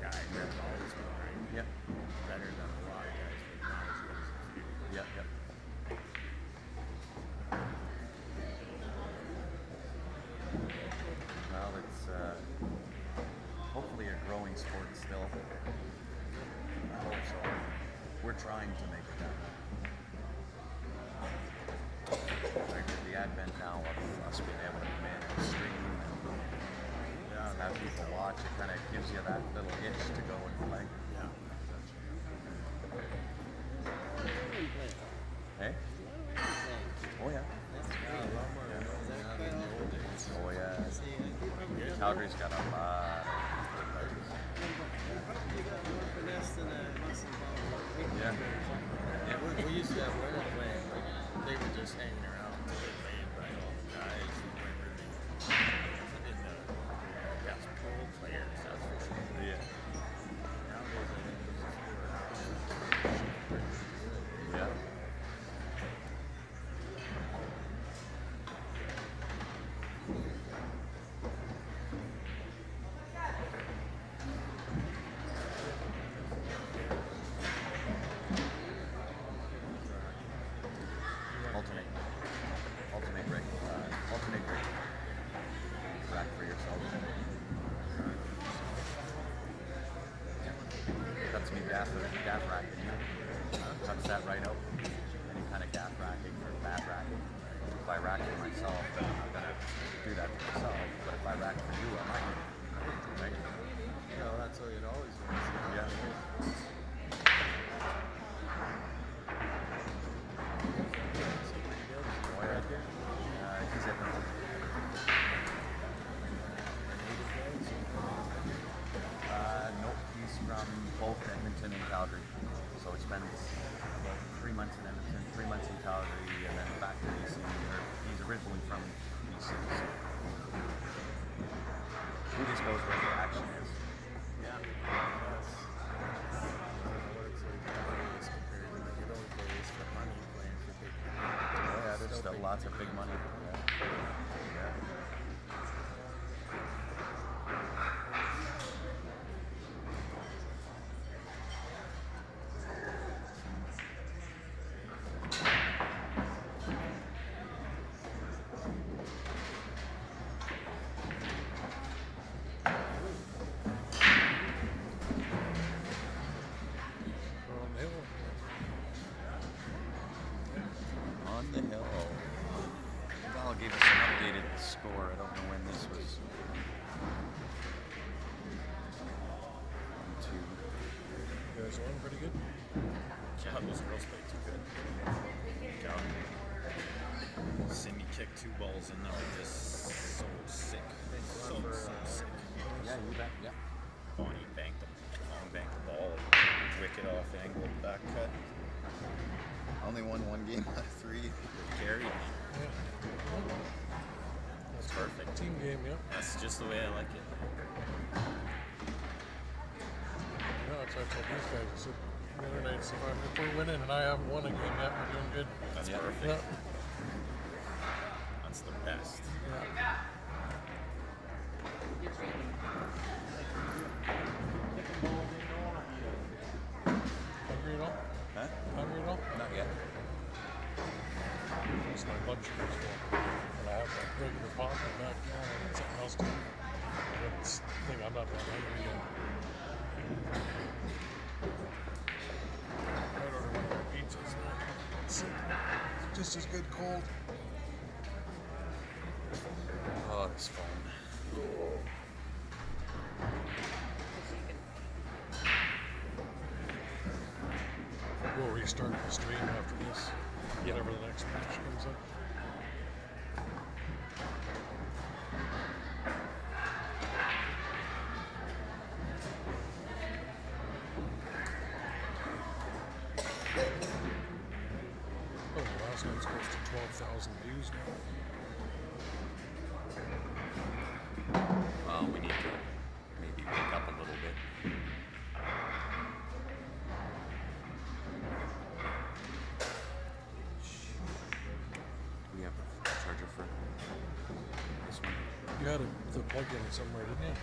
guy that's always been right. Yep. Better than a lot of guys, but not as good as a few. Yep. Yep. Well, it's hopefully a growing sport still. I hope so. We're trying to make it that way. Like with the advent now of us being able to come in and stream and have people watch, it kind of gives you that little itch to go and play. Yeah. Hey? Oh yeah. Oh yeah. Calgary's got a lot of players. Yeah. Yeah, we used to have women playing, like, they were just hanging around until they played by all the guys and whatever they did. That's pool players, that's for sure. Yeah. Nowadays, I think there's a few around. Yeah. Alternate rig. Rack for yourself. Cuts me gaff racking. Cuts that right out. Any kind of gaff racking or bad racking. If I rack it myself, then I'm gonna do that to myself. But if I rack for you, I might. Right? You know, that's what it always was. Yeah. He's at nope, he's from both Edmonton and Calgary. So he spends about 3 months in Edmonton, 3 months in Calgary, and then back to BC. He's originally from BC. So he just goes where the action is. Yeah. That's, I don't know what it's like nowadays compared to like, you don't play this for money playing for big money. Oh yeah, there's still lots of big money. Yeah. Yeah. guys won pretty good. Yeah, those girls played too good. Yeah. Cindy kicked 2 balls in that were just so sick. So sick. Yeah, you bet. Yeah. Bonnie banked the ball, wicked off angle, back cut. Only won 1 game out of 3. Carried me. Yeah. That's perfect. Team game, yeah. That's just the way I like it. No, it's actually these guys. I said the other night, so if we're winning and I haven't won a game yet, we're doing good. That's Yeah. perfect. Yeah. That's the best. Yeah. Hungry at all? Huh? Hungry at all? Not yet. It's my blood sugar's full. And I have a regular pop in the back now and something else to I think I'm not that hungry yet. I'd order one of their pizzas now. It's just as good cold. Oh, this phone. We'll restart the stream after this. Whenever the next match comes up. Oh, the last one's close to 12,000 views now. Well, we need to maybe wake up a little bit. We have a charger for this one. You had the plug-in somewhere, didn't you?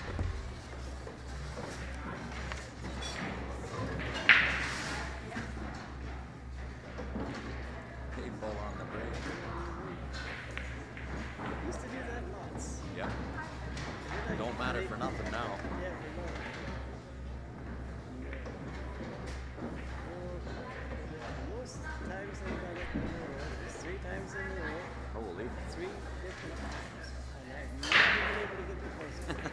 Paid ball on the break. Used to do that lots. Yeah. Don't matter for nothing now. Yeah, we know. Most times they got it in a row. It's 3 times in a row. Holy. 3 different times. And I've never been able to get the first one.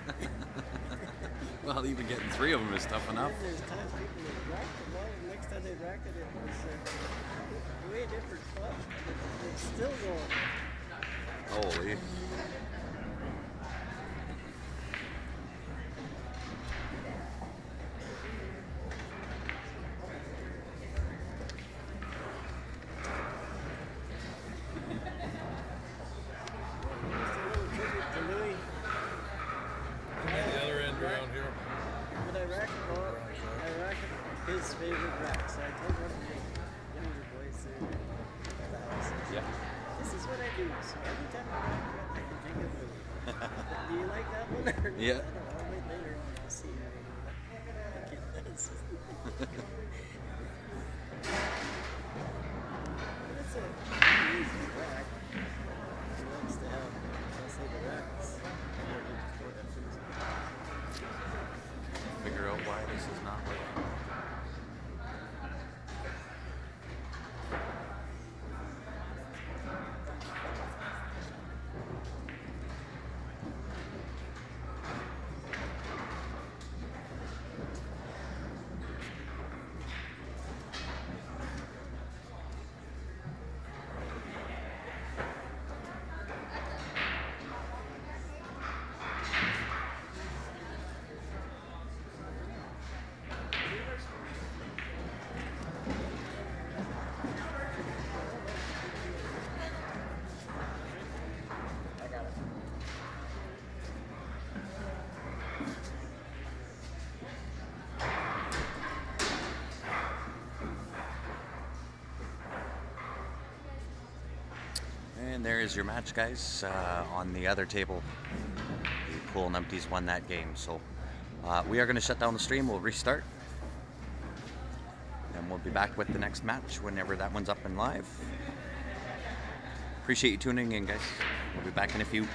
Well, even getting 3 of them is tough enough. And there's times people that rack the ball, and next time they rack it, it was way different spot. It's still going. Holy. Just a little tribute to Louis. The other end around here. When I rack the ball, I rack it his favorite rack. So I told one of the younger boys there at the house, I said, Yeah. this is what I do. So every time I rack it, I can think of Louis. Do you like that one? Or not? Yeah. I don't know. I'll wait later on. I'll see how you do that. Okay, that's But it's a easy rack. He likes to have, I'll say the racks. Figure out why this is not working. And there is your match, guys. On the other table, the Pool Numpties won that game. So we are going to shut down the stream. We'll restart. And we'll be back with the next match whenever that one's up and live. Appreciate you tuning in, guys. We'll be back in a few.